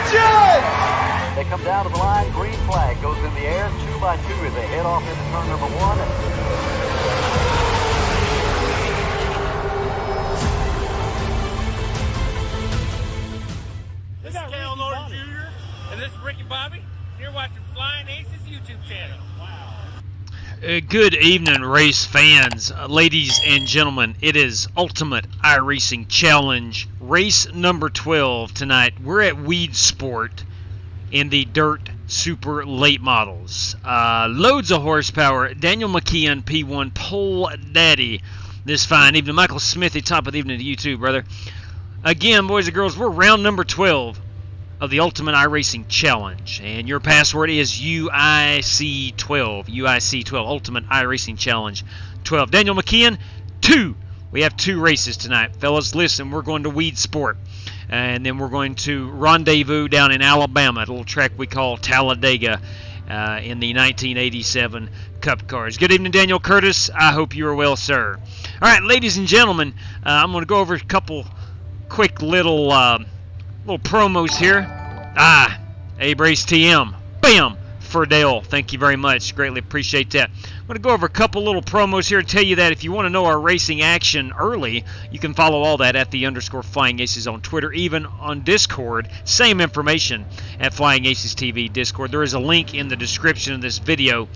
They come down to the line, green flag goes in the air, 2 by 2 as they head off into turn number 1. This is Cal Norton Jr. and this is Ricky Bobby. You're watching Flying Aces YouTube channel. Wow. Good evening, race fans, ladies and gentlemen. It is Ultimate iRacing Challenge, race number 12 tonight. We're at Weedsport in the Dirt Super Late Models. Loads of horsepower. Daniel McKeon, P1, Pole Daddy. This fine evening. Michael Smithy, top of the evening to you too, brother. Again, boys and girls, we're round number 12 of the Ultimate iRacing Challenge, and your password is UIC12. UIC12, Ultimate iRacing Challenge 12. Daniel McKeon, 2. We have 2 races tonight. Fellas, listen, we're going to Weedsport, and then we're going to rendezvous down in Alabama at a little track we call Talladega in the 1987 Cup Cars. Good evening, Daniel Curtis. I hope you are well, sir. All right, ladies and gentlemen, I'm going to go over a couple quick little promos here. Abe Race TM. Bam! Ferdale. Thank you very much. Greatly appreciate that. I'm going to go over a couple little promos here and tell you that if you want to know our racing action early, you can follow all that at the Flying Aces on Twitter, even on Discord. Same information at Flying Aces TV Discord. There is a link in the description of this video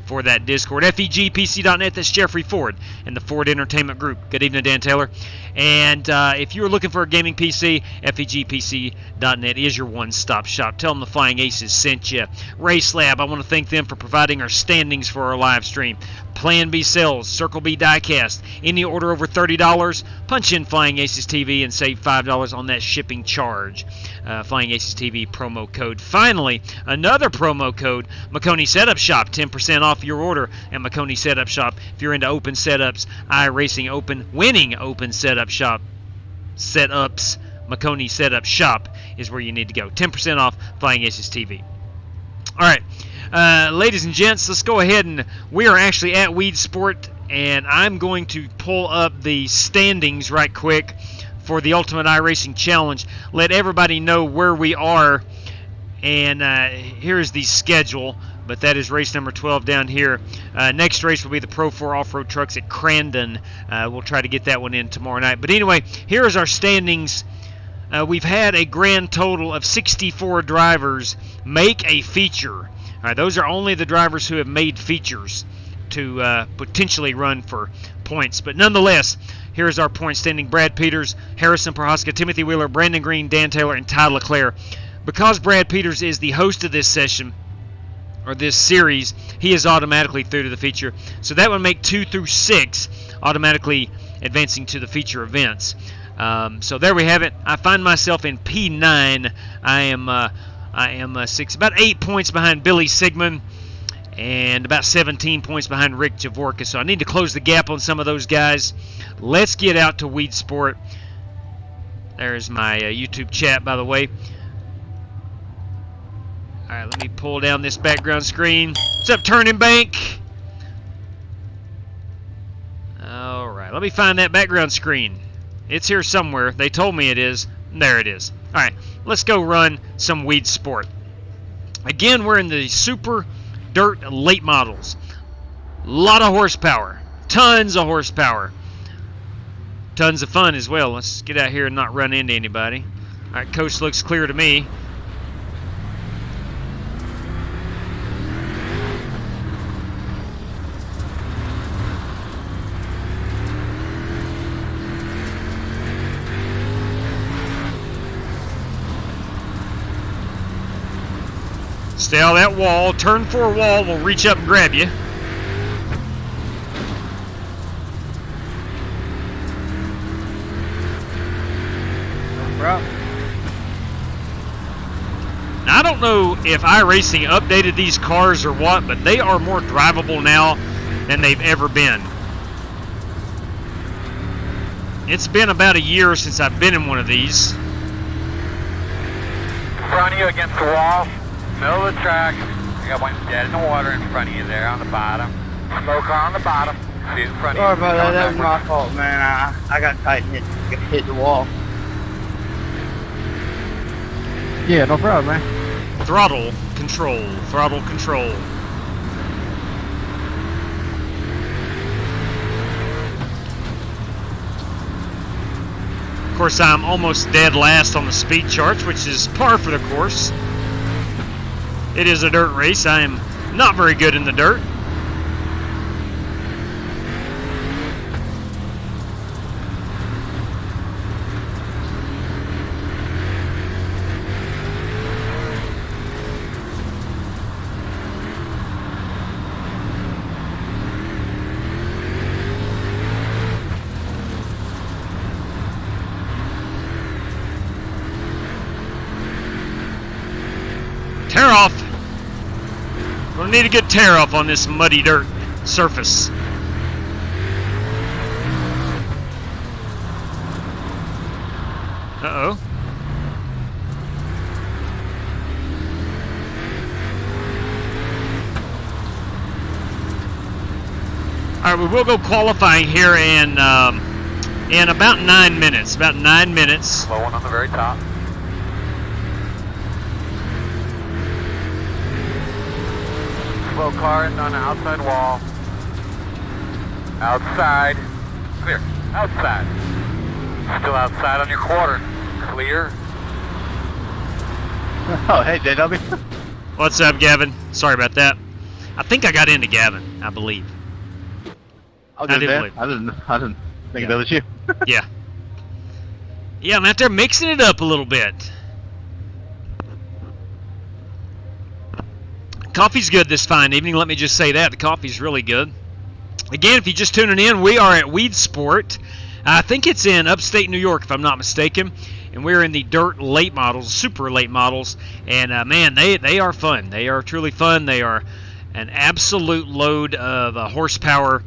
for that Discord. FEGPC.net, that's Jeffrey Ford and the Ford Entertainment Group. Good evening, Dan Taylor. And if you're looking for a gaming PC, FEGPC.net is your one-stop shop. Tell them the Flying Aces sent you. RaceLab, I want to thank them for providing our standings for our live stream. Plan B Sales, Circle B Diecast. Any order over $30, punch in Flying Aces TV and save $5 on that shipping charge. Flying Aces TV promo code. Finally, another promo code, McConey Setup Shop, 10% off your order at McConey Setup Shop. If you're into open setups, iRacing open, winning open setup shop, setups, McConey Setup Shop is where you need to go. 10% off Flying Aces TV. All right. Ladies and gents, let's go ahead, and we are actually at Weedsport, and I'm going to pull up the standings right quick for the Ultimate iRacing Challenge. Let everybody know where we are, and here's the schedule, but that is race number 12 down here. Next race will be the Pro 4 Off-Road Trucks at Crandon. We'll try to get that one in tomorrow night. But anyway, here is our standings. We've had a grand total of 64 drivers make a feature. All right, those are only the drivers who have made features to potentially run for points. But nonetheless, here's our point standing. Brad Peters, Harrison Prohaska, Timothy Wheeler, Brandon Green, Dan Taylor, and Ty LeClaire. Because Brad Peters is the host of this session, or this series, he is automatically through to the feature. So that would make 2 through 6 automatically advancing to the feature events. So there we have it. I find myself in P9. I am 6, about 8 points behind Billy Sigmund, and about 17 points behind Rick Javorka. So I need to close the gap on some of those guys. Let's get out to Weedsport. There's my YouTube chat, by the way. All right, let me pull down this background screen. What's up, Turning Bank? All right, let me find that background screen. It's here somewhere. They told me it is. There it is. All right, let's go run some Weedsport. Again, we're in the Super Dirt Late Models. A lot of horsepower. Tons of horsepower. Tons of fun as well. Let's get out here and not run into anybody. All right, coast looks clear to me. Stay on that wall. Turn for a wall. We'll reach up and grab you. Now, I don't know if iRacing updated these cars or what, but they are more drivable now than they've ever been. It's been about a year since I've been in one of these. In front of you against the wall. Middle of the track. I got one dead in the water in front of you there on the bottom. Slow car on the bottom. See it in front of you. Sorry about that. That was my fault, man. I got tight and hit the wall. Yeah, no problem, man. Throttle control. Throttle control. Of course, I'm almost dead last on the speed charts, which is par for the course. It is a dirt race. I am not very good in the dirt. Tear off. We'll need a good tear off on this muddy dirt surface. Uh-oh. All right, we will go qualifying here in about 9 minutes. About 9 minutes. Slow one on the very top. Slow car in on the outside wall. Outside. Clear. Outside. Still outside on your quarter. Clear. Oh, hey, JW. What's up, Gavin? Sorry about that. I think I got into Gavin, I believe. I did did believe. I didn't think that was you. Yeah. Yeah, I'm out there mixing it up a little bit. Coffee's good this fine evening. Let me just say that. The coffee's really good. Again, if you're just tuning in, we are at Weedsport. I think it's in upstate New York, if I'm not mistaken. And we're in the dirt late models, super late models. And, man, they are fun. They are truly fun. They are an absolute load of horsepower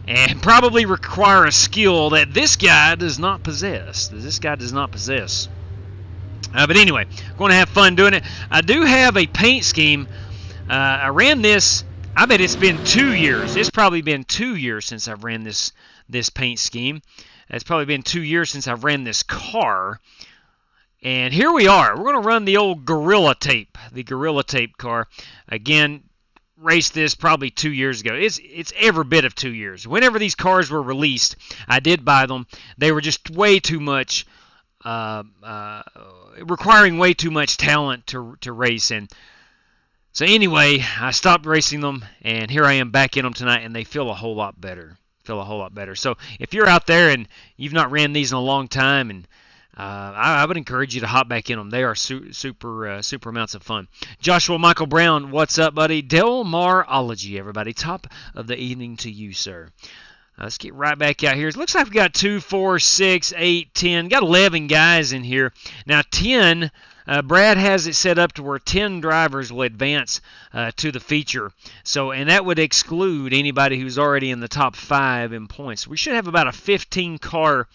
and probably require a skill that this guy does not possess. But anyway, going to have fun doing it. I do have a paint scheme. I ran this, I bet it's been 2 years. It's probably been 2 years since I've ran this paint scheme. It's probably been 2 years since I've ran this car. And here we are. We're going to run the old Gorilla Tape, the Gorilla Tape car. Again, raced this probably 2 years ago. It's every bit of 2 years. Whenever these cars were released, I did buy them. They were just way too much, requiring way too much talent to race. And so anyway, I stopped racing them, and here I am back in them tonight, and they feel a whole lot better. So if you're out there and you've not ran these in a long time, and I would encourage you to hop back in them. They are super amounts of fun. Joshua Michael Brown, what's up, buddy? Delmarology, everybody. Top of the evening to you, sir. Let's get right back out here. It looks like we got 2, 4, 6, 8, 10. Got 11 guys in here. Now 10... Brad has it set up to where 10 drivers will advance to the feature. So, and that would exclude anybody who's already in the top 5 in points. We should have about a 15-car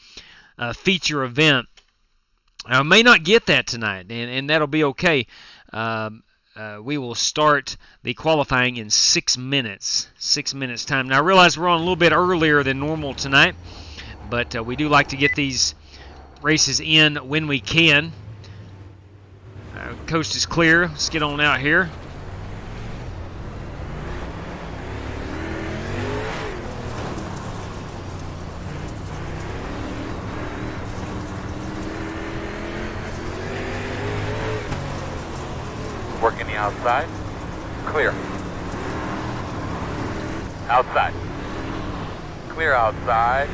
feature event. I may not get that tonight, and that'll be okay. We will start the qualifying in 6 minutes. 6 minutes time. Now, I realize we're on a little bit earlier than normal tonight, but we do like to get these races in when we can. Coast is clear. Let's get on out here. Working the outside. Clear. Outside. Clear outside.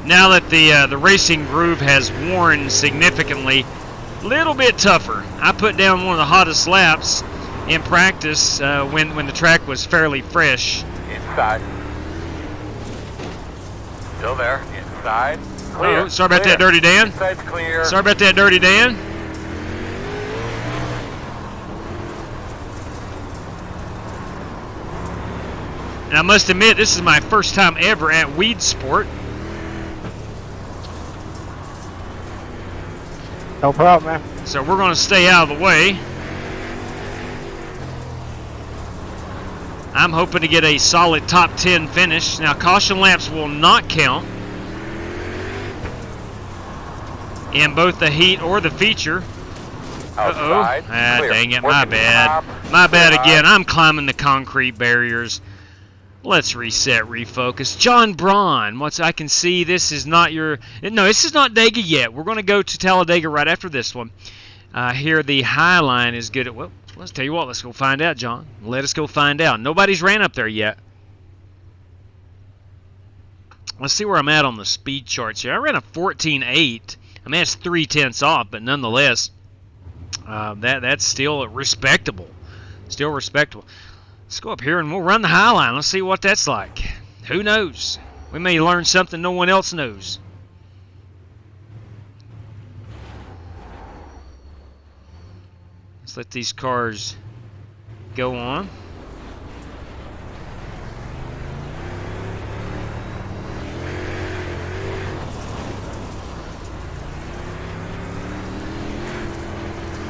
Now that the racing groove has worn significantly, a little bit tougher. I put down one of the hottest laps in practice when the track was fairly fresh. Inside. Still there. Inside. Clear. Oh, sorry about that, Dirty Dan. Inside's clear. Sorry about that, Dirty Dan. And I must admit, this is my first time ever at Weedsport. No problem, man. So we're going to stay out of the way. I'm hoping to get a solid top 10 finish. Now, caution laps will not count. in both the heat or the feature. Uh-oh. Outside. Ah, Clear. dang it, my Working bad. top. My bad Clear again. high. I'm climbing the concrete barriers. Let's reset, refocus. John Braun, I can see this is not your... No, this is not Dega yet. We're going to go to Talladega right after this one. Here the high line is good at... Well, let's tell you what. Let's go find out, John. Let us go find out. Nobody's ran up there yet. Let's see where I'm at on the speed charts here. I ran a 14.8. I mean, that's 0.3 off, but nonetheless, that's still respectable. Still respectable. Let's go up here and we'll run the high line. Let's see what that's like. Who knows? We may learn something no one else knows. Let's let these cars go on.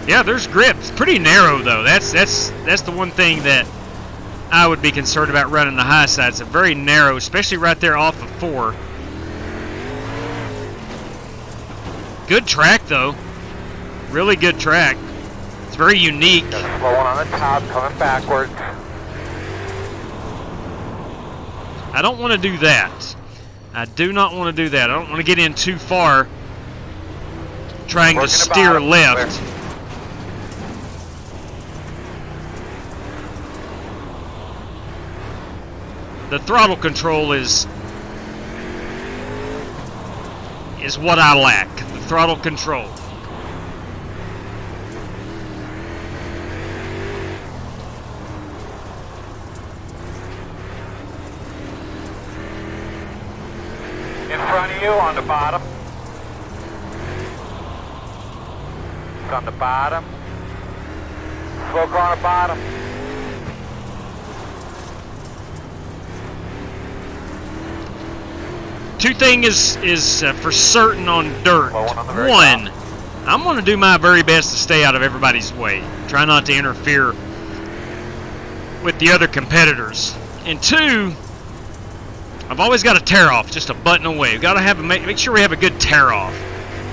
Yeah, there's grip. It's pretty narrow though. That's the one thing that I would be concerned about running the high side. It's a very narrow, especially right there off of 4. Good track though. Really good track. It's very unique. Got a slow one on the top, coming backwards. I don't want to do that. I do not want to do that. I don't want to get in too far trying to Working the steer bottom. left. Clear. The throttle control is what I lack. The throttle control. In front of you on the bottom. It's on the bottom. Slow car on the bottom. Two things is for certain on dirt. Well, one on the very One, top. I'm going to do my very best to stay out of everybody's way. Try not to interfere with the other competitors. And two, I've always got a tear off, just a button away. We've got to make sure we have a good tear off.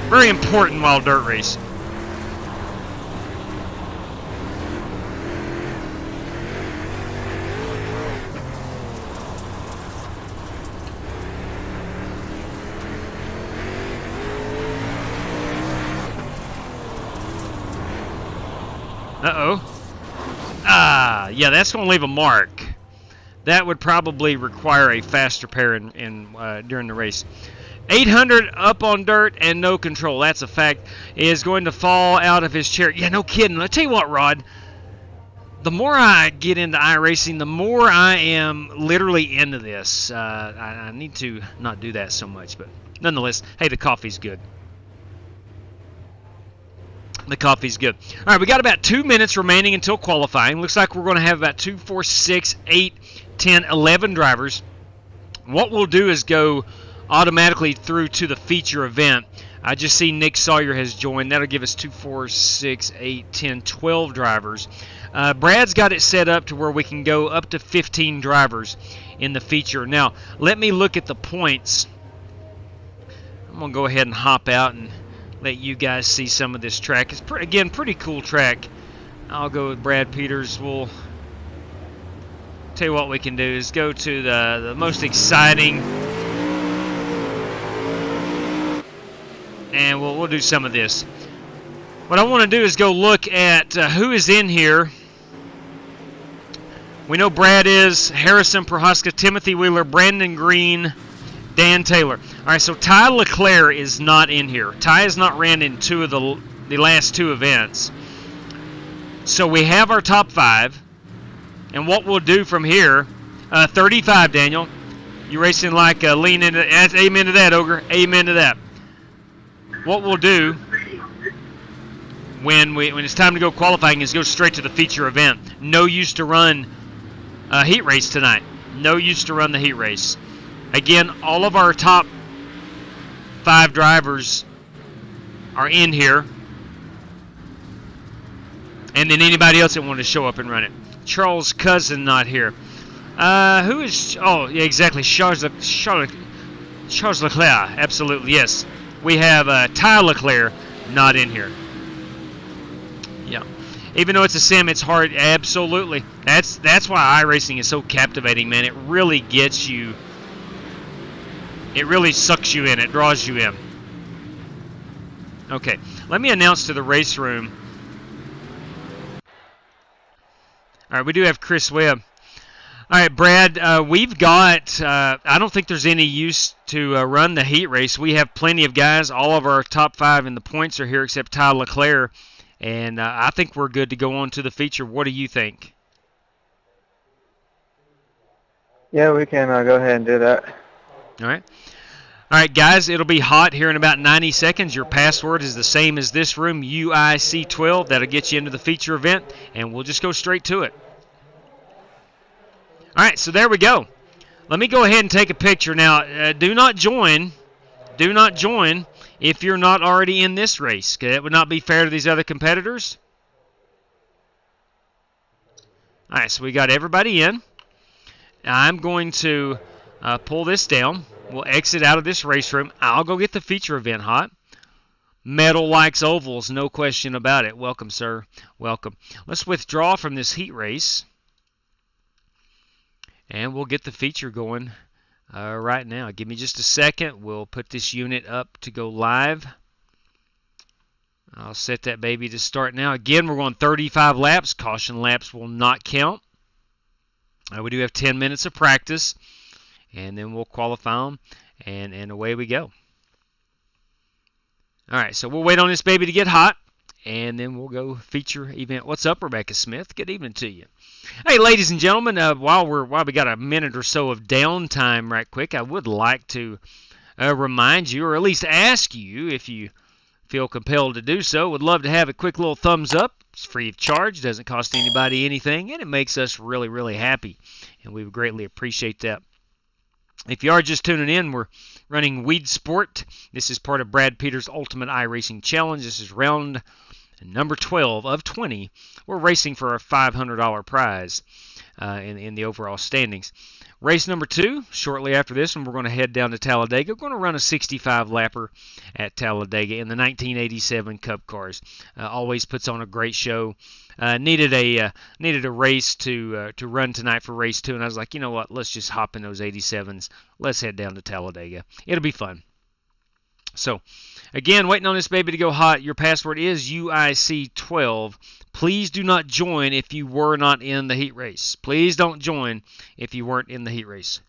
Very important while dirt racing. Uh-oh. Yeah, that's going to leave a mark. That would probably require a faster pair during the race. 800 up on dirt and no control. That's a fact. Is going to fall out of his chair. Yeah, no kidding. I'll tell you what, Rod. The more I get into iRacing, the more I am literally into this. I need to not do that so much, but nonetheless, hey, the coffee's good. The coffee's good. All right, we got about 2 minutes remaining until qualifying. Looks like we're going to have about 2, 4, 6, 8, 10, 11 drivers. What we'll do is go automatically through to the feature event. I just see Nick Sawyer has joined. That'll give us 2, 4, 6, 8, 10, 12 drivers. Brad's got it set up to where we can go up to 15 drivers in the feature. Now, let me look at the points. I'm going to go ahead and hop out and let you guys see some of this track. It's, again, pretty cool track. I'll go with Brad Peters. We'll tell you what we can do is go to the most exciting, and we'll do some of this. What I want to do is go look at who is in here. We know Brad is, Harrison Prohaska, Timothy Wheeler, Brandon Green, Dan Taylor. All right, so Ty Leclerc is not in here. Ty has not ran in two of the last two events. So we have our top 5. And what we'll do from here, 35, Daniel. You racing like lean into that. Amen to that, Ogre. Amen to that. What we'll do when it's time to go qualifying is go straight to the feature event. No use to run a heat race tonight. No use to run the heat race. Again, all of our top 5 drivers are in here. And then anybody else that wanted to show up and run it. Charles Cousin not here. Who is... Oh, yeah, exactly. Charles Leclerc. Absolutely, yes. we have Ty Leclerc not in here. Yeah. Even though it's a sim, it's hard. Absolutely. That's why iRacing is so captivating, man. It really gets you. It really sucks you in. It draws you in. Okay. Let me announce to the race room. All right, we do have Chris Webb. All right, Brad, we've got, I don't think there's any use to run the heat race. We have plenty of guys. All of our top 5 in the points are here except Ty Leclerc. And I think we're good to go on to the feature. What do you think? Yeah, we can go ahead and do that. All right. All right, guys, it'll be hot here in about 90 seconds. Your password is the same as this room, UIC12. That'll get you into the feature event, and we'll just go straight to it. All right, so there we go. Let me go ahead and take a picture. Now, do not join if you're not already in this race. That would not be fair to these other competitors. All right, so we got everybody in. I'm going to pull this down. We'll exit out of this race room. I'll go get the feature event hot. Metal likes ovals, no question about it. Welcome, sir. Welcome. Let's withdraw from this heat race. And we'll get the feature going right now. Give me just a second. We'll put this unit up to go live. I'll set that baby to start now. Again, we're going 35 laps. Caution laps will not count. We do have 10 minutes of practice. And then we'll qualify them. And away we go. All right, so we'll wait on this baby to get hot. And then we'll go feature event. What's up, Rebecca Smith? Good evening to you. Hey, ladies and gentlemen, while we got a minute or so of downtime right quick, I would like to remind you, or at least ask you, if you feel compelled to do so, would love to have a quick little thumbs up. It's free of charge, doesn't cost anybody anything, and it makes us really, really happy, and we would greatly appreciate that. If you are just tuning in, we're running Weedsport. This is part of Brad Peters' Ultimate iRacing Challenge. This is round number 12 of 20. We're racing for a $500 prize in the overall standings. Race number 2, shortly after this one, we're going to head down to Talladega. We're going to run a 65-lapper at Talladega in the 1987 Cup cars. Always puts on a great show. Needed a race to run tonight for race 2, and I was like, you know what? Let's just hop in those 87s. Let's head down to Talladega. It'll be fun. So, again, waiting on this baby to go hot. Your password is UIC12. Please do not join if you were not in the heat race. Please don't join if you weren't in the heat race.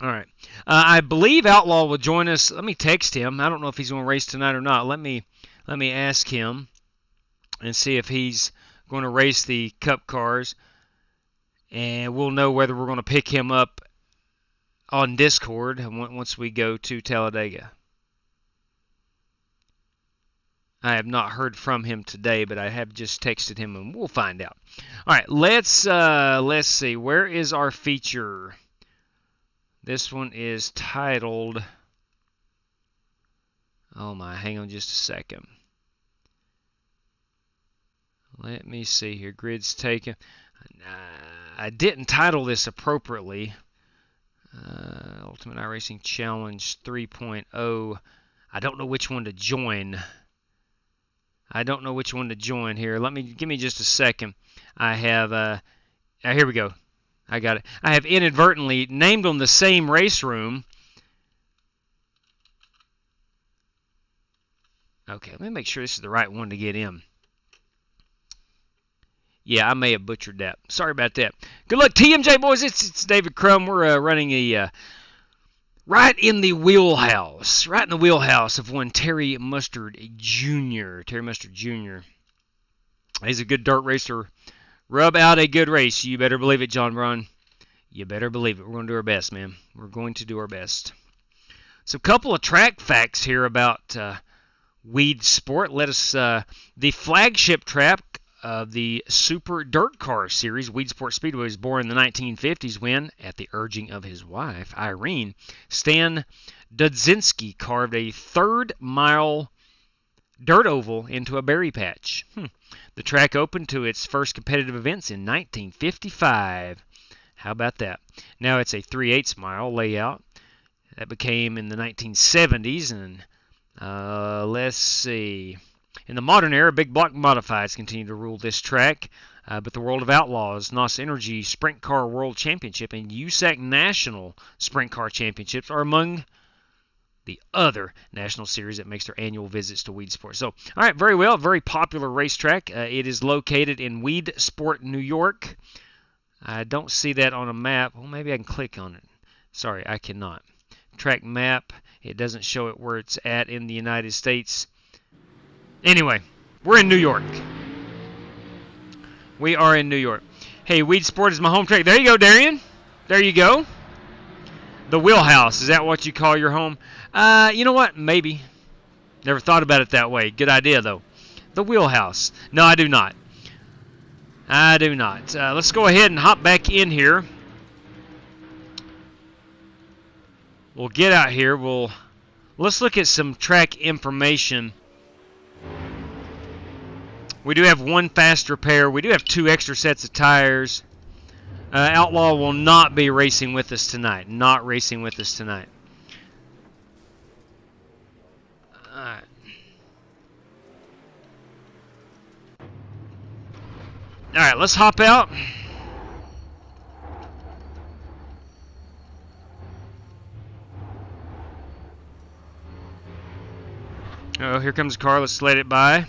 All right. I believe Outlaw will join us. Let me text him. I don't know if he's going to race tonight or not. Let me ask him and see if he's going to race the Cup cars. And we'll know whether we're going to pick him up on Discord once we go to Talladega. I have not heard from him today, but I have just texted him, and we'll find out. All right, let's see. Where is our feature? This one is titled. Oh my! Hang on just a second. Let me see here. Grid's taken. I didn't title this appropriately. Ultimate iRacing Challenge 3.0. I don't know which one to join. Here. Give me just a second. I have here we go. I got it. I have inadvertently named them the same race room. Okay, let me make sure this is the right one to get in. Yeah, I may have butchered that. Sorry about that. Good luck, TMJ boys. It's David Crum. We're running a right in the wheelhouse of one Terry Mustard Jr. He's a good dirt racer. Rub out a good race. You better believe it, John Braun. You better believe it. We're going to do our best, man. We're going to do our best. So a couple of track facts here about Weedsport. The flagship track of the Super Dirt Car Series, Weedsport Speedway, was born in the 1950s when, at the urging of his wife, Irene, Stan Dudzinski carved a third-mile dirt oval into a berry patch. The track opened to its first competitive events in 1955. How about that? Now it's a 3/8 mile layout. That became in the 1970s, and let's see. In the modern era, big block modifieds continue to rule this track, but the World of Outlaws, NOS Energy Sprint Car World Championship, and USAC National Sprint Car Championships are among the other national series that makes their annual visits to Weedsport. So, all right, very well, very popular racetrack. It is located in Weedsport, New York. I don't see that on a map. Well, maybe I can click on it. Sorry, I cannot. Track map, it doesn't show it where it's at in the United States. Anyway, we're in New York. We are in New York. Hey, Weedsport is my home track. There you go, Darian. There you go. The wheelhouse, is that what you call your home? You know what? Maybe. Never thought about it that way. Good idea, though. The wheelhouse. No, I do not. I do not. Let's go ahead and hop back in here. We'll get out here. Let's look at some track information. We do have one fast repair. We do have 2 extra sets of tires. Outlaw will not be racing with us tonight. Not racing with us tonight. Alright. Alright, let's hop out. Oh, here comes the car. Let's let it by.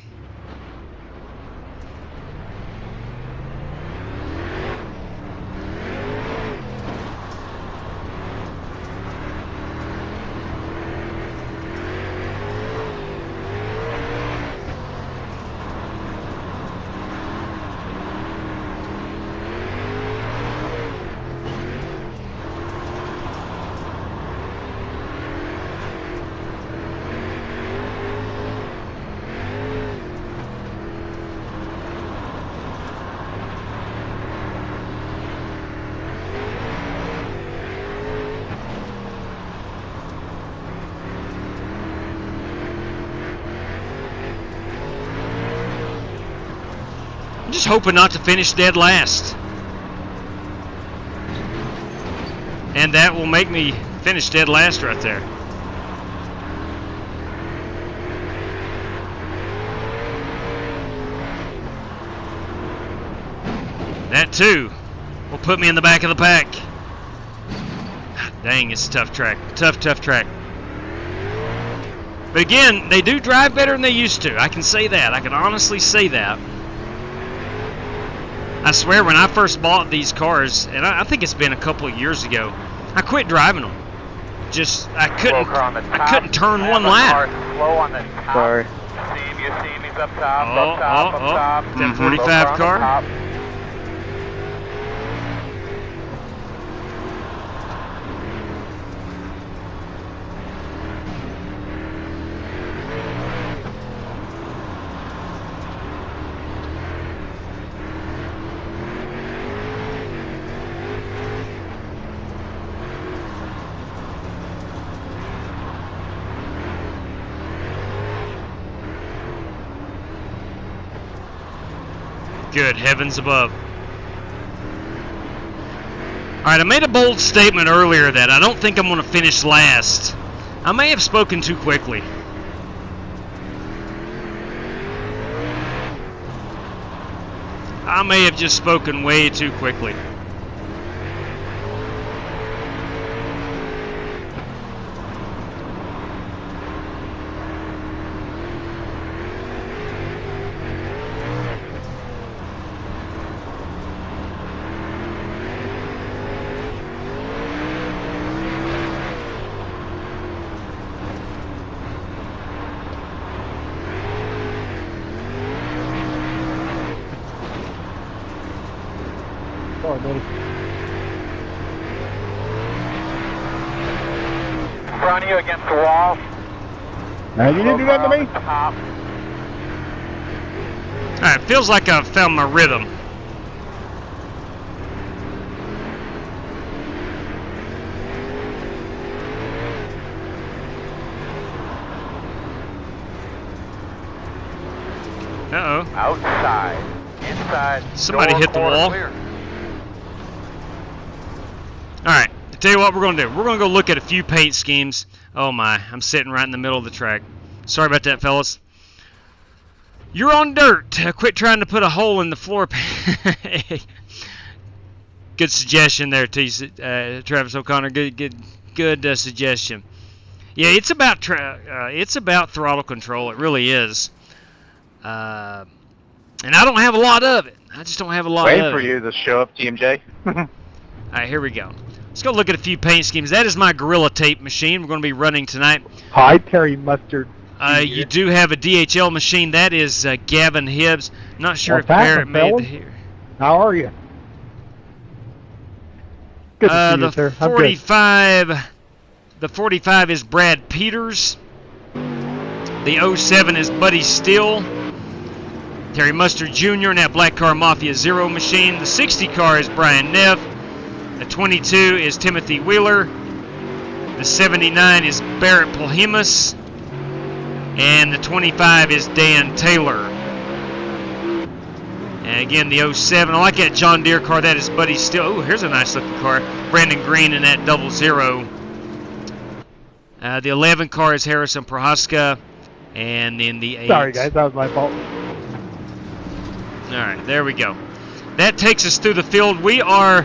Just hoping not to finish dead last. And that will make me finish dead last right there. That too will put me in the back of the pack. Dang, it's a tough track. Tough track. But again, they do drive better than they used to. I can say that. I can honestly say that. I swear, when I first bought these cars, and I think it's been a couple of years ago, I quit driving them. Just, I couldn't turn one lap. Slow on the top. Sorry. You see him, he's up top, up top. That 45 car. Good heavens above. Alright, I made a bold statement earlier that I don't think I'm going to finish last. I may have spoken too quickly. I may have just spoken way too quickly. In front of you against the wall. Now you didn't do that to me? Alright, feels like I've found my rhythm. Uh-oh. Outside. Inside. Somebody door hit the corner wall. Clear. Alright, Tell you what we're going to do. We're going to go look at a few paint schemes. Oh my, I'm sitting right in the middle of the track. Sorry about that, fellas. You're on dirt. Quit trying to put a hole in the floor. Good suggestion there, Travis O'Connor. Good suggestion. Yeah, it's about throttle control. It really is. And I don't have a lot of it. I just don't have a lot of it. Waiting for you to show up, TMJ. All right, here we go. Let's go look at a few paint schemes. That is my Gorilla Tape machine we're going to be running tonight. Hi, Terry Mustard. You do have a DHL machine. That is Gavin Hibbs. Not sure if Barrett made the here. How are you? Good to see you, sir. I'm good. The 45 is Brad Peters. The 07 is Buddy Steele. Terry Mustard Jr. in that Black Car Mafia Zero machine. The 60 car is Brian Neff. The 22 is Timothy Wheeler. The 79 is Barrett Polhemus. And the 25 is Dan Taylor. And again, the 07. I like that John Deere car. That is Buddy Steele. Oh, here's a nice looking car. Brandon Green in that 00. The 11 car is Harrison Prohaska. And then the 8. Sorry, guys. That was my fault. All right, there we go. That takes us through the field. We are,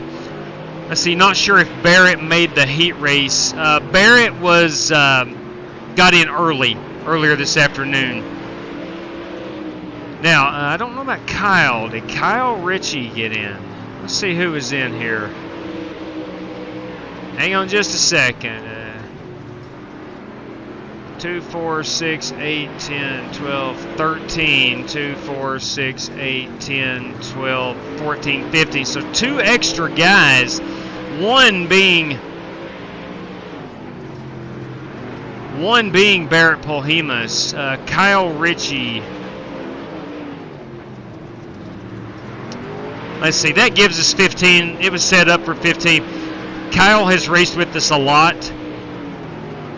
let's see, not sure if Barrett made the heat race. Barrett was got in earlier this afternoon. Now, I don't know about Kyle. Did Kyle Ritchie get in? Let's see who is in here. Hang on just a second. 2, 4, 6, 8, 10, 12, 13, 2, 4, 6, 8, 10, 12, 14, 15. So 2 extra guys, one being Barrett Polhemus, Kyle Ritchie. Let's see, that gives us 15. It was set up for 15. Kyle has raced with us a lot.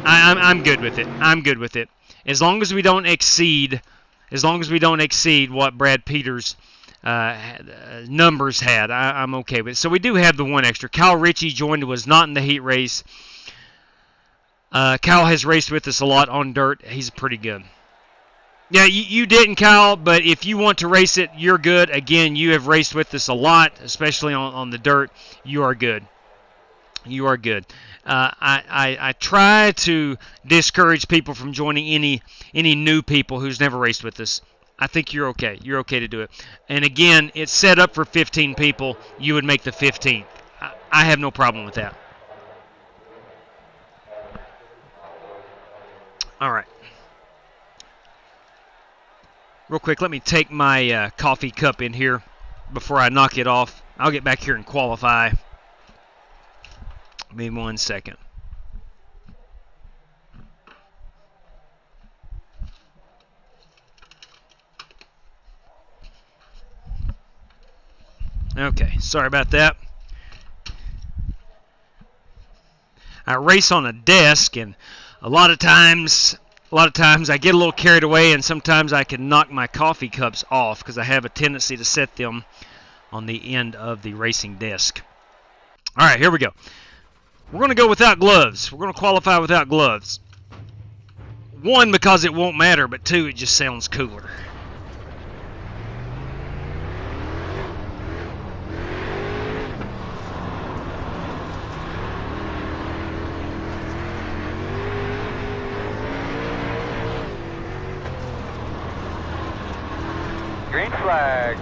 I'm good with it. I'm good with it. As long as we don't exceed what Brad Peters' numbers had, I'm okay with it. So we do have the 1 extra. Kyle Ritchie joined, was not in the heat race. Kyle has raced with us a lot on dirt. He's pretty good. Yeah, you didn't, Kyle, but if you want to race it, you're good. Again, you have raced with us a lot, especially on the dirt. You are good. You are good. I try to discourage people from joining any new people who's never raced with us. I think you're okay. You're okay to do it. And again, it's set up for 15 people. You would make the 15th. I have no problem with that. All right. Real quick, let me take my coffee cup in here before I knock it off. I'll get back here and qualify. Give me 1 second. Okay, sorry about that. I race on a desk, and a lot of times I get a little carried away, and sometimes I can knock my coffee cups off because I have a tendency to set them on the end of the racing desk. All right, here we go. We're going to go without gloves. We're going to qualify without gloves. 1, because it won't matter, but 2, it just sounds cooler. Green flag.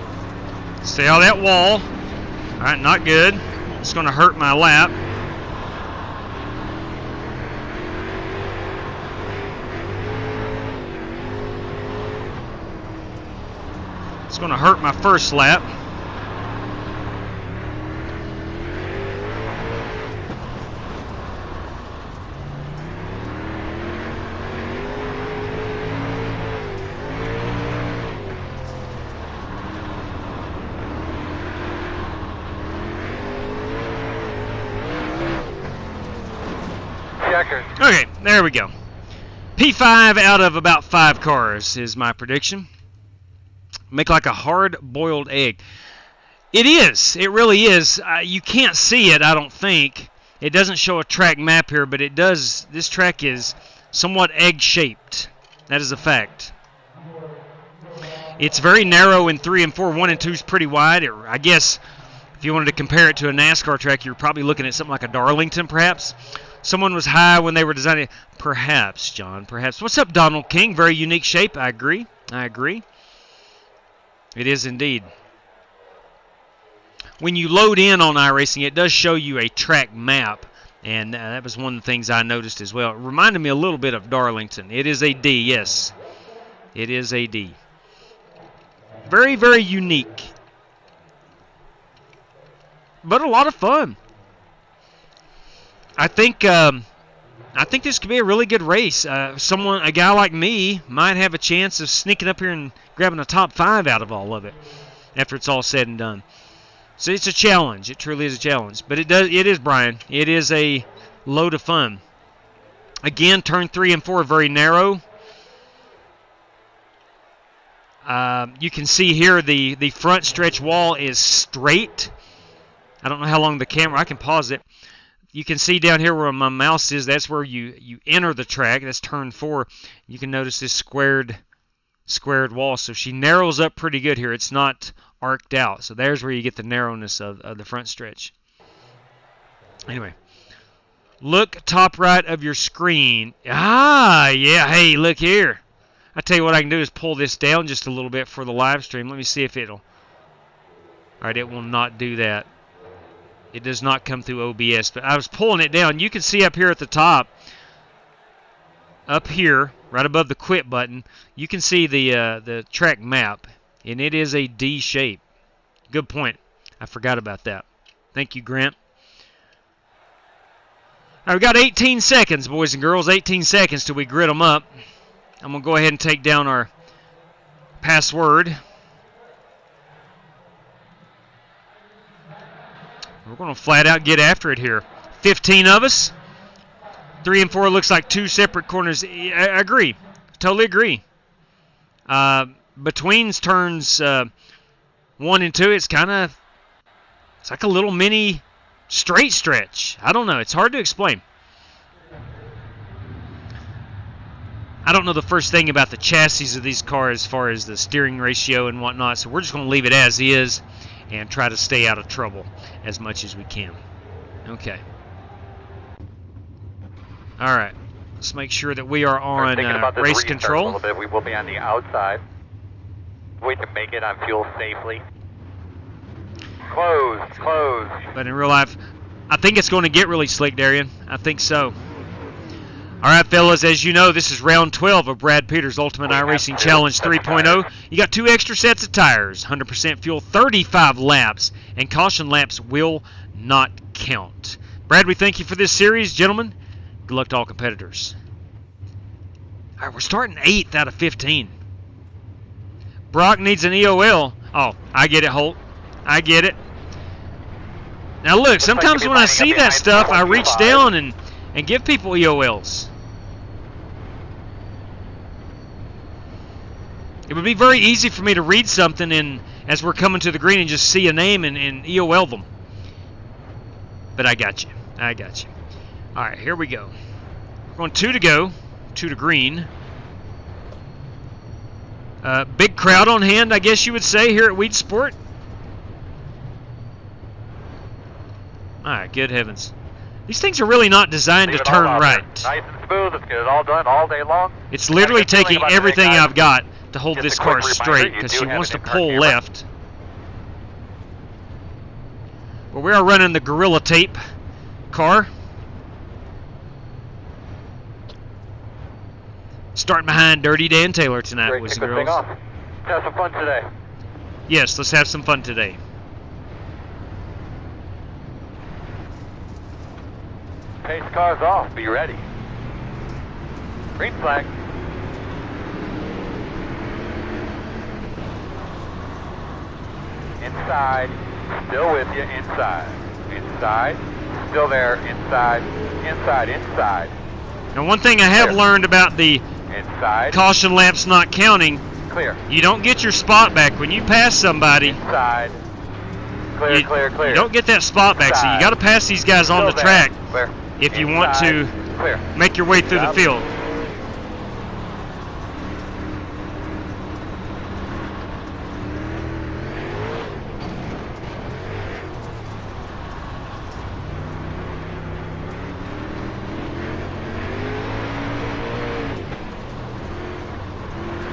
Stay out of that wall. All right, not good. It's going to hurt my lap. It's going to hurt my first lap. Checker. Okay, there we go. P5 out of about 5 cars is my prediction. Make like a hard-boiled egg. It is. It really is. You can't see it, I don't think. It doesn't show a track map here, but it does. This track is somewhat egg-shaped. That is a fact. It's very narrow in 3 and 4. 1 and 2 is pretty wide. I guess if you wanted to compare it to a NASCAR track, you're probably looking at something like a Darlington, perhaps. Someone was high when they were designing it. Perhaps, John, perhaps. What's up, Donald King? Very unique shape. I agree. I agree. It is indeed. When you load in on iRacing, it does show you a track map, and that was one of the things I noticed as well. It reminded me a little bit of Darlington. It is a D, yes. It is a D. Very, very unique. But a lot of fun. I think this could be a really good race. A guy like me might have a chance of sneaking up here and grabbing a top 5 out of all of it after it's all said and done. So it's a challenge. It truly is a challenge. But it is, Brian. It is a load of fun. Again, turn 3 and 4 are very narrow. You can see here the front stretch wall is straight. I don't know how long the camera. I can pause it. You can see down here where my mouse is. That's where you enter the track. That's turn 4. You can notice this squared wall. So she narrows up pretty good here. It's not arced out. So there's where you get the narrowness of the front stretch. Anyway, look top right of your screen. Ah, yeah. Hey, look here. I tell you what I can do is pull this down just a little bit for the live stream. Let me see if it'll. All right, it will not do that. It does not come through OBS, but I was pulling it down. You can see up here at the top, up here, right above the quit button, you can see the track map, and it is a D shape. Good point. I forgot about that. Thank you, Grant. All right, we got 18 seconds, boys and girls. 18 seconds till we grid them up. I'm going to go ahead and take down our password. We're going to flat out get after it here. 15 of us. 3 and 4 looks like 2 separate corners. I agree. Totally agree. Between turns 1 and 2, it's like a little mini straight stretch. I don't know. It's hard to explain. I don't know the first thing about the chassis of these cars as far as the steering ratio and whatnot, so we're just going to leave it as is and try to stay out of trouble as much as we can. Okay. All right. Let's make sure that we are on race control. A little bit. We will be on the outside. We can make it on fuel safely. Close. But in real life, I think it's going to get really slick, Darian. I think so. All right, fellas, as you know, this is round 12 of Brad Peters' Ultimate iRacing Challenge 3.0. You got 2 extra sets of tires, 100% fuel, 35 laps, and caution laps will not count. Brad, we thank you for this series. Gentlemen, good luck to all competitors. All right, we're starting 8th out of 15. Brock needs an EOL. Oh, I get it, Holt. I get it. Now, look, sometimes when I see that stuff, I reach down and give people EOLs. It would be very easy for me to read something and as we're coming to the green and just see a name and EOL them. But I got you. I got you. All right, here we go. We're going 2 to go. 2 to green. Big crowd on hand, I guess you would say, here at Weedsport. All right, good heavens. These things are really not designed to turn right. Nice and smooth. Let's get it all done all day long. It's literally taking everything I've got to hold this car straight because she wants to pull left. But we are running the Gorilla Tape car. Starting behind Dirty Dan Taylor tonight, boys and girls. Have some fun today. Yes, let's have some fun today. Pace cars off. Be ready. Green flag. Inside. Still with you. Inside. Inside. Still there. Inside. Inside. Now, one thing I have learned about the caution laps not counting, clear. You don't get your spot back when you pass somebody. Inside. Clear. You don't get that spot back, so you got to pass these guys on the track Clear. if you want to Clear. make your way through the field.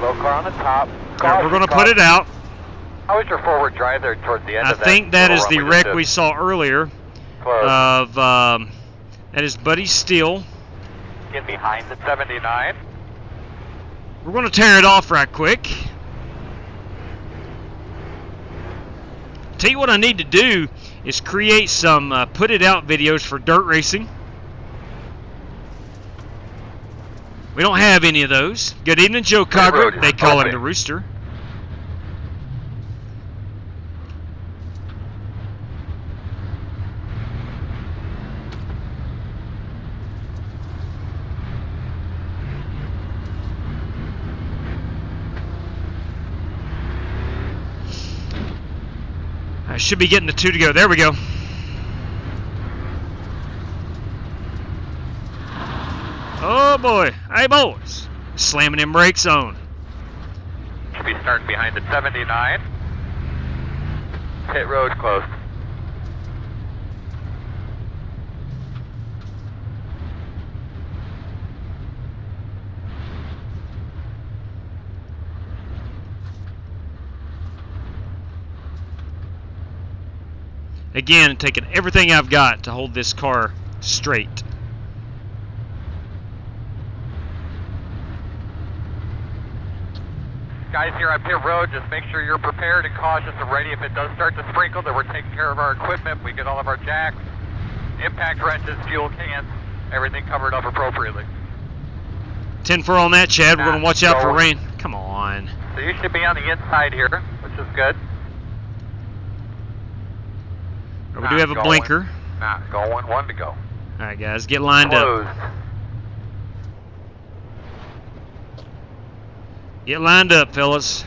Low car on the top. Alright, we're going to put it out. How was your forward drive there towards the end I of that? think that is little the run just wreck we did? saw earlier Close. of, that is Buddy Steele. Get behind the 79. We're going to tear it off right quick. Tell you what I need to do is create some put it out videos for dirt racing. We don't have any of those. Good evening, Joe Cogger. They call him the Rooster. I should be getting the two to go. There we go. Oh boy. Hey boys. Slamming them brakes on. Should be starting behind the 79. Pit road closed. Again, taking everything I've got to hold this car straight. Guys here on pit road, just make sure you're prepared and cautious and ready. If it does start to sprinkle, that we're taking care of our equipment. We get all of our jacks, impact wrenches, fuel cans, everything covered up appropriately. 10-4 on that, Chad. We're going to watch out for rain. Come on. So you should be on the inside here, which is good. We do have a blinker. Not going. One to go. All right, guys, get lined Closed. up. Get lined up, fellas.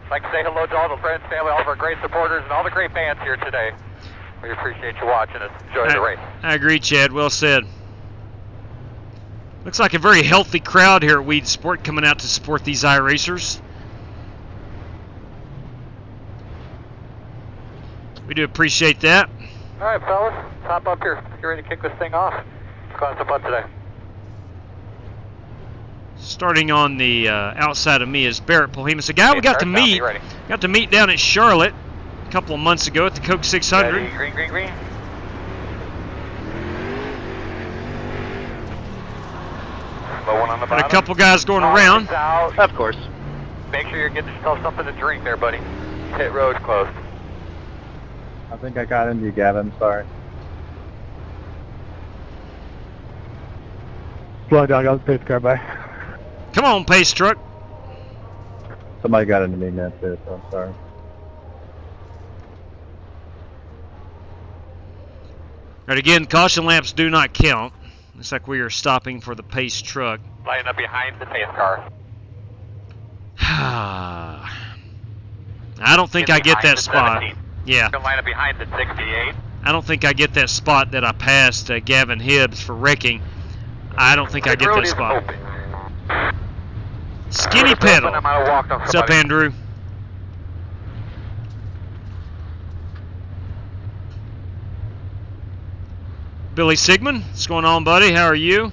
I'd like to say hello to all the friends, family, all of our great supporters, and all the great fans here today. We appreciate you watching us. Enjoy the race. I agree, Chad. Well said. Looks like a very healthy crowd here at Weedsport coming out to support these iRacers. We do appreciate that. All right, fellas, hop up here. Get ready to kick this thing off. Let's go on some fun today. Starting on the outside of me is Barrett Polhemus, a guy we got to meet down at Charlotte a couple of months ago at the Coke 600. Ready, green, green, green. Low one on the Got bottom. a couple guys going around. Out. Of course. Make sure you're getting yourself something to drink there, buddy. Pit road closed. I think I got into you, Gavin. Sorry. Slow down, got the pace car by. Come on, pace truck. Somebody got into me, man, too, so I'm sorry. All right, again, caution laps do not count. Looks like we are stopping for the pace truck. Lining up behind the pace car. I don't think I get that spot. Yeah. Gonna line up behind the 68. I don't think I get that spot that I passed Gavin Hibbs for wrecking. I don't think I get that spot. Skinny pedal. What's up, Andrew? Billy Sigmund, what's going on, buddy? How are you?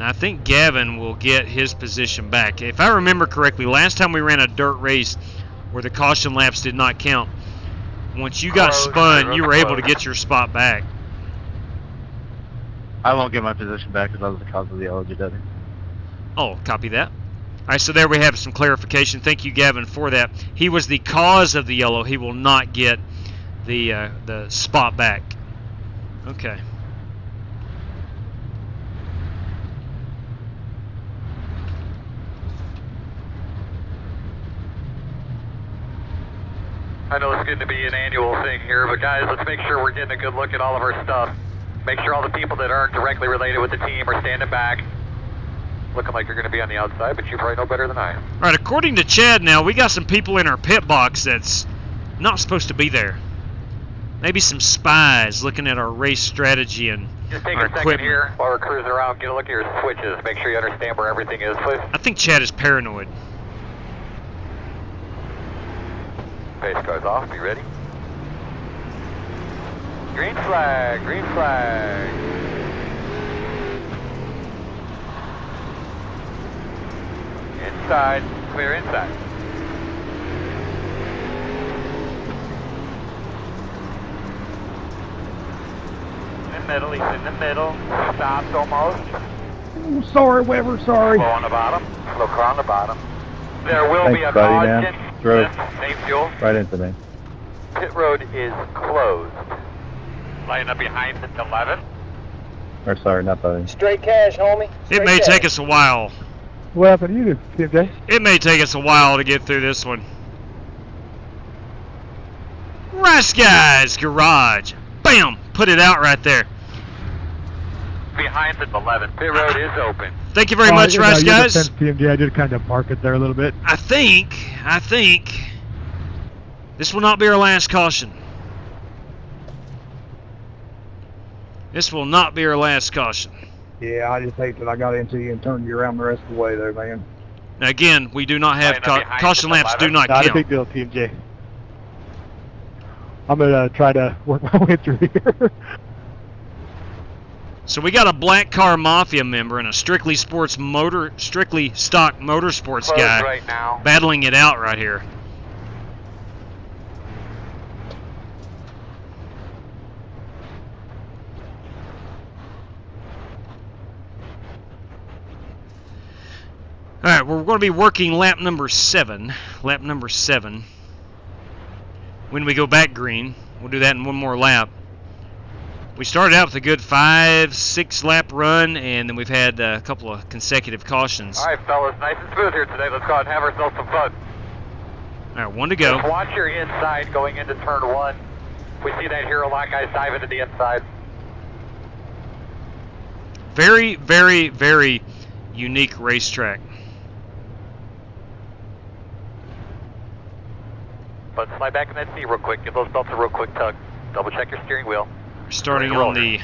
I think Gavin will get his position back. If I remember correctly, last time we ran a dirt race where the caution laps did not count, once you got spun, you were able to get your spot back. I won't get my position back because that was the cause of the LGW. Oh, copy that. All right, so there we have some clarification. Thank you, Gavin, for that. He was the cause of the yellow. He will not get the spot back. Okay. I know it's going to be an annual thing here, but guys, let's make sure we're getting a good look at all of our stuff. Make sure all the people that aren't directly related with the team are standing back. Looking like you're going to be on the outside, but you probably know better than I am. All right, according to Chad now, we got some people in our pit box that's not supposed to be there. Maybe some spies looking at our race strategy and Just take our a second equipment. here while we're cruising around. Get a look at your switches. Make sure you understand where everything is, please. I think Chad is paranoid. Pace car's off. Be ready. Green flag. Green flag. Inside. Clear inside. In the middle. He's in the middle. Stopped almost. Oh, sorry, Weber, sorry. Slow on the bottom. Slow car on the bottom. There will be Thanks, a buddy, man. caution. Drove Same fuel. right into me. Pit road is closed. Lining up behind at 11. Or sorry, not buddy. Straight cash, homie. It may take us a while. What happened to you, TJ? It may take us a while to get through this one. Rice Guys Garage. Bam! Put it out right there. Behind at 11. Pit road is open. Thank you very much, Rice Guys. PMD, I did kind of park it there a little bit. I think this will not be our last caution. This will not be our last caution. Yeah, I just hate that I got into you and turned you around the rest of the way there, man. Now again, we do not have Line up behind caution the lamps. Do 11. not Not a count. big deal, TMJ. I'm gonna try to work my way through here. So we got a black car mafia member and a strictly stock motorsports Closed guy right now. battling it out right here. All right, we're going to be working lap number 7. Lap number 7. When we go back green, we'll do that in one more lap. We started out with a good 5-6 lap run, and then we've had a couple of consecutive cautions. All right, fellas. Nice and smooth here today. Let's go out and have ourselves some fun. All right, one to go. Just watch your inside going into turn 1. We see that hero lock guys dive into the inside. Very, very, very unique racetrack. But slide back in that seat real quick. Give those belts a real quick tug. Double check your steering wheel. We're starting Roll on the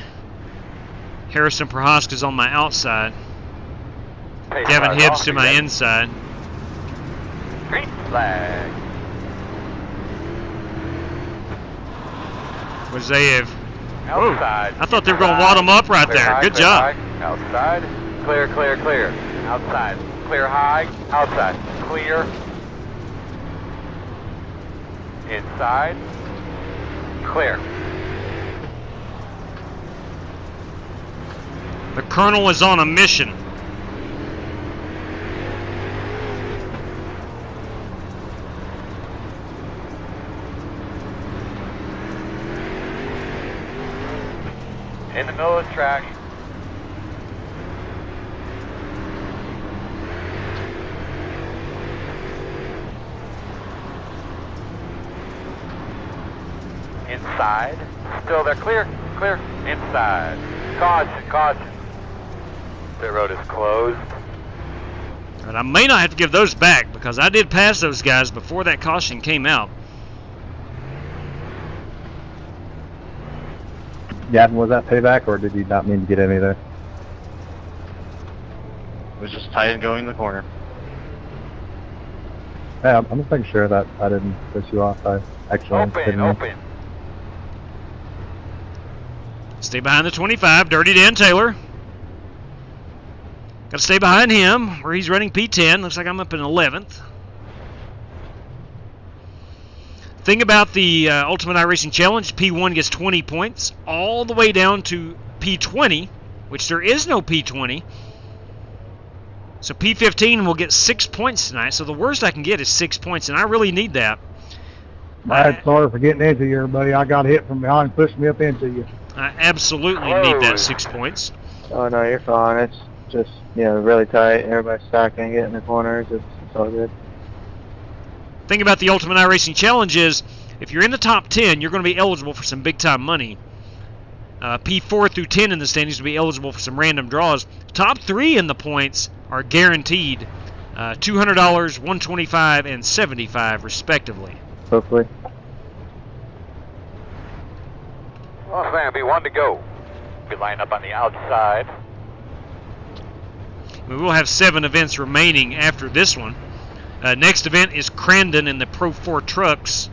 Harrison Prohaska's on my outside. Pace Gavin car's Hibbs off. to Be my ready. inside. Green flag. Wazayev. Outside. I thought they were going to wad them up right Clear there. high, Good clear job. high. Outside. Clear, clear, clear. Outside. Clear high. Outside. Clear. Inside. Clear. The Colonel is on a mission. In the middle of the track. Inside. Still there. Clear. Clear. Inside. Caution. Caution. The road is closed. And I may not have to give those back because I did pass those guys before that caution came out. Gavin, was that payback, or did you not mean to get any there? It was just tight and going in the corner. Yeah, I'm just making sure that I didn't piss you off. I actually Open. didn't. Open. Stay behind the 25, Dirty Dan Taylor. Got to stay behind him where he's running P10. Looks like I'm up in 11th. Thing about the Ultimate iRacing Challenge, P1 gets 20 points all the way down to P20, which there is no P20. So P15 will get 6 points tonight. So the worst I can get is 6 points, and I really need that. I'm sorry for getting into you, buddy. I got hit from behind and pushed me up into you. I absolutely need that 6 points. Oh no, you're fine. It's just, really tight. Everybody's stacking, getting in the corners. It's all good. Thing about the Ultimate iRacing Challenge is If you're in the top 10, you're going to be eligible for some big-time money. P4 through 10 in the standings will be eligible for some random draws. Top 3 in the points are guaranteed $200, $125, and $75, respectively. Hopefully. Well, Sam, be one to go. Be lined up on the outside. We will have 7 events remaining after this one. Next event is Crandon in the Pro 4 trucks.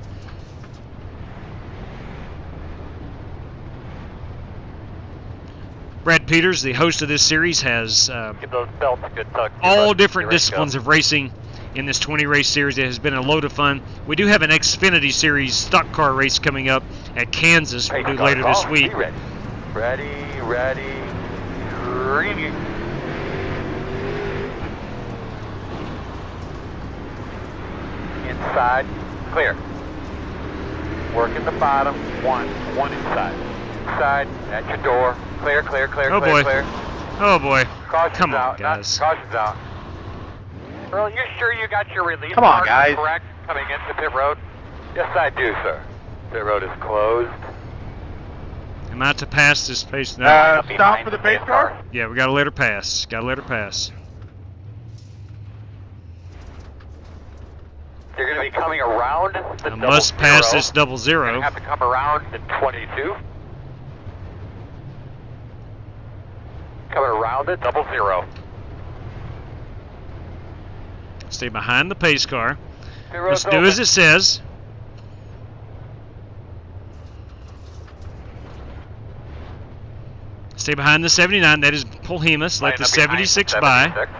Brad Peters, the host of this series, has Give those belts a good tug. all different disciplines of racing in this 20-race series. It has been a load of fun. We do have an Xfinity Series stock car race coming up at Kansas. We'll do later this week. Ready. Inside, clear. Working the bottom, one inside. Inside, at your door. Clear. Oh boy. Oh boy. Caution's Come on, out, guys. Caution's out. Earl, you sure you got your release Come on, mark guys. correct coming into pit road? Yes, I do, sir. Pit road is closed. Am I to pass this pace now? Stop for the pace car. Yeah, we got to let her pass. You're going to be coming around the I must pass this double You're zero. going to have to come around the 22. Coming around it, double zero. Stay behind the pace car. Pit road's Let's do as open. it says. Stay behind the 79. That is Polhemus. Let the Line up behind 76 the by. 76.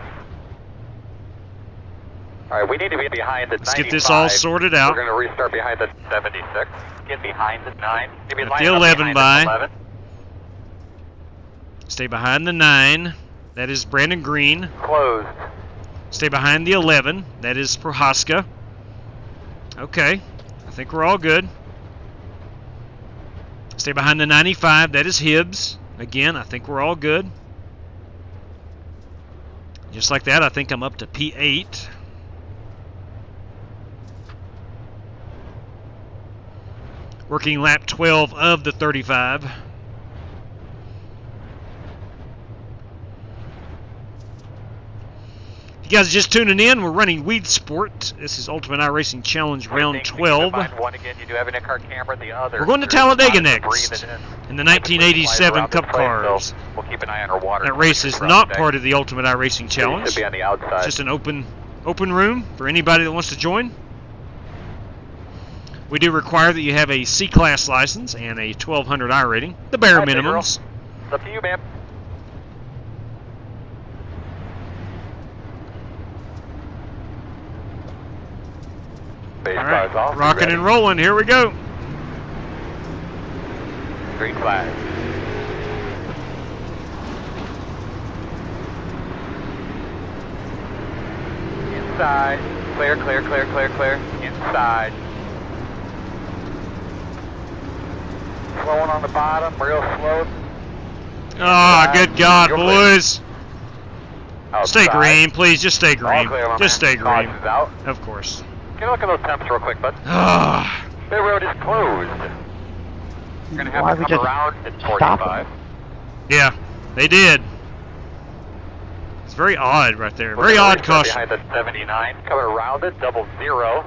All right, we need to be behind the 95. Let's get this all sorted out. We're going to restart behind the 76. Get behind the 9. Maybe Let line the up 11 behind by. the 11. Stay behind the 9. That is Brandon Green. Closed. Stay behind the 11. That is Prohaska. Okay. I think we're all good. Stay behind the 95. That is Hibbs. Again, I think we're all good. Just like that, I think I'm up to P8. Working lap 12 of the 35. If you guys are just tuning in, we're running Weedsport. This is Ultimate iRacing Challenge round 12. One again, you do have an in-car camera. The other. We're going to Talladega next in the 1987 Cup cars. We'll keep an eye on our water. That race is not part of the Ultimate iRacing Challenge. Should be on the outside. It's just an open room for anybody that wants to join. We do require that you have a C-Class license and a 1200 I rating, the bare All right, big girl. minimums. It's up to you, ma'am. Base All cars right, off. rocking and rolling. Here we go. Green flag. Inside. Clear. Inside. Slowing on the bottom, real slow. Ah, good God, You're clear. boys. Outside. Stay green, please. Just stay green. All clear, my Just man. stay green. Caution's out. Of course. Can you look at those temps real quick, bud? Ah, The road is closed. You're going to have Why to we come just around at stop 45. yeah, they did. It's very odd right there. Very We're odd gonna caution. behind the 79. Coming around it, double zero.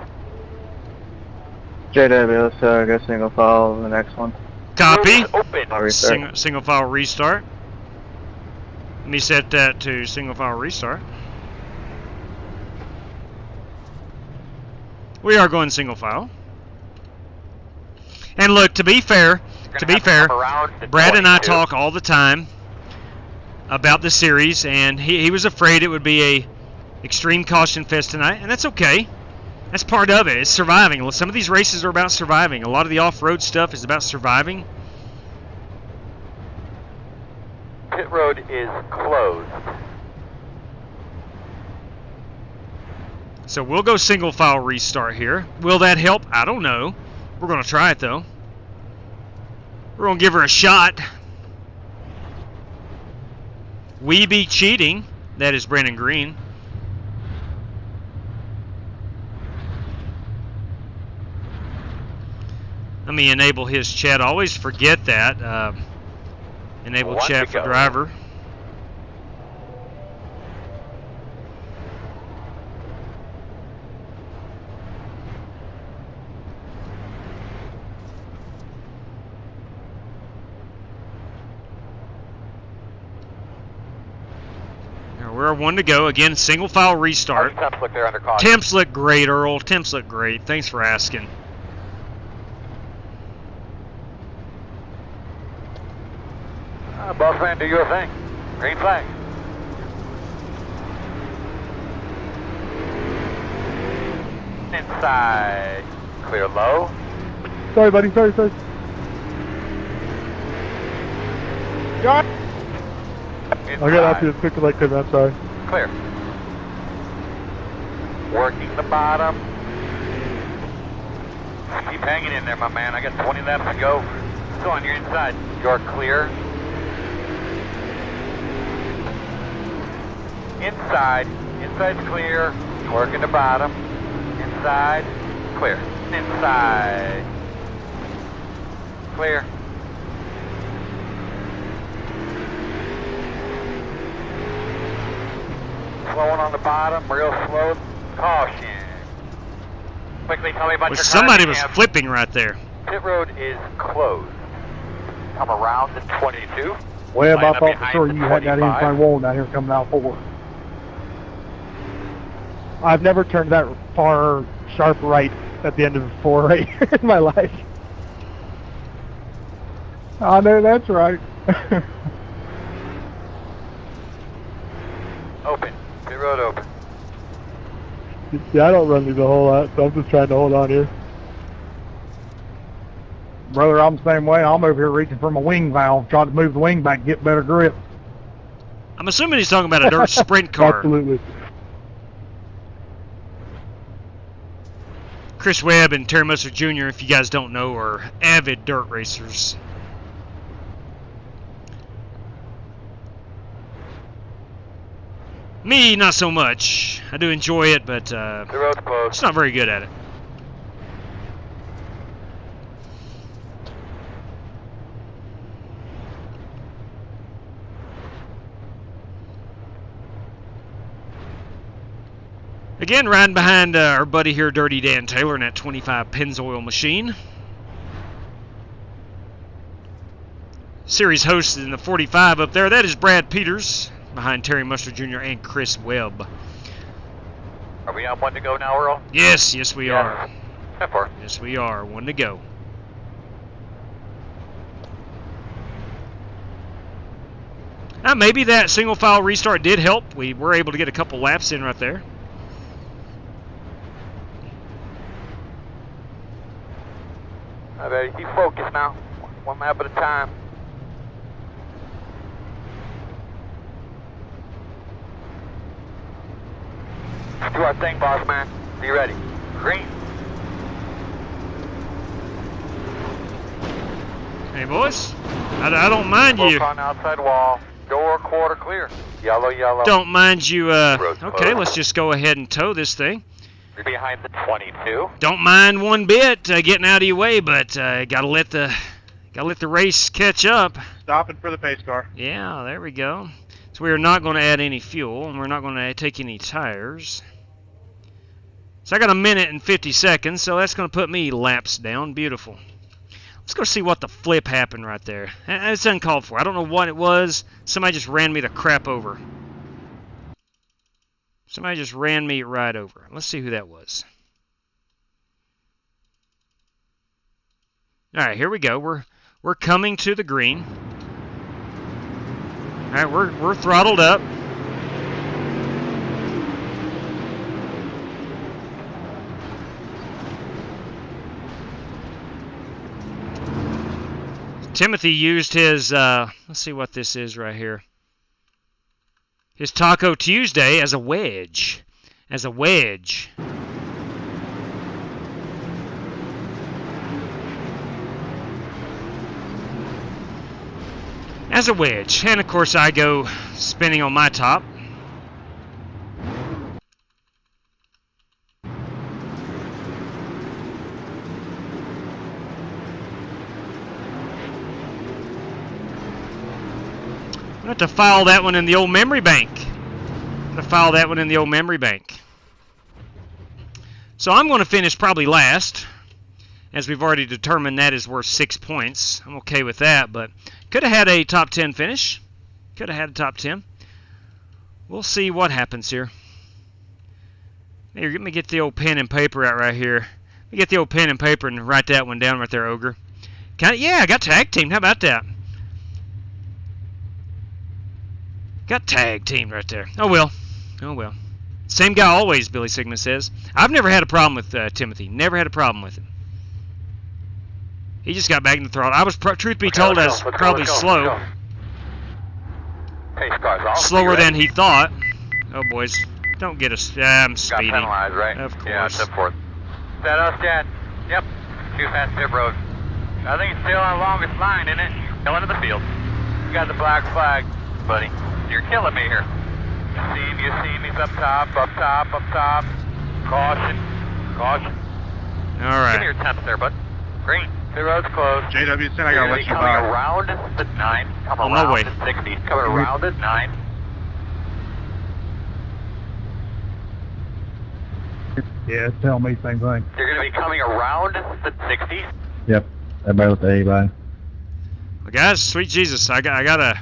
JW, let's go single file the next one. Copy. Road is open. I'll restart. Single file restart. Let me set that to single file restart. We are going single file. And look, to be fair, Brad and I talk all the time about the series, and he was afraid it would be a extreme caution fest tonight, and that's okay. That's part of it. It's surviving. Some of these races are about surviving. A lot of the off-road stuff is about surviving. Pit road is closed. So we'll go single file restart here. Will that help? I don't know. We're going to try it though. We're going to give her a shot. We be cheating. That is Brandon Green. Let me enable his chat. I always forget that. Enable chat for driver. We're 1 to go. Again, single file restart. How do temps look there under caution? Temps look great, Earl. Temps look great. Thanks for asking. Boss man, do your thing. Green flag. Inside. Clear low. Sorry, buddy. Sorry. God. Inside. I'll get out to you as quick as I can. I'm sorry. Clear. Working the bottom. Keep hanging in there, my man. I got 20 laps to go. Go on, you're inside. You're clear. Inside. Inside's clear. Working the bottom. Inside. Clear. Inside. Clear. Slowing on the bottom, real slow. Caution. Quickly tell me about your Somebody was cam. flipping right there. Pit road is closed. Come around to 22. Webb, I Line up thought for behind sure the you had that 25. inside wall down here coming out forward. I've never turned that far sharp right at the end of a 4-8 in my life. I know that's right. Open. Pit road open. Yeah, I don't run these a whole lot, so I'm just trying to hold on here. Brother, I'm the same way. I'm over here reaching for my wing valve, trying to move the wing back, get better grip. I'm assuming he's talking about a dirt sprint car. Absolutely. Chris Webb and Terry Musser Jr., if you guys don't know, are avid dirt racers. Me, not so much. I do enjoy it, but The road's closed. just not very good at it. Again, riding behind our buddy here, Dirty Dan Taylor, in that 25 Pennzoil machine. Series hosted in the 45 up there. That is Brad Peters, behind Terry Musser Jr. and Chris Webb. Are we on 1 to go now, Earl? Yes, we are. 10-4. Yes, we are. 1 to go. Now, maybe that single file restart did help. We were able to get a couple laps in right there. I bet you focus now. One lap at a time. Let's do our thing, boss man. Be ready. Green. Hey, boys. I don't mind you. Look on outside wall. Door quarter clear. Yellow, yellow. Don't mind you. Road's Okay, closed. let's just go ahead and tow this thing. You're behind the 22. Don't mind one bit getting out of your way, but gotta let the race catch up. Stopping for the pace car. Yeah, there we go. So we are not going to add any fuel, and we're not going to take any tires. So I got 1 minute and 50 seconds, so that's going to put me laps down. Beautiful. Let's go see what the flip happened right there. It's uncalled for. I don't know what it was. Somebody just ran me the crap over. Somebody just ran me right over. Let's see who that was. All right, here we go. We're coming to the green. All right, we're throttled up. Timothy used his, let's see what this is right here. His Taco Tuesday as a wedge. As a wedge. As a wedge. And of course I go spinning on my top. I have to file that one in the old memory bank. So I'm going to finish probably last, as we've already determined that is worth 6 points. I'm okay with that, but could have had a top 10 finish. Could have had a top 10. We'll see what happens here. Here, let me get the old pen and paper out right here. Let me get the old pen and paper and write that one down right there, Ogre. Yeah, I got tag teamed. How about that? Got tag teamed right there. Oh well. Oh well. Same guy always, Billy Sigma says. I've never had a problem with Timothy. Never had a problem with him. He just got back in the throttle. I was, truth be told, I was probably slow. Slower than he thought. Oh, boys. Don't get us. I'm speeding. Got penalized, right? Of course. Yeah, step forth. Set us, Chad. Yep. Too fast tip road. I think it's still our longest line, isn't it? Still into the field. You got the black flag, buddy. You're killing me here. You see me up top. Caution. All right. Give me your temps there, bud. Green. The road's closed. JWC, I gotta let you coming by. around the 9. Come On my around way. the 60. Coming around the 9. Yeah, tell me same thing. You're going to be coming around the 60. Yep. Everybody with the A by. Well, guys, sweet Jesus, I gotta.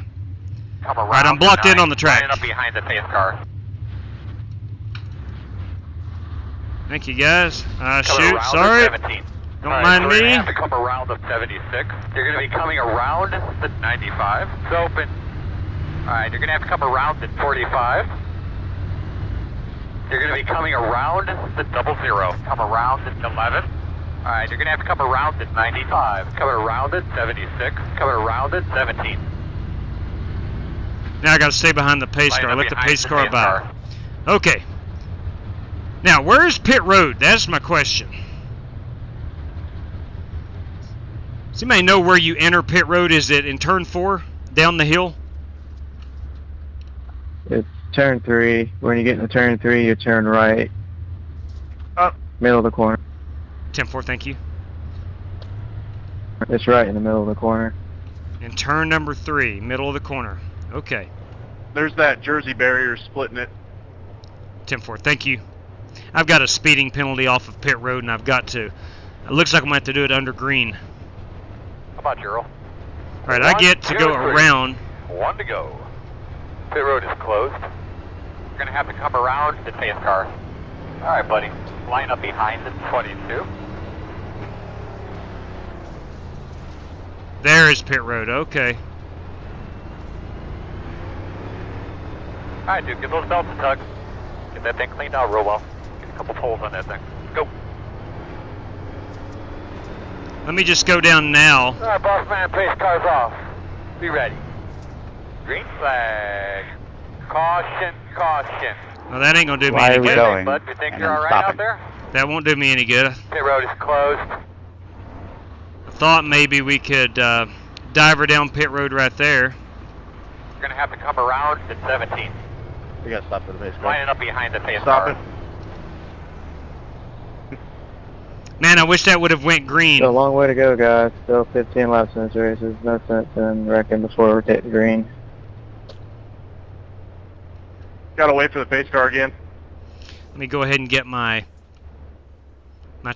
Come around Right, I'm blocked the in 9, on the track. lining up behind the pace car. Thank you, guys. Coming Shoot, around sorry. the 17. Don't All right, mind so we're me. gonna have to come around the 76. You're going to be coming around the 95. It's open. All right, you're going to have to come around the 45. You're going to be coming around the 00. Come around the 11. All right, you're going to have to come around the 95. Coming around the 76. Coming around the 17. Now I gotta stay behind the pace Lining car. up Let the behind pace car pace by. car. Okay. Now, where's pit road? That's my question. Does anybody know where you enter pit road? Is it in turn 4 down the hill? It's turn 3. When you get into turn 3, you turn right. Up. Middle of the corner. 10-4, thank you. It's right in the middle of the corner. And turn number 3, middle of the corner. Okay. There's that Jersey barrier splitting it. 10-4, thank you. I've got a speeding penalty off of pit road, and I've got to. It looks like I'm going to have to do it under green. How about Gerald? All right, I get to go around. 1 to go. Pit road is closed. You're going to have to come around the pace car. All right, buddy. Line up behind the 22. There is pit road, okay. All right, dude. Get those belts a tug. Get that thing cleaned out real well. Get a couple holes on that thing. Go. Let me just go down now. All right, boss man. Pace car's off. Be ready. Green flag. Caution, caution. Well, that ain't going to do me Why any are we good. going? Bud, you think And you're then all right out stopping. there? That won't do me any good. Pit road is closed. I thought maybe we could diver down pit road right there. You're going to have to come around the 17. We gotta stop for the pace car. Lining up behind the pace Stop car. it. Man, I wish that would have went green. Still a long way to go, guys. Still 15 laps in this race. There's no sense in wrecking before we take the green. Gotta wait for the pace car again. Let me go ahead and get my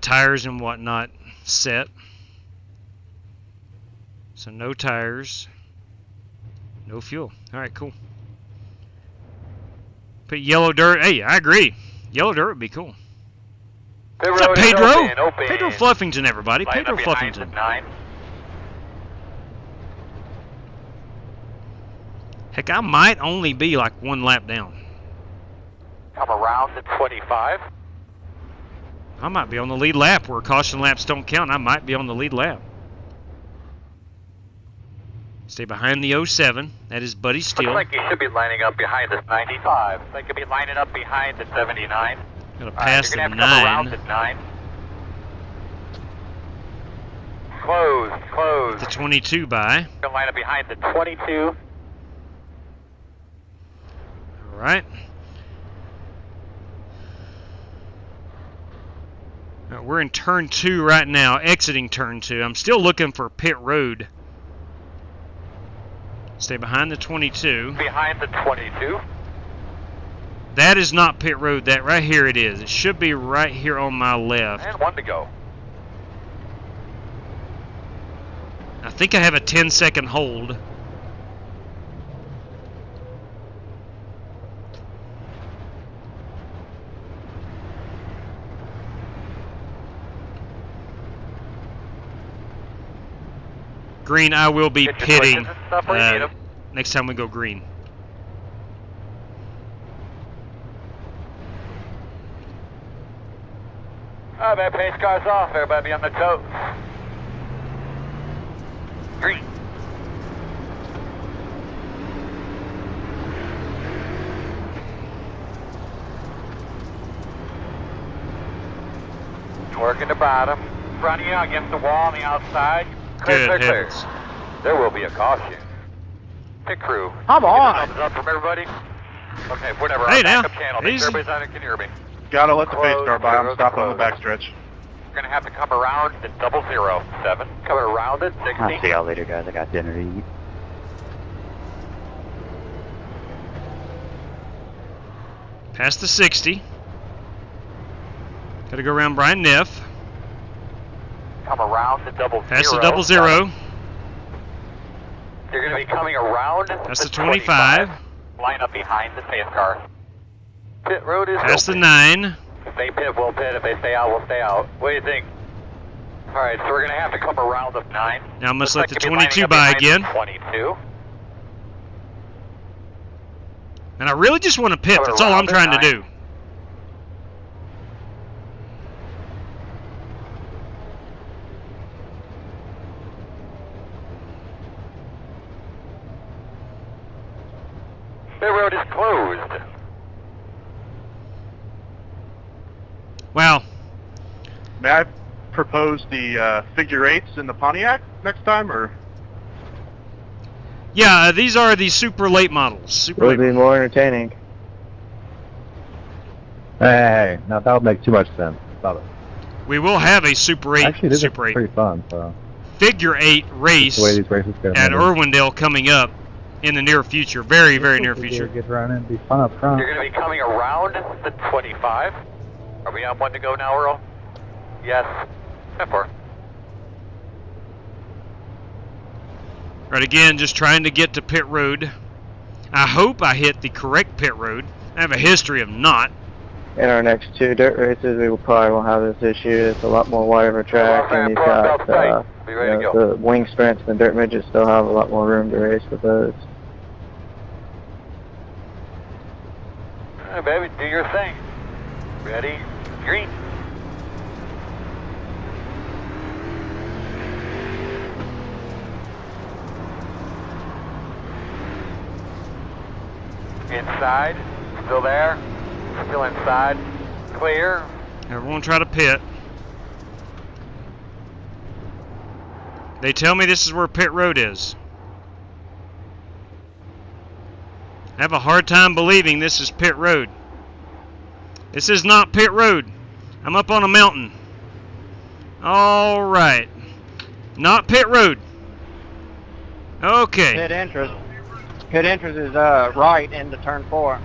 tires and whatnot set. So no tires, no fuel. All right, cool. Put yellow dirt. Hey, I agree. Yellow dirt would be cool. Pit What's up, road is Pedro? open. Pedro Fluffington, everybody. Line Pedro up behind the Fluffington. 9. Heck, I might only be like 1 lap down. Come around the 25. I might be on the lead lap where caution laps don't count. I might be on the lead lap. Stay behind the 07. That is Buddy Looks Steele. like you should be lining up behind the 95. Like you'll be lining up behind the 79. Gonna All pass right, you're the gonna have to come around 9. the 9. Closed. The 22 by. You're gonna line up behind the 22. All right. All right, we're in turn 2 right now, exiting turn 2. I'm still looking for pit road. Stay behind the 22. Behind the 22. That is not pit road. That right here it is. It should be right here on my left. And 1 to go. I think I have a 10-second hold. Green, I will be Get your pitting switches and stuff where you need 'em. next time we go green. Oh, that pace car's off. Everybody be on the toes. Green. Working the bottom. Front of you against the wall on the outside. Clear, Good clear, heavens. clear. There will be a caution. Pit crew. Come Get a on. thumbs up from everybody. Okay, whatever. Hey, Our now. backup channel. Make Easy. sure everybody's on it. Can you hear me? Gotta let the pace Close, car by. I'm close, stopping on the close. backstretch. We're gonna have to come around at 007. Coming around at 60. I'll see y'all later, guys. I got dinner to eat. Past the 60. Gotta go around Brian Neff. Come around to 00. Past the 00. You're going to be coming around Past the 25. Line up behind the pace car. Pit road is Past the open. 9. If they pit, we'll pit. If they stay out, we'll stay out. What do you think? All right, so we're going to have to come around the 9. Now I must Looks let like the you'll be 22 lining by up again. behind the 22. And I really just want to pit. Coming That's all I'm around at trying to 9. do. Pit road is closed. Wow. May I propose the figure eights in the Pontiac next time, or? Yeah, these are the super late models. Super Would late. be more entertaining. Hey, now that would make too much sense. Stop it. We will have a Super 8, Actually, this is Super 8 pretty fun. So figure 8 race the way these races go. at Irwindale coming up in the near future. Very, very near future. Get running, be fun up front. You're going to be coming around the 25. Are we on 1 to go now, Earl? Yes. 10-4. Right, again, just trying to get to pit road. I hope I hit the correct pit road. I have a history of not. In our next 2 dirt races, we will probably won't have this issue. It's a lot more wide of a track, and you've got Be ready to go. the wing sprints and the dirt midgets still have a lot more room to race with those. All right, baby, do your thing. Ready? Green. Inside. Still there. Still inside. Clear. Everyone try to pit. They tell me this is where pit road is. I have a hard time believing this is pit road. This is not pit road. I'm up on a mountain. All right. Not pit road. Okay. Pit entrance. Pit entrance is right into turn 4.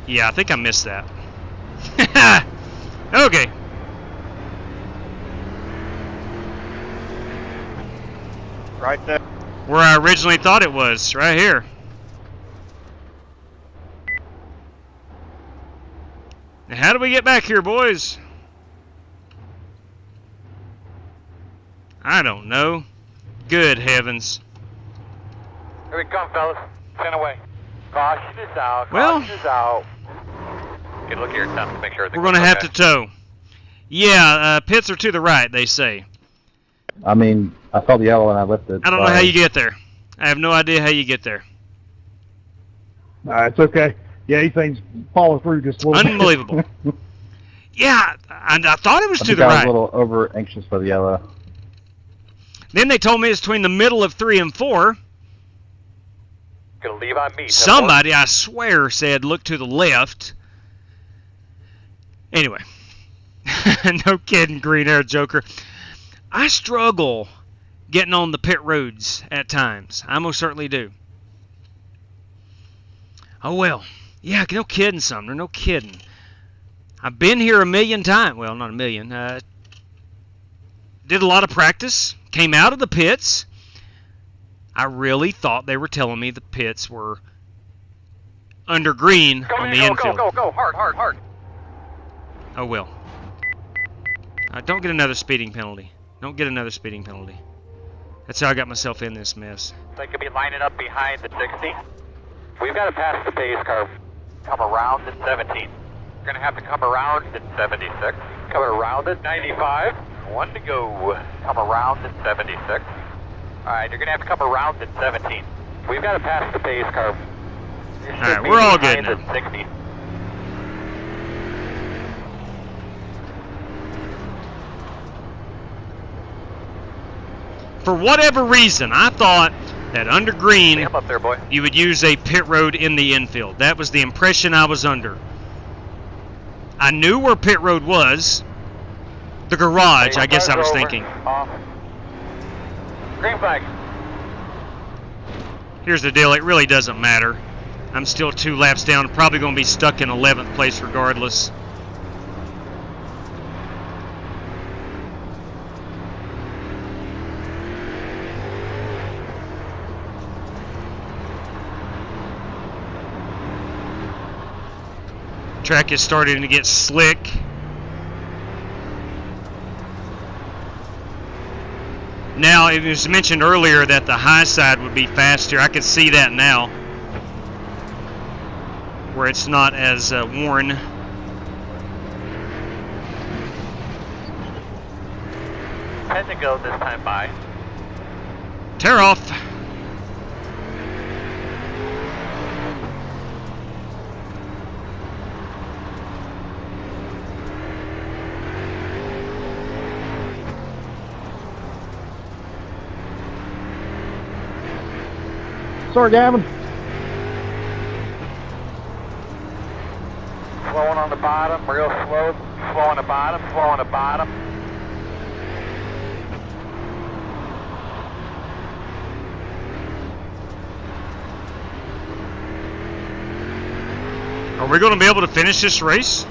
Yeah, I think I missed that. Okay. Right there. Where I originally thought it was, right here. Now, how do we get back here, boys? I don't know. Good heavens. Here we come, fellas. 10 away. Caution is out. Well- Caution is out. Get a look at your temps to make sure We're going to have to tow. Yeah, pits are to the right, they say. I mean, I saw the yellow and I lifted. I don't know how you get there. I have no idea how you get there. It's okay. Yeah, these things follow through just a little Unbelievable. bit. Yeah, I thought it was I to think the I was right. a little over anxious for the yellow. Then they told me it's between the middle of 3 and 4. Gonna leave on me. 10-4. Somebody, I swear, said look to the left. Anyway. No kidding, Green Air Joker. I struggle getting on the pit roads at times. I most certainly do. Oh well. Yeah, no kidding, Sumner. No kidding. I've been here a million times. Well, not a million. Did a lot of practice. Came out of the pits. I really thought they were telling me the pits were under green on the infield. Go. Hard. Oh well. Don't get another speeding penalty. Don't get another speeding penalty. That's how I got myself in this mess. They could be lining up behind the 60. We've got to pass the pace car. Come around at 17. We're going to have to come around at 76. Come around at 95. 1 to go. Come around at 76. Alright, you're going to have to come around at 17. We've got to pass the pace car. Alright, we're all good now. 60. For whatever reason, I thought that under green, Up there, boy. you would use a pit road in the infield. That was the impression I was under. I knew where pit road was. The garage, I guess I was thinking. Green flag. Here's the deal, it really doesn't matter. I'm still 2 laps down, probably going to be stuck in 11th place regardless. Track is starting to get slick. Now, it was mentioned earlier that the high side would be faster. I can see that now, where it's not as worn. Had to go this time by. Tear off. Sorry, Gavin. Slowing on the bottom, real slow. Slow on the bottom, slow on the bottom. Are we going to be able to finish this race?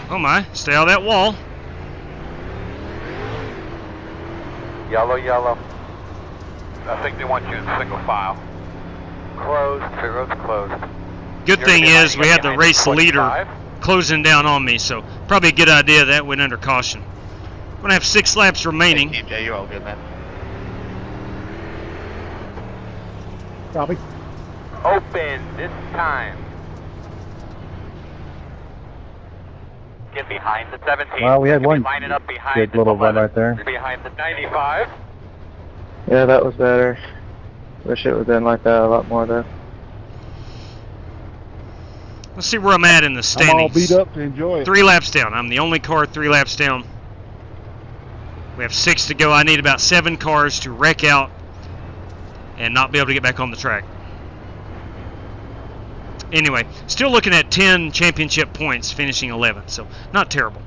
Oh my, stay out of that wall. Yellow. I think they want you in single file. Closed, pit road's closed. Good thing is we have the race leader closing down on me, so probably a good idea that went under caution. I'm going to have 6 laps remaining. Hey, TJ, you're all good, man. Copy. Open this time. Get behind the 17. Well, we had one lining up behind good the little run 11. right there. You're behind the 95. Yeah, that was better. Wish it would have been like that a lot more though. Let's see where I'm at in the standings. I'm all beat up to enjoy it. 3 laps down. I'm the only car 3 laps down. We have 6 to go. I need about 7 cars to wreck out and not be able to get back on the track. Anyway, still looking at 10 championship points, finishing 11th, so not terrible.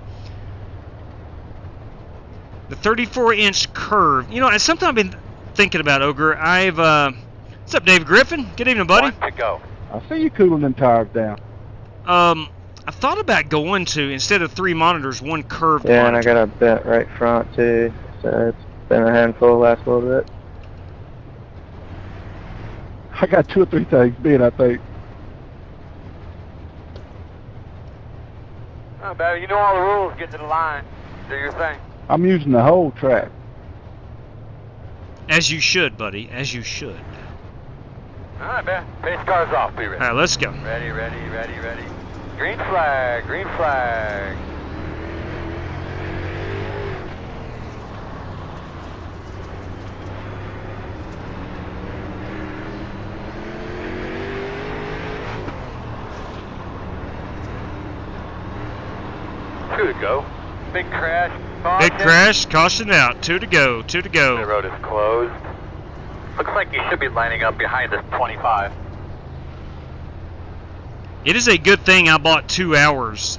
The 34-inch curve. You know, it's something I've been thinking about, Ogre. What's up, Dave Griffin? Good evening, buddy. 1 to go. I see you cooling them tires down. I thought about going to, instead of 3 monitors, 1 curved Yeah, monitor. and I got a bent right front too, so it's been a handful the last little bit. I got 2 or 3 things bent, I think. Not bad. You know all the rules. Get to the line. Do your thing. I'm using the whole track. As you should, buddy. As you should. All right, man. Pace car's off. Be ready. All right, let's go. Ready. Green flag. Two to go. Big crash. Big crash. Caution out. 2 to go. 2 to The go. road is closed. Looks like you should be lining up behind this 25. It is a good thing I bought 2 hours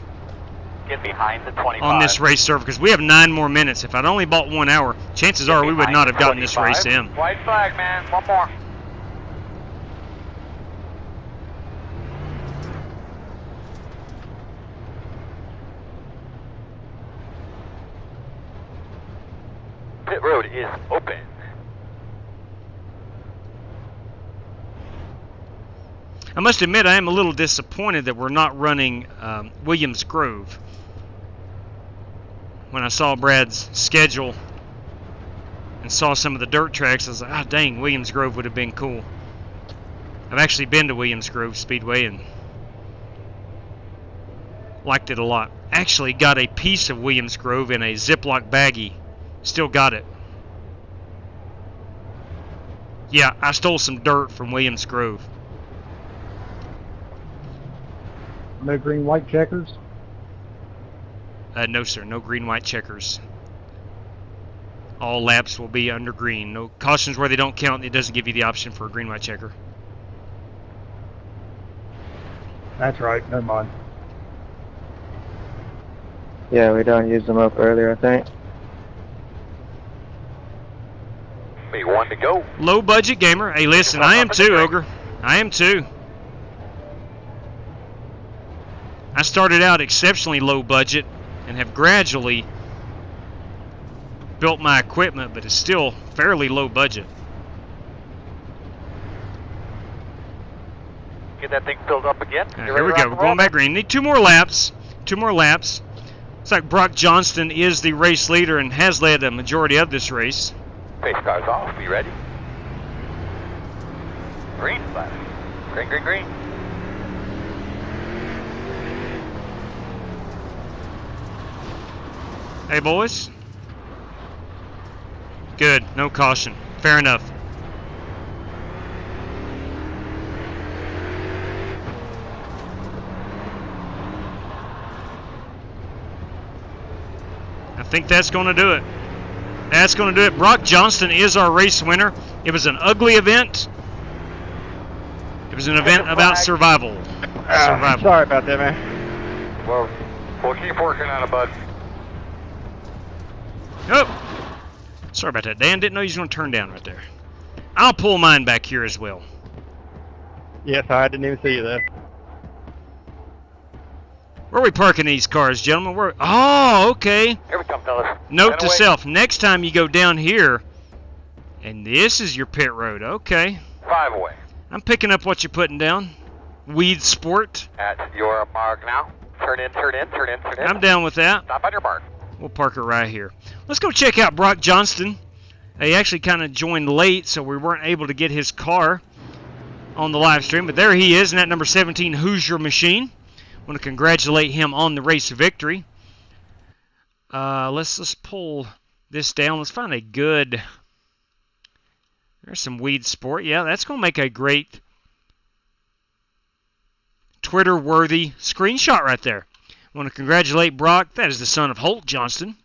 Get behind the 25. on this race server because we have 9 more minutes. If I'd only bought 1 hour, chances are we would not have gotten this race in. White flag, man. One more. is open. I must admit, I am a little disappointed that we're not running Williams Grove. When I saw Brad's schedule and saw some of the dirt tracks, I was like, ah, dang, Williams Grove would have been cool. I've actually been to Williams Grove Speedway and liked it a lot. Actually got a piece of Williams Grove in a Ziploc baggie. Still got it. Yeah, I stole some dirt from Williams Grove. No green, white checkers. No, sir. No green, white checkers. All laps will be under green. No cautions where they don't count. It doesn't give you the option for a green, white checker. That's right. Never mind. Yeah, we don't use them up earlier, I think. Be one to go. Low budget gamer. Hey, listen, I am too, Ogre. I am too. I started out exceptionally low budget and have gradually built my equipment, but it's still fairly low budget. Get that thing filled up again. Here we go. We're going back green. Need 2 more laps. 2 more laps. Looks like Brock Johnston is the race leader and has led a majority of this race. Pace cars off. Be ready. Green flag. Green, green, green. Hey, boys. Good. No caution. Fair enough. I think that's going to do it. That's going to do it. Brock Johnston is our race winner. It was an ugly event. It was an event about survival. Survival. Sorry about that, man. Well, we'll keep working on it, bud. Oh, sorry about that. Dan didn't know he was going to turn down right there. I'll pull mine back here as well. Yes, I didn't even see you there. Where are we parking these cars, gentlemen? Oh, okay. Here we come, fellas. Note to self, next time you go down here, and this is your pit road. Okay. 5 away. I'm picking up what you're putting down. Weedsport. At your mark now. Turn in, turn in, turn in, turn in. I'm down with that. Stop on your mark. We'll park it right here. Let's go check out Brock Johnston. He actually kind of joined late, so we weren't able to get his car on the live stream. But there he is in that number 17 Hoosier machine. I want to congratulate him on the race victory. Let's pull this down. Let's find a good... There's some Weedsport. Yeah, that's going to make a great Twitter-worthy screenshot right there. I want to congratulate Brock. That is the son of Holt Johnston.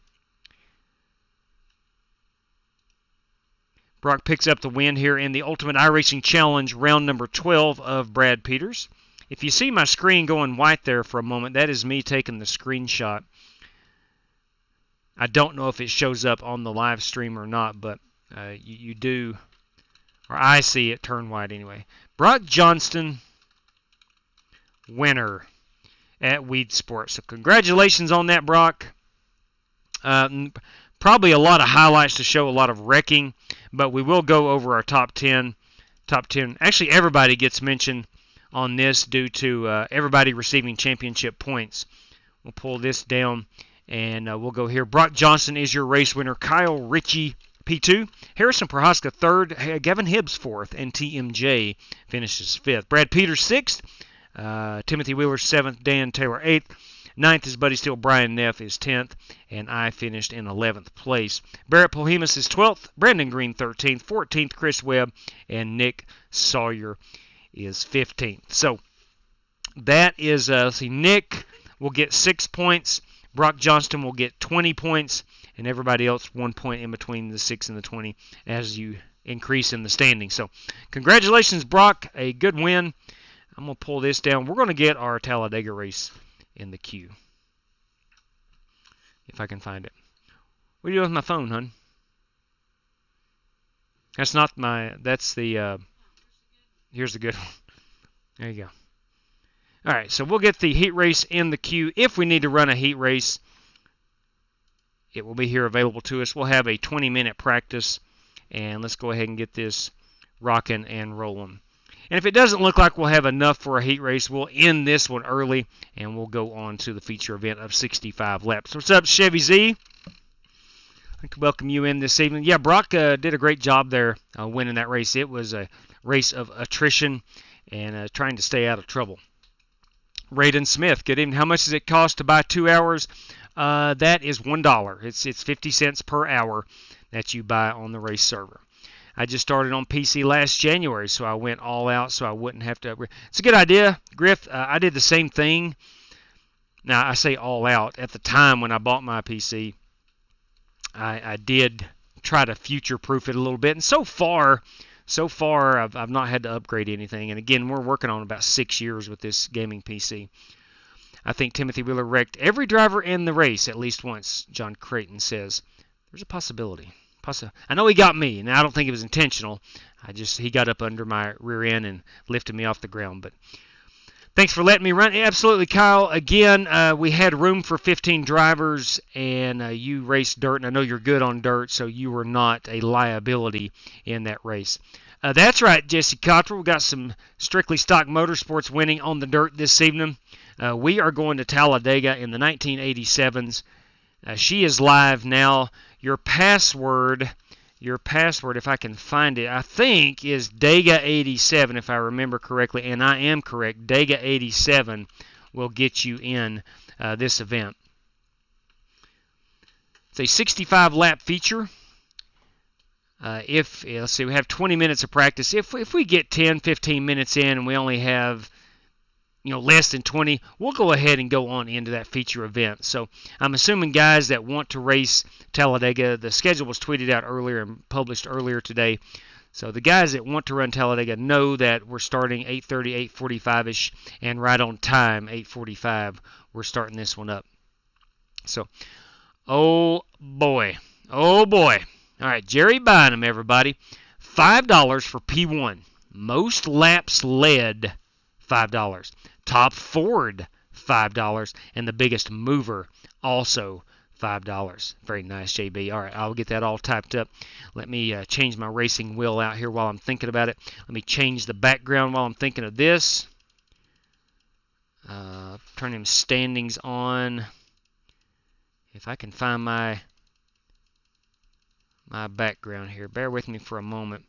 Brock picks up the win here in the Ultimate iRacing Challenge round number 12 of Brad Peters. If you see my screen going white there for a moment, that is me taking the screenshot. I don't know if it shows up on the live stream or not, but you do, or I see it turn white anyway. Brock Johnston, winner at Weedsport. So congratulations on that, Brock. Probably a lot of highlights to show, a lot of wrecking, but we will go over our top 10. Top 10. Actually, everybody gets mentioned on this due to everybody receiving championship points. We'll pull this down, and we'll go here. Brock Johnston is your race winner. Kyle Ritchie, P2. Harrison Prohaska, 3rd. Gavin Hibbs, 4th. And TMJ finishes 5th. Brad Peters, 6th. Timothy Wheeler, 7th. Dan Taylor, 8th. 9th is Buddy Steele. Brian Neff is 10th. And I finished in 11th place. Barrett Polhemus is 12th. Brandon Green, 13th. 14th, Chris Webb. And Nick Sawyer is 15th. So that is, let's see, Nick will get 6 points. Brock Johnston will get 20 points. And everybody else 1 point in between the 6 and the 20 as you increase in the standing. So congratulations, Brock. A good win. I'm going to pull this down. We're going to get our Talladega race in the queue. If I can find it. What are you doing with my phone, hon? That's not my, that's the, here's the good one. There you go. All right, so we'll get the heat race in the queue if we need to run a heat race it will be here available to us. We'll have a 20-minute practice, and let's go ahead and get this rocking and rolling. And if it doesn't look like we'll have enough for a heat race, we'll end this one early, and we'll go on to the feature event of 65 laps. What's up, Chevy Z? I can welcome you in this evening. Yeah, Brock did a great job there winning that race. It was a race of attrition and trying to stay out of trouble. Raiden Smith, good evening. How much does it cost to buy 2 hours? That is $1. It's 50 cents per hour that you buy on the race server. I just started on PC last January, so I went all out so I wouldn't have to upgrade. It's a good idea, Griff. I did the same thing. Now, I say all out. At the time when I bought my PC, I did try to future-proof it a little bit. And so far, I've not had to upgrade anything. And again, we're working on about 6 years with this gaming PC. I think Timothy Wheeler wrecked every driver in the race at least once, John Creighton says. There's a possibility. I know he got me, and I don't think it was intentional. He got up under my rear end and lifted me off the ground. But thanks for letting me run. Absolutely, Kyle. Again, we had room for 15 drivers, and you raced dirt, and I know you're good on dirt, so you were not a liability in that race. That's right, Jesse Cottrell. We got some Strictly Stock Motorsports winning on the dirt this evening. We are going to Talladega in the 1987s. She is live now. Your password, if I can find it, I think is Dega87, if I remember correctly, and I am correct. Dega87 will get you in this event. It's a 65-lap feature. Let's see, we have 20 minutes of practice. If we get 10, 15 minutes in and we only have less than 20, we'll go ahead and go on into that feature event. So I'm assuming guys that want to race Talladega, the schedule was tweeted out earlier and published earlier today. So the guys that want to run Talladega know that we're starting 8:30, 8:45-ish, and right on time, 8:45, we're starting this one up. So, oh boy. All right, Jerry Bynum, everybody. $5 for P1. Most laps led, $5. Top Ford, $5. And the biggest mover, also $5. Very nice, JB. All right, I'll get that all typed up. Let me change my racing wheel out here while I'm thinking about it. Let me change the background while I'm thinking of this. Turn them standings on. If I can find my background here. Bear with me for a moment.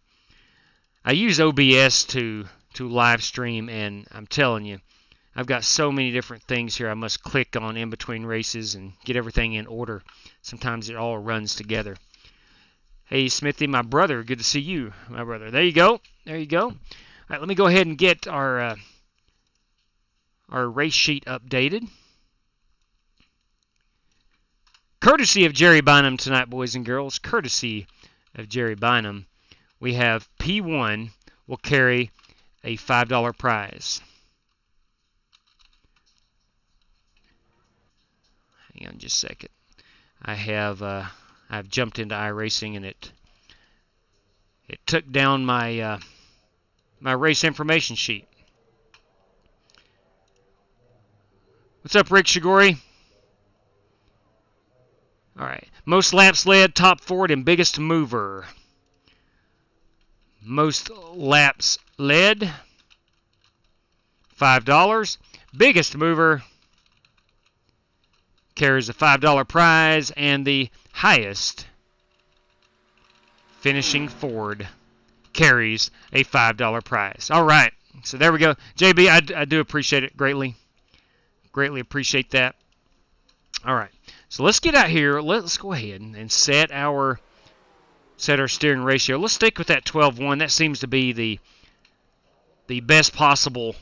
I use OBS to live stream, and I'm telling you, I've got so many different things here I must click on in between races and get everything in order. Sometimes it all runs together. Hey, Smithy, my brother. Good to see you, my brother. There you go. All right, let me go ahead and get our race sheet updated. Courtesy of Jerry Bynum tonight, boys and girls. Courtesy of Jerry Bynum. We have P1 will carry a $5 prize. Hang on just a second. I've jumped into iRacing, and it took down my my race information sheet. What's up, Rick Shigori? All right. Most laps led, top Ford, and biggest mover. Most laps led, $5. Biggest mover carries a $5 prize, and the highest finishing Ford carries a $5 prize. All right. So there we go. JB, I do appreciate it greatly. Greatly appreciate that. All right. So let's get out here. Let's go ahead and set our steering ratio. Let's stick with that 12:1. That seems to be the best possible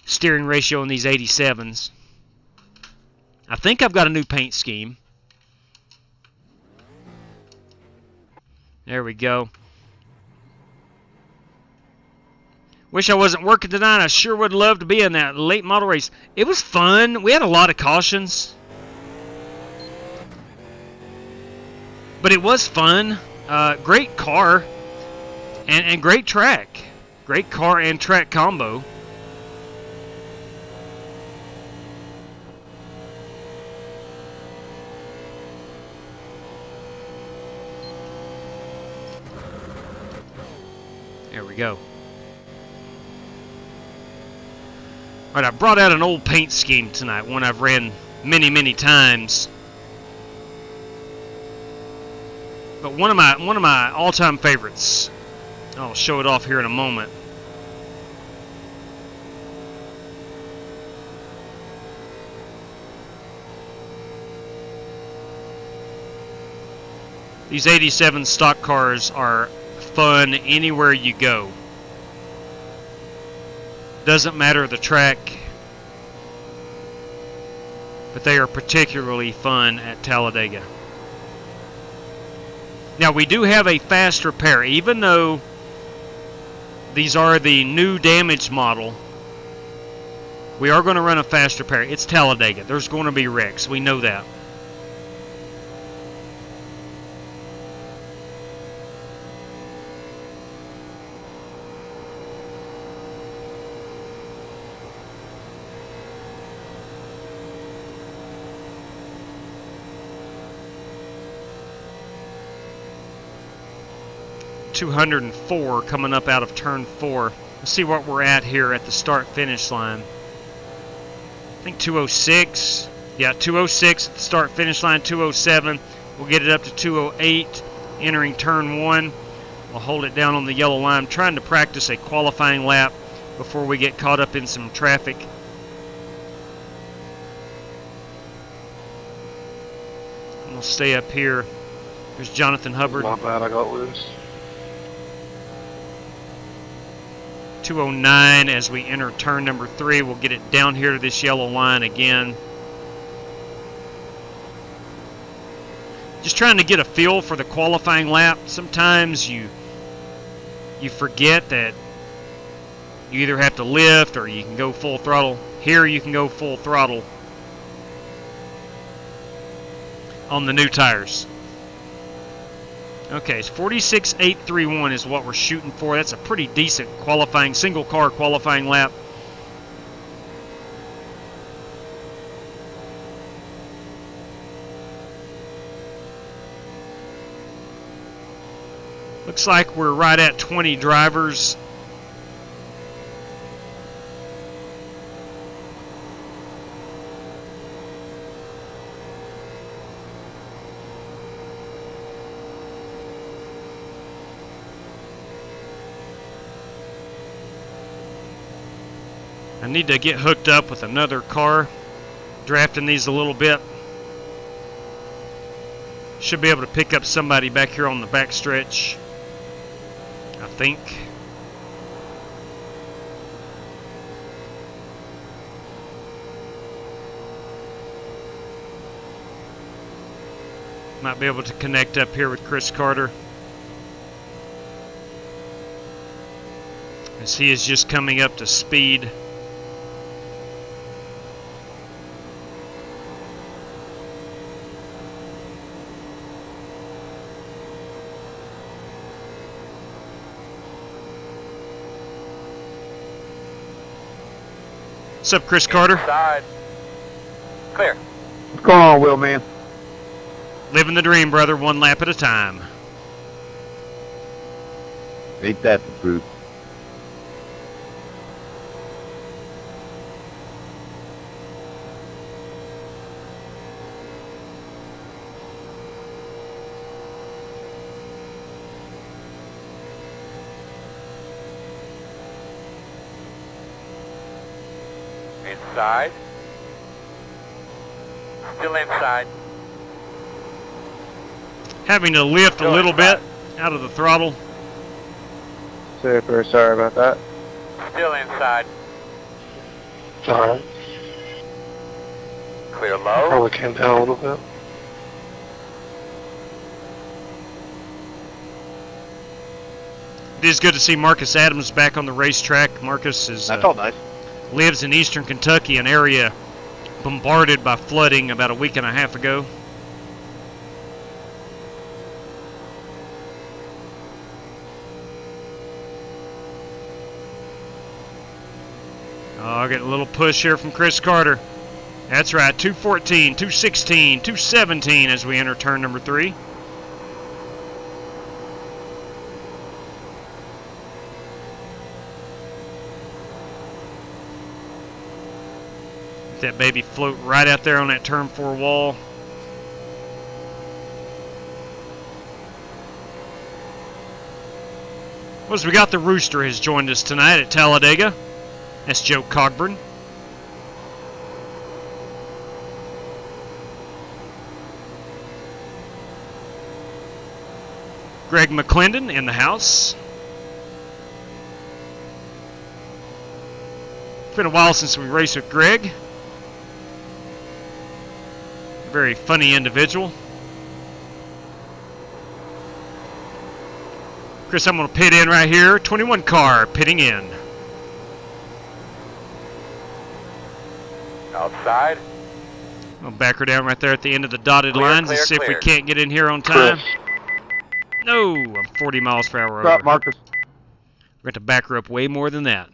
steering ratio in these 87s. I think I've got a new paint scheme. There we go. Wish I wasn't working tonight. I sure would love to be in that late model race. It was fun. We had a lot of cautions. But it was fun. Great car and great track. Great car and track combo. There we go. All right, I brought out an old paint scheme tonight, one I've ran many, many times. But one of my all-time favorites. I'll show it off here in a moment. These 87 stock cars are fun anywhere you go. Doesn't matter the track, but they are particularly fun at Talladega. Now we do have a fast repair, even though these are the new damaged model. We are going to run a fast repair. It's Talladega. There's going to be wrecks. We know that. .204 coming up out of turn 4. Let's see what we're at here at the start-finish line. I think 206. Yeah, 206 at the start-finish line. 207. We'll get it up to 208 entering turn 1. We'll hold it down on the yellow line. I'm trying to practice a qualifying lap before we get caught up in some traffic. And we'll stay up here. There's Jonathan Hubbard. My bad, I got loose. 209 as we enter turn number 3. We'll get it down here to this yellow line again. Just trying to get a feel for the qualifying lap. Sometimes you forget that you either have to lift or you can go full throttle. Here you can go full throttle on the new tires. Okay, it's 46.831 is what we're shooting for. That's a pretty decent qualifying, single car qualifying lap. Looks like we're right at 20 drivers. I need to get hooked up with another car, drafting these a little bit. Should be able to pick up somebody back here on the back stretch, I think. Might be able to connect up here with Chris Carter, as he is just coming up to speed. What's up, Chris Carter? Inside. Clear. What's going on, Will, man? Living the dream, brother, one lap at a time. Ain't that the truth? Inside. Still inside. Having to lift a little bit out of the throttle. Super sorry about that. Still inside. It's alright. Clear low. Probably came down a little bit. It is good to see Marcus Adams back on the racetrack. Marcus is That's all nice. lives in eastern Kentucky, an area bombarded by flooding about a week and a half ago. Oh, getting a little push here from Chris Carter. That's right, 214, 216, 217 as we enter turn number 3. Let that baby float right out there on that turn 4 wall. Well, as we got the Rooster has joined us tonight at Talladega. That's Joe Cogburn. Greg McClendon in the house. It's been a while since we raced with Greg. A very funny individual. Chris, I'm going to pit in right here. 21 car pitting in. Outside. I'll back her down right there at the end of the dotted Clear, lines clear, and see if we clear. can't get in here on time. Chris. No, I'm 40 miles per hour What's up, over. Marcus? We're going to back her up way more than that.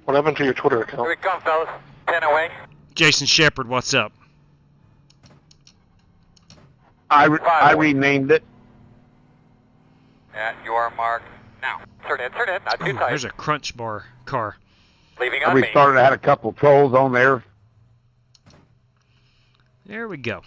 What happened to your Twitter Here account? we come, fellas. 10 away. Jason Shepard, what's up? I away. renamed it. At your mark. Now. Turn in, not too Ooh, tight. there's a crunch bar car. Leaving I on me. restarted. I had a couple trolls on there. There we go.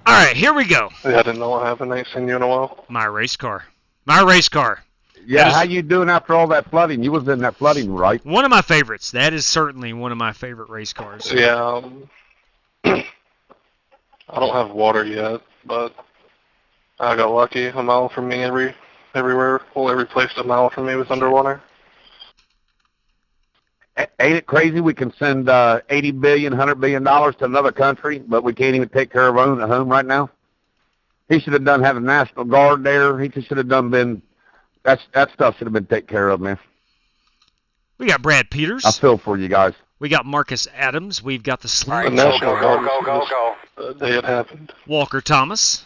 All right, here we go. Yeah, I didn't know what happened. I ain't seen you in a while. My race car. My race car. Yeah, That is- how you doing after all that flooding? You was in that flooding, right? One of my favorites. That is certainly one of my favorite race cars. Yeah, I don't have water yet, but I got lucky. A mile from me everywhere. Well, every place a mile from me was underwater. Ain't it crazy we can send $80 billion, $100 billion to another country, but we can't even take care of our own at home right now? He should have done had a National Guard there. He just should have done been, that stuff should have been taken care of, man. We got Brad Peters. I feel for you guys. We got Marcus Adams. We've got the All right, Slim. The go, National go, Guard go, go, was go. the day it happened. Walker Thomas.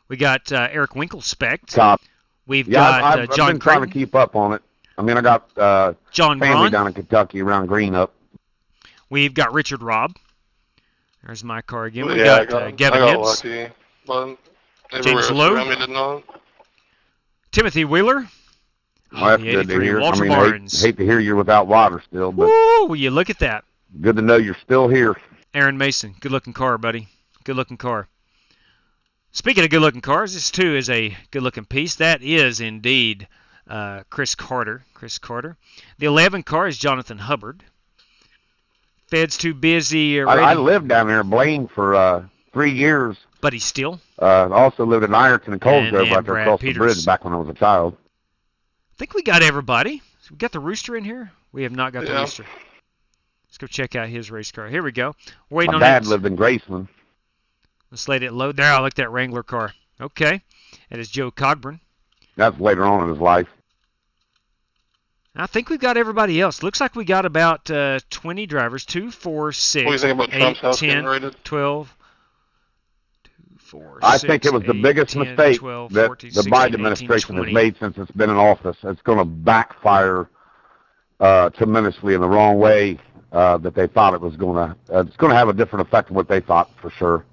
We got Eric Winkelspect. Top. We've Yeah, got I've John been trying to Creighton. keep up on it. I mean, I got John family Braun. down in Kentucky around Greenup. We've got Richard Robb. There's my car again. We Yeah, got I Gavin got Hibbs. lucky, but James everywhere Lowe. around me did not. Timothy Wheeler. Well, that's the good to 83 hear. Walter I mean, Barnes. hate to hear you're without water still, but Woo! Will you look at that? good to know you're still here. Aaron Mason. Good looking car, buddy. Good looking car. Speaking of good looking cars, this too is a good looking piece. That is indeed Chris Carter. Chris Carter. The 11 car is Jonathan Hubbard. Fed's too busy. I lived down there in Blaine for 3 years. But he's still. Also lived in Ironton and Colesgrove And right there Brad across Peters. the bridge back when I was a child. I think we got everybody. So we got the Rooster in here. We have not got the Yeah. Rooster. Let's go check out his race car. Here we go. Waiting My on dad that. lived in Graceland. Let's let it load. There, I like that Wrangler car. Okay. That is Joe Cogburn. That's later on in his life. I think we've got everybody else. Looks like we got about 20 drivers. 2, 4, 6, What do you think about 8, Trump's house 10, getting raided? 12, 2, 4, I 6, think it was the 8, biggest 10, mistake 12, that 14, the 16, Biden 18, administration 20. has made since it's been in office. It's going to backfire tremendously in the wrong way that they thought it was going to. It's going to have a different effect than what they thought for sure.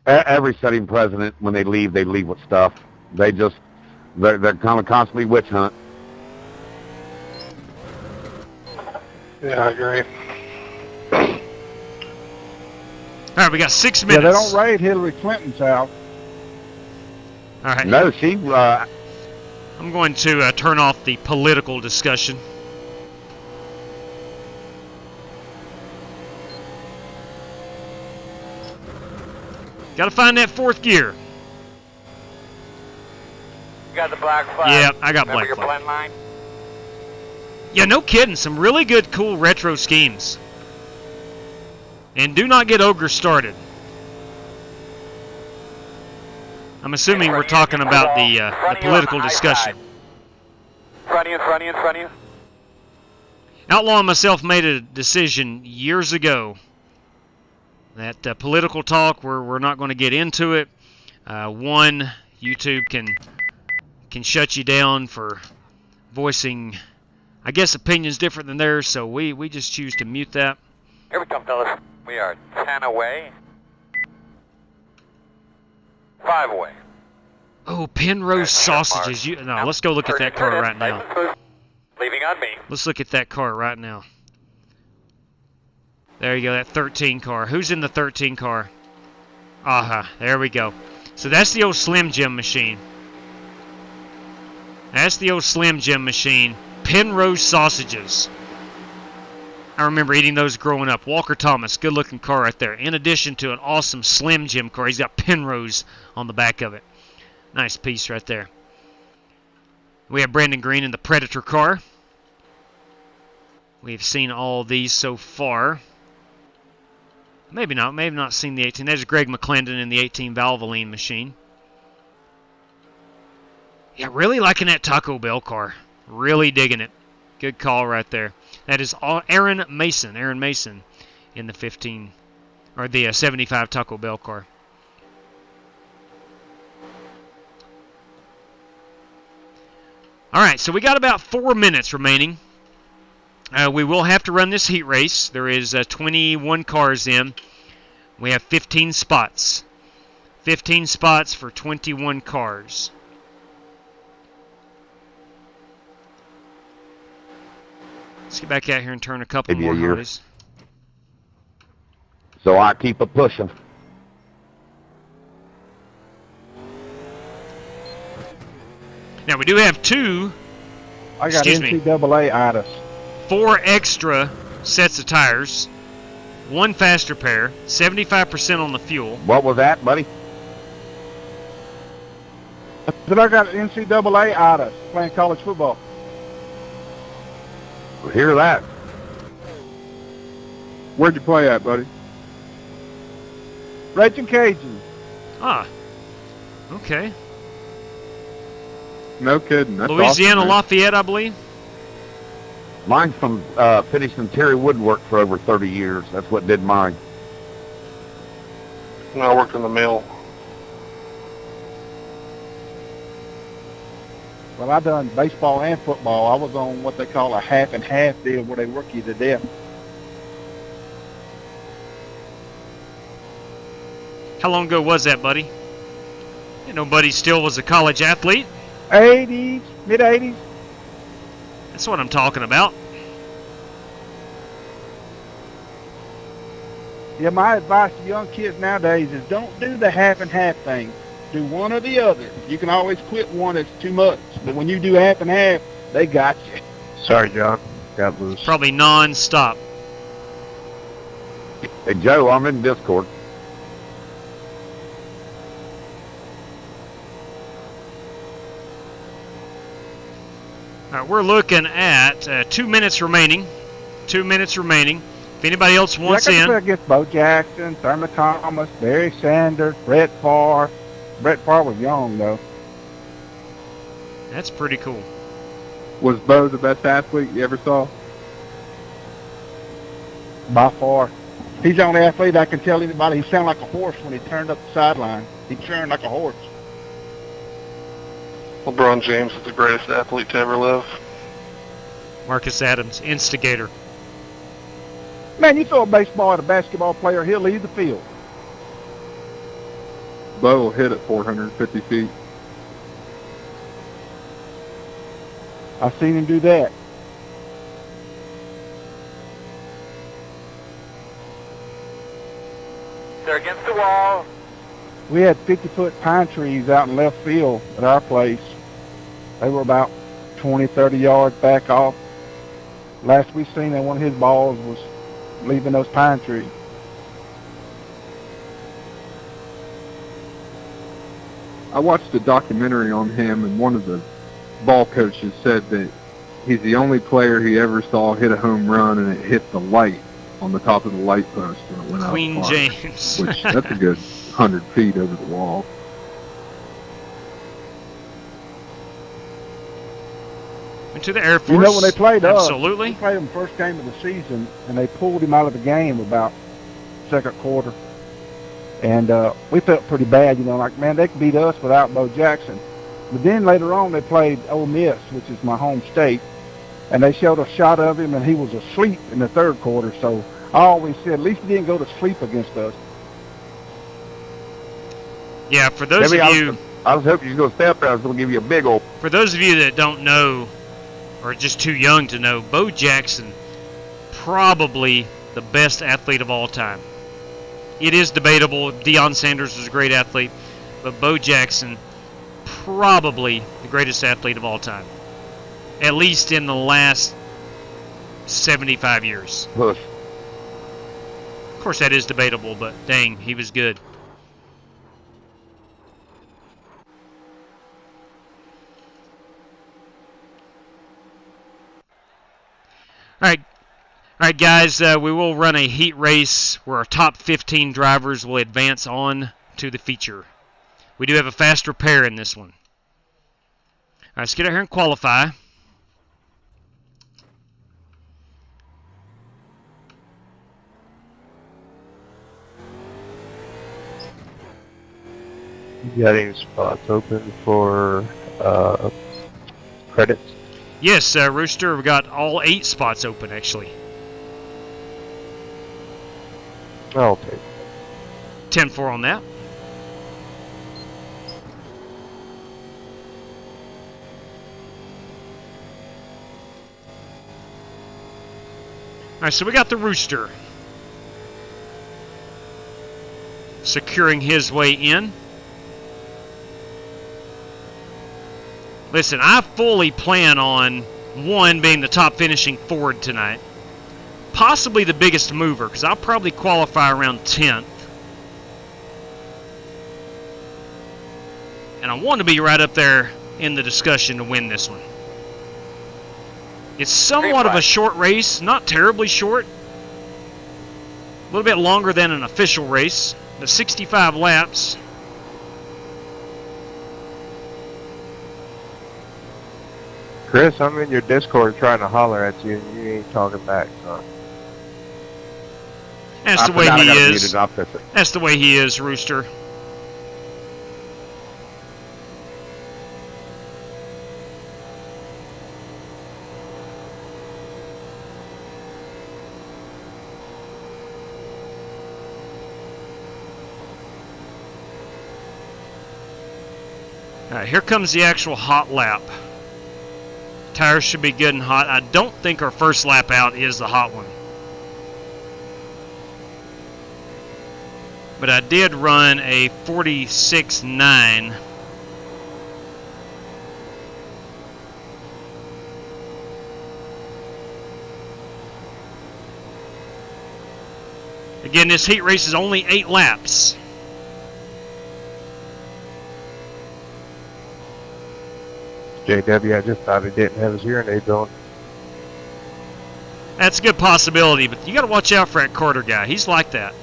Every sitting president, when they leave with stuff. They're kind of constantly witch hunt. Yeah, I agree. All right, we got 6 Yeah, minutes. they don't raid Hillary Clinton's house. All right. No, she. I'm going to turn off the political discussion. Got to find that 4th gear. You got the black flag. Yeah, I got Remember black your flag. blend line? Yeah, no kidding. Some really good, cool retro schemes. And do not get Ogre started. I'm assuming we're talking about the political discussion. Front of you, front of you, front of you. Outlaw and myself made a decision years ago that political talk, we're not going to get into it. One, YouTube can shut you down for voicing, I guess, opinions different than theirs, so we just choose to mute that. Here we come, fellas. We are 10 away. 5 away. Oh, Penrose sausages. No, let's go look at that car right now. Leaving on me. Let's look at that car right now. There you go, that 13 car. Who's in the 13 car? Aha, there we go. So that's the old Slim Jim machine. That's the old Slim Jim machine. Penrose sausages. I remember eating those growing up. Walker Thomas, good looking car right there. In addition to an awesome Slim Jim car, he's got Penrose on the back of it. Nice piece right there. We have Brandon Green in the Predator car. We've seen all these so far. Maybe not seen the 18. There's Greg McClendon in the 18 Valvoline machine. Yeah, really liking that Taco Bell car. Really digging it. Good call right there. That is Aaron Mason in the 15, or the 75 Taco Bell car. All right, so we got about 4 minutes remaining. We will have to run this heat race. There is 21 cars in. We have 15 spots. 15 spots for 21 cars. Let's get back out here and turn a couple Maybe more a year. hotties. So I keep a pushing. Now we do have two. I got Excuse me. NCAA-itis. 4 extra sets of tires, 1 faster pair, 75% on the fuel. What was that, buddy? Then I got NCAA-itis playing college football. Hear that? Where'd you play at, buddy? Raging Cajun. Ah, okay. No kidding. That's Louisiana awesome, man. Lafayette, I believe. Mine's from finishing Terry Woodwork for over 30 years. That's what did mine. No, I worked in the mill. Well, I done baseball and football. I was on what they call a half and half deal where they work you to death. How long ago was that, buddy? You know, Buddy still was a college athlete. 80s, mid-80s. That's what I'm talking about. Yeah, my advice to young kids nowadays is don't do the half and half thing. Do one or the other. You can always quit one if it's too much. But when you do half and half, they got you. Sorry, John. Got loose. Probably non-stop. Hey, Joe, I'm in Discord. All right, we're looking at 2 minutes remaining. 2 minutes remaining. If anybody else wants I in. against Bo Jackson, Thurman Thomas, Barry Sanders, Brett Favre. Brett Favre was young, though. That's pretty cool. Was Bo the best athlete you ever saw? By far. He's the only athlete I can tell anybody. He sounded like a horse when he turned up the sideline. He turned like a horse. LeBron James is the greatest athlete to ever live. Marcus Adams, instigator. Man, you throw a baseball at a basketball player, he'll leave the field. Bo will hit at 450 feet. I've seen him do that. They're against the wall. We had 50-foot pine trees out in left field at our place. They were about 20, 30 yards back off. Last we seen that one of his balls was leaving those pine trees. I watched a documentary on him, and one of the ball coaches said that he's the only player he ever saw hit a home run and it hit the light on the top of the light post when it went out. Queen James. Which, that's a good 100 feet over the wall. Went to the Air Force. You know, when they played us, absolutely. we played them first game of the season, and they pulled him out of the game about second quarter. And we felt pretty bad, you know, like, man, they could beat us without Bo Jackson. But then later on, they played Ole Miss, which is my home state, and they showed a shot of him, and he was asleep in the third quarter. So I always said, at least he didn't go to sleep against us. Yeah, for those of you... I was hoping you was going to stay up there. I was going to give you a big old... For those of you that don't know or just too young to know, Bo Jackson, probably the best athlete of all time. It is debatable. Deion Sanders was a great athlete, but Bo Jackson, probably the greatest athlete of all time. At least in the last 75 years. Push. Of course, that is debatable, but dang, he was good. All right, guys, we will run a heat race where our top 15 drivers will advance on to the feature. We do have a fast repair in this one. All right, let's get out here and qualify. You got any spots open for credits? Yes, Rooster, we've got all 8 spots open, actually. I'll take 10-4 on that. All right, so we got the Rooster securing his way in. Listen, I fully plan on one being the top finishing Ford tonight. Possibly the biggest mover, because I'll probably qualify around 10th. And I want to be right up there in the discussion to win this one. It's somewhat of a short race, not terribly short. A little bit longer than an official race, but 65 laps. Chris, I'm in your Discord trying to holler at you, and you ain't talking back, son. That's the way he is. That's the way he is, Rooster. All right, here comes the actual hot lap. Tires should be good and hot. I don't think our first lap out is the hot one. But I did run a 46.9. Again, this heat race is only 8 laps. JW, I just thought he didn't have his hearing aids on. That's a good possibility, but you got to watch out for that Carter guy. He's like that.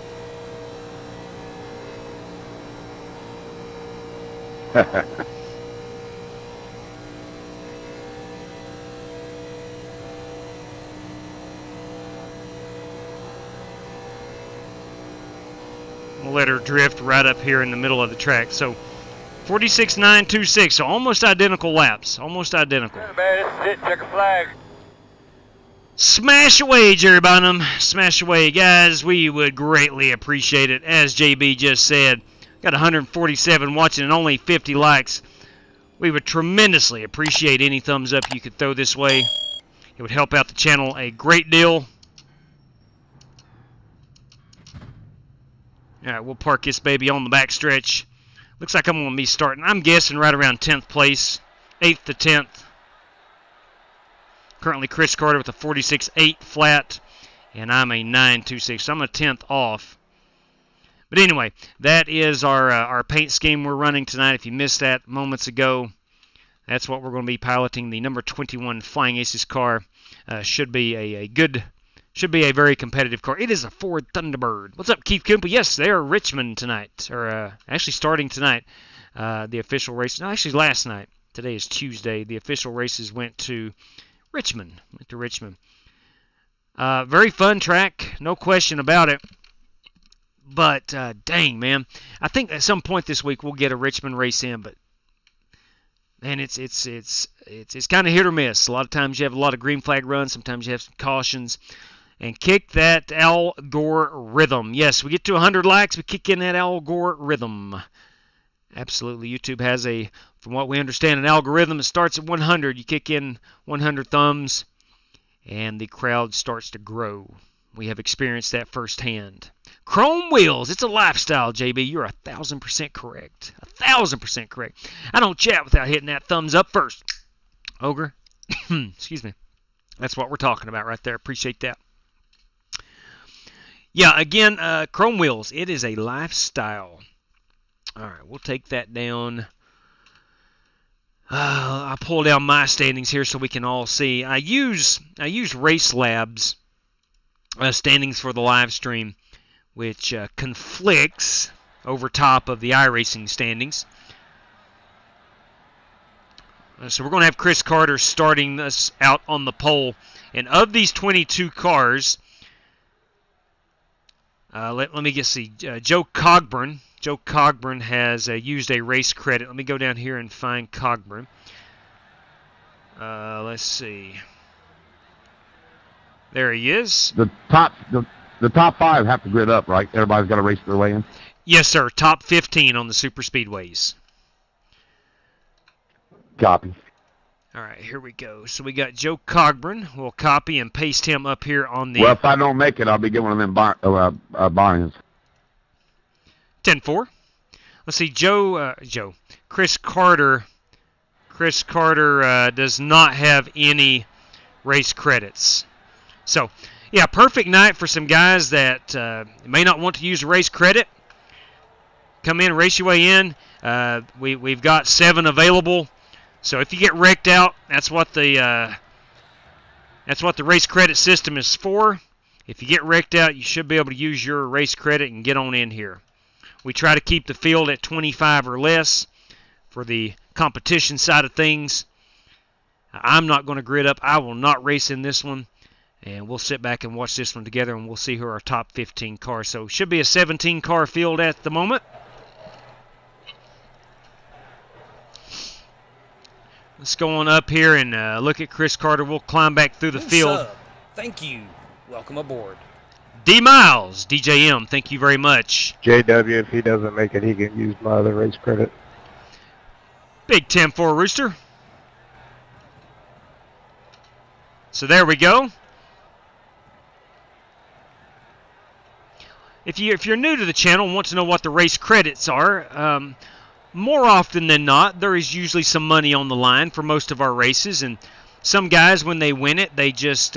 We'll let her drift right up here in the middle of the track. So 46.926, so almost identical laps. Almost identical. Man, this is it. Check a flag. Smash away, Jerry Bonham. Smash away. Guys, we would greatly appreciate it. As JB just said, got 147 watching and only 50 likes. We would tremendously appreciate any thumbs up you could throw this way. It would help out the channel a great deal. Alright, we'll park this baby on the back stretch. Looks like I'm going to be starting, I'm guessing, right around 10th place. 8th to 10th. Currently Chris Carter with a 46.8 flat. And I'm a 9.26. So I'm a 10th off. But anyway, that is our paint scheme we're running tonight. If you missed that moments ago, that's what we're going to be piloting. The number 21 Flying Aces car should be a very competitive car. It is a Ford Thunderbird. What's up, Keith Cooper? Yes, they're Richmond tonight, or actually starting tonight. The official race, no, actually last night. Today is Tuesday. The official races went to Richmond. Very fun track, no question about it. But dang, man, I think at some point this week we'll get a Richmond race in. But man, it's kind of hit or miss. A lot of times you have a lot of green flag runs. Sometimes you have some cautions. And kick that Al Gore rhythm. Yes, we get to 100 likes, we kick in that Al Gore rhythm. Absolutely. YouTube has a From what we understand, an algorithm, it starts at 100. You kick in 100 thumbs, and the crowd starts to grow. We have experienced that firsthand. Chrome wheels. It's a lifestyle, JB. You're 1,000% correct. 1,000% correct. I don't chat without hitting that thumbs up first. Ogre. Excuse me. That's what we're talking about right there. Appreciate that. Yeah, again, chrome wheels. It is a lifestyle. All right, we'll take that down. I'll pull down my standings here so we can all see. I use RaceLabs standings for the live stream, which conflicts over top of the iRacing standings. So we're going to have Chris Carter starting us out on the pole. And of these 22 cars, let me get see. Joe Cogburn. Joe Cogburn has used a race credit. Let me go down here and find Cogburn. Let's see. There he is. The top 5 have to grid up, right? Everybody's got to race their way in. Yes, sir. Top 15 on the super speedways. Copy. All right, here we go. So we got Joe Cogburn. We'll copy and paste him up here on the... Well, if I don't make it, I'll be getting one of them buy-ins. 10-4. Let's see, Chris Carter. Chris Carter does not have any race credits. So, yeah, perfect night for some guys that may not want to use a race credit. Come in, race your way in. We've got 7 available. So if you get wrecked out, that's what the race credit system is for. If you get wrecked out, you should be able to use your race credit and get on in here. We try to keep the field at 25 or less for the competition side of things. I'm not going to grid up. I will not race in this one. And we'll sit back and watch this one together, and we'll see who are our top 15 cars. So it should be a 17-car field at the moment. Let's go on up here and look at Chris Carter. We'll climb back through the field. Sub. Thank you. Welcome aboard. D Miles, DJM, thank you very much. JW, if he doesn't make it, he can use my other race credit. Big 10-4 Rooster. So there we go. If you're new to the channel and want to know what the race credits are, more often than not, there is usually some money on the line for most of our races. And some guys, when they win it, they just,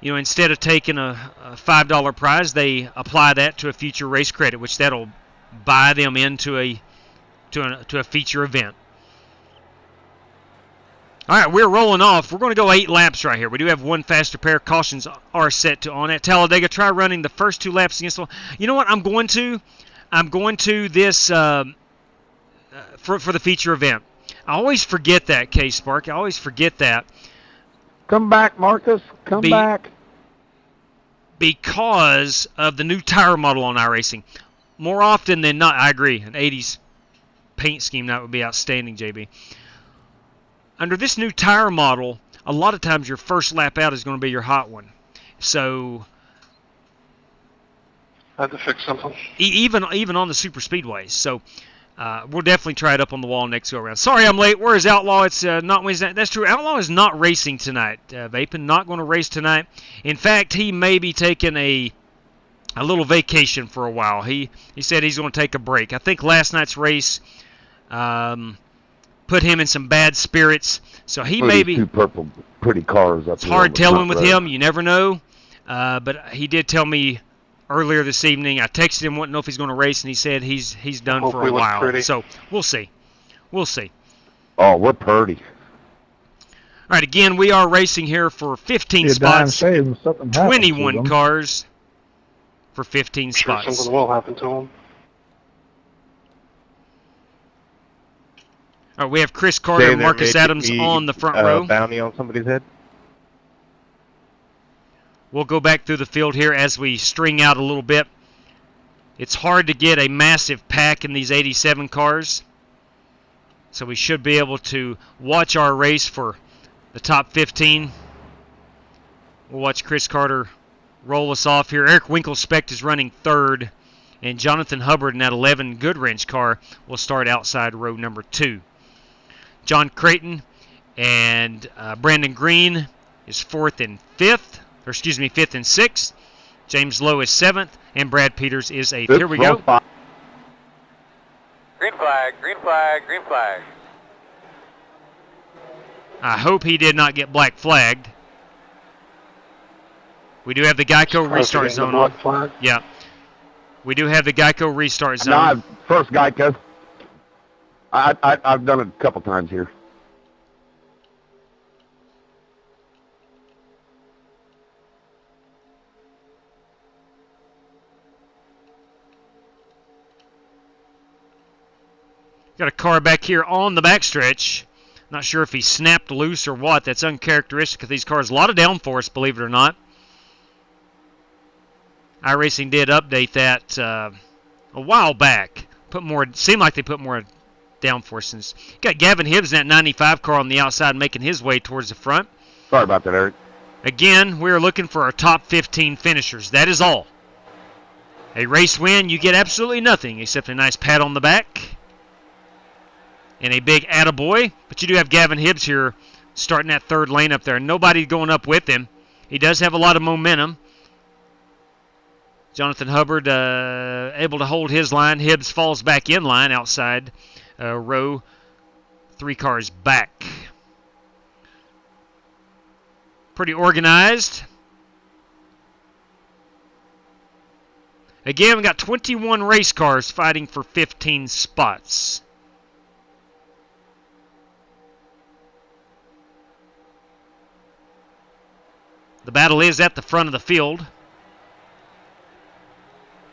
instead of taking a $5 prize, they apply that to a future race credit, which that'll buy them into a feature event. All right, we're rolling off. We're going to go 8 laps right here. We do have one faster pair. Cautions are set to on at Talladega. Try running the first 2 laps against the... You know what? I'm going to this for the feature event. I always forget that, K-Spark. I always forget that. Come back, Marcus. Come back. Because of the new tire model on iRacing. More often than not, I agree. An 80s paint scheme, that would be outstanding, JB. Under this new tire model, a lot of times your first lap out is going to be your hot one. So I had to fix something. Even on the super speedways. So we'll definitely try it up on the wall next go around. Sorry I'm late. Where is Outlaw? It's not Wednesday. That's true. Outlaw is not racing tonight. Vapin not going to race tonight. In fact, he may be taking a little vacation for a while. He said he's going to take a break. I think last night's race put him in some bad spirits. So he may be... 2 purple pretty cars up. It's hard telling with him. You never know. But he did tell me earlier this evening. I texted him, wanting to know if he's going to race, and he said he's done for a while. So we'll see. We'll see. Oh, we're pretty. All right, again, we are racing here for 15 spots. 21 cars for 15 spots. Sure, something will happen to him. All right, we have Chris Carter and Marcus Adams on the front row. Bounty on somebody's head. We'll go back through the field here as we string out a little bit. It's hard to get a massive pack in these 87 cars. So we should be able to watch our race for the top 15. We'll watch Chris Carter roll us off here. Eric Winkelspect is running 3rd. And Jonathan Hubbard in that 11 Goodwrench car will start outside row number 2. John Creighton and Brandon Green is 4th and 5th. Or excuse me, 5th and 6th. James Lowe is 7th. And Brad Peters is 8th. Here we go. Green flag, green flag, green flag. I hope he did not get black flagged. We do have the Geico restart zone on. Yeah. We do have the Geico restart zone. No, first Geico. I've done it a couple times here. Got a car back here on the backstretch. Not sure if he snapped loose or what. That's uncharacteristic of these cars. A lot of downforce, believe it or not. iRacing did update that a while back. Seemed like they put more downforce in. Got Gavin Hibbs in that 95 car on the outside making his way towards the front. Sorry about that, Eric. Again, we're looking for our top 15 finishers. That is all. A race win, you get absolutely nothing except a nice pat on the back and a big attaboy. But you do have Gavin Hibbs here starting that third lane up there. Nobody going up with him. He does have a lot of momentum. Jonathan Hubbard able to hold his line. Hibbs falls back in line outside row 3 cars back. Pretty organized. Again, we got 21 race cars fighting for 15 spots. The battle is at the front of the field.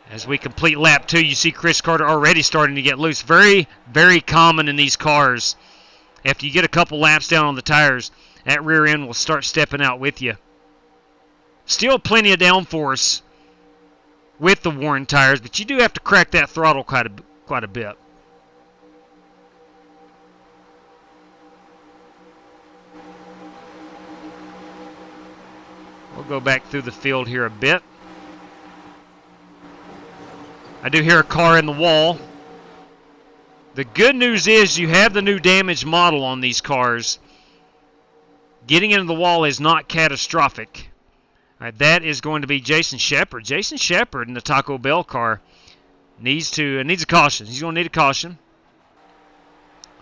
As we complete lap 2, you see Chris Carter already starting to get loose. Very, very common in these cars. After you get a couple laps down on the tires, that rear end will start stepping out with you. Still plenty of downforce with the worn tires, but you do have to crack that throttle quite a bit. We'll go back through the field here a bit. I do hear a car in the wall. The good news is you have the new damaged model on these cars. Getting into the wall is not catastrophic. All right, that is going to be Jason Shepard. Jason Shepard in the Taco Bell car needs a caution. He's going to need a caution.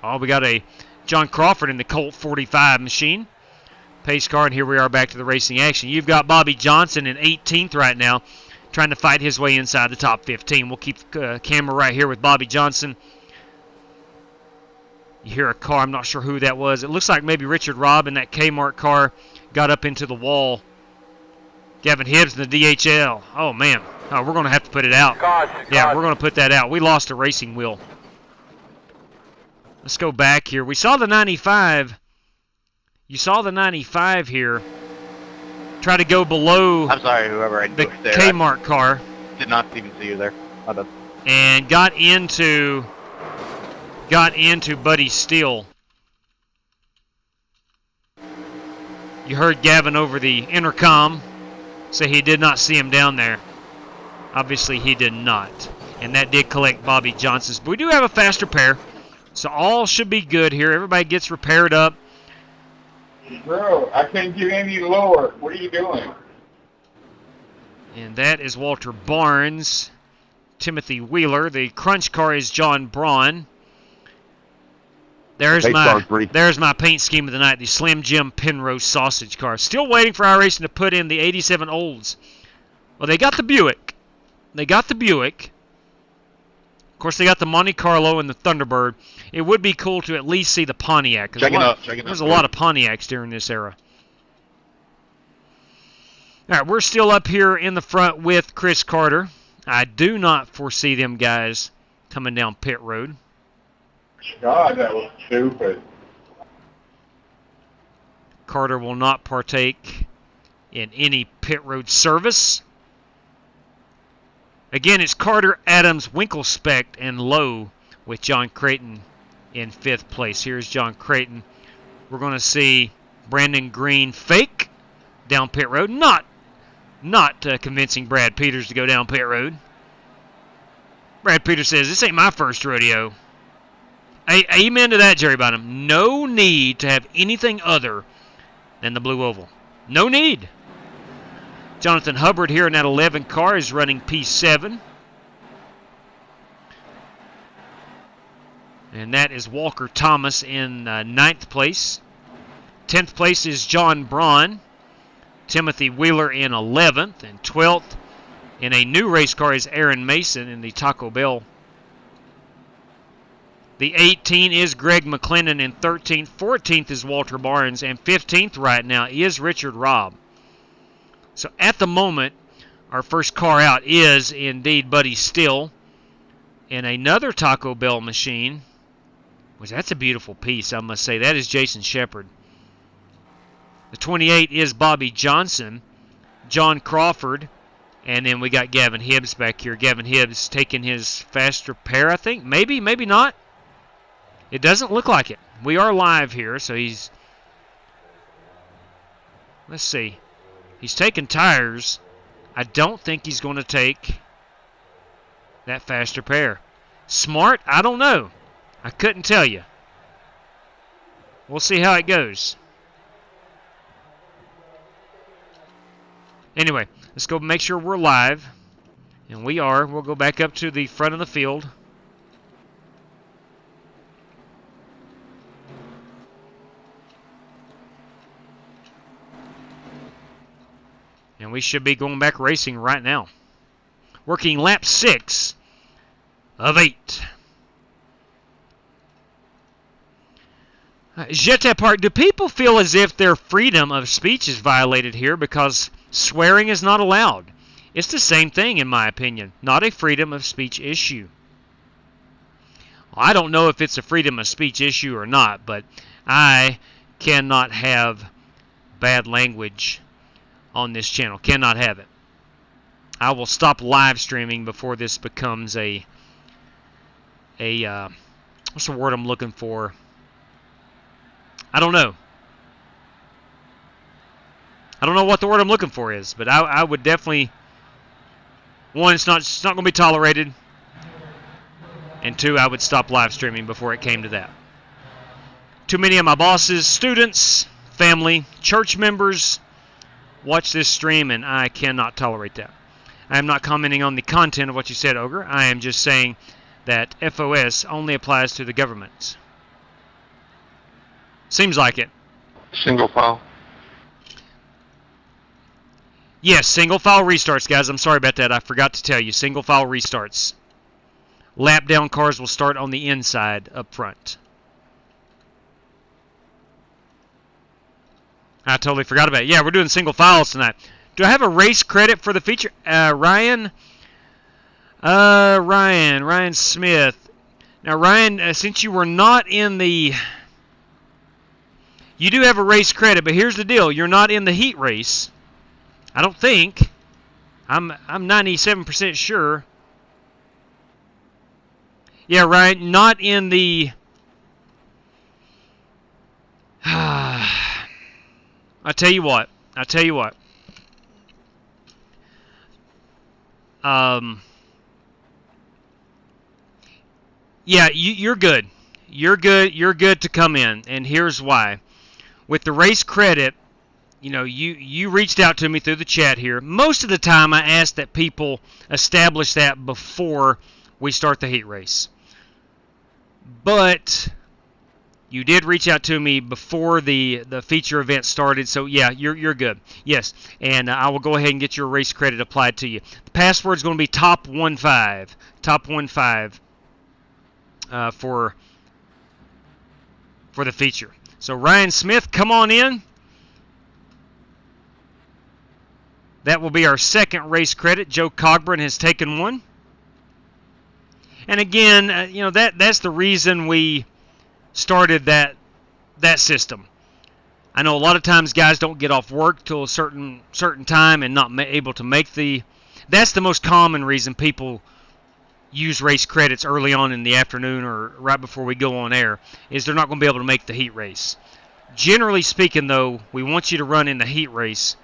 Oh, we got a John Crawford in the Colt 45 machine. Pace car, and here we are back to the racing action. You've got Bobby Johnson in 18th right now, trying to fight his way inside the top 15. We'll keep the camera right here with Bobby Johnson. You hear a car. I'm not sure who that was. It looks like maybe Richard Robb in that Kmart car got up into the wall. Gavin Hibbs in the DHL. Oh, man. Oh, we're going to have to put it out. Yeah, we're going to put that out. We lost a racing wheel. Let's go back here. We saw the 95. You saw the 95 here. Try to go below I'm sorry, whoever I the there. Kmart car. Did not even see you there. And got into Buddy Steele. You heard Gavin over the intercom say he did not see him down there. Obviously he did not. And that did collect Bobby Johnson's. But we do have a faster pair. So all should be good here. Everybody gets repaired up. Bro, I can't get any lower. What are you doing? And that is Walter Barnes. Timothy Wheeler. The crunch car is John Braun. There's my paint scheme of the night, the Slim Jim Penrose sausage car. Still waiting for iRacing to put in the 87 Olds. Well, they got the Buick. Of course, they got the Monte Carlo and the Thunderbird. It would be cool to at least see the Pontiac. There's a lot of Pontiacs during this era. All right, we're still up here in the front with Chris Carter. I do not foresee them guys coming down pit road. God, that was stupid. Carter will not partake in any pit road service. Again, it's Carter, Adams, Winkelspect, and Lowe with John Creighton in 5th place. Here's John Creighton. We're going to see Brandon Green fake down pit road. Not convincing Brad Peters to go down pit road. Brad Peters says, this ain't my first rodeo. Amen to that, Jerry Bynum. No need to have anything other than the blue oval. No need. Jonathan Hubbard here in that 11 car is running P7. And that is Walker Thomas in 9th place. 10th place is John Braun. Timothy Wheeler in 11th. And 12th in a new race car is Aaron Mason in the Taco Bell. The 18 is Greg McLennan in 13th. 14th is Walter Barnes. And 15th right now is Richard Robb. So at the moment, our first car out is indeed Buddy Still in another Taco Bell machine. Which that's a beautiful piece, I must say. That is Jason Shepard. The 28 is Bobby Johnson, John Crawford, and then we got Gavin Hibbs back here. Gavin Hibbs taking his faster pair, I think. Maybe, maybe not. It doesn't look like it. We are live here, so he's... Let's see. He's taking tires. I don't think he's going to take that faster pair. Smart? I don't know. I couldn't tell you. We'll see how it goes. Anyway, let's go make sure we're live. And we are. We'll go back up to the front of the field. And we should be going back racing right now. Working lap 6 of 8. Jetta Park, do people feel as if their freedom of speech is violated here because swearing is not allowed? It's the same thing, in my opinion. Not a freedom of speech issue. I don't know if it's a freedom of speech issue or not, but I cannot have bad language on this channel. Cannot have it. I will stop live streaming before this becomes a what's the word I'm looking for? I don't know. I don't know what the word I'm looking for is, but I would definitely, one, it's not going to be tolerated, and two, I would stop live streaming before it came to that. Too many of my bosses, students, family, church members watch this stream, and I cannot tolerate that. I am not commenting on the content of what you said, Ogre. I am just saying that FOS only applies to the government. Seems like it. Single file. Yes, single file restarts, guys. I'm sorry about that. I forgot to tell you. Single file restarts. Lap down cars will start on the inside up front. I totally forgot about it. Yeah, we're doing single files tonight. Do I have a race credit for the feature? Ryan Smith. Now, Ryan, since you were not in the... You do have a race credit, but here's the deal. You're not in the heat race. I don't think. I'm 97% sure. Yeah, Ryan, not in the... I'll tell you what. Yeah, you're good. You're good to come in, and here's why. With the race credit, you know, you reached out to me through the chat here. Most of the time, I ask that people establish that before we start the heat race. But you did reach out to me before the feature event started, so yeah, you're good. Yes, and I will go ahead and get your race credit applied to you. The password is going to be top15. Top15 for the feature. So Ryan Smith, come on in. That will be our second race credit. Joe Cogburn has taken one. And again, you know, that's the reason we started that system. I know a lot of times guys don't get off work till a certain time and not able to make the... That's the most common reason people use race credits early on in the afternoon or right before we go on air, is they're not going to be able to make the heat race. Generally speaking, though, we want you to run in the heat race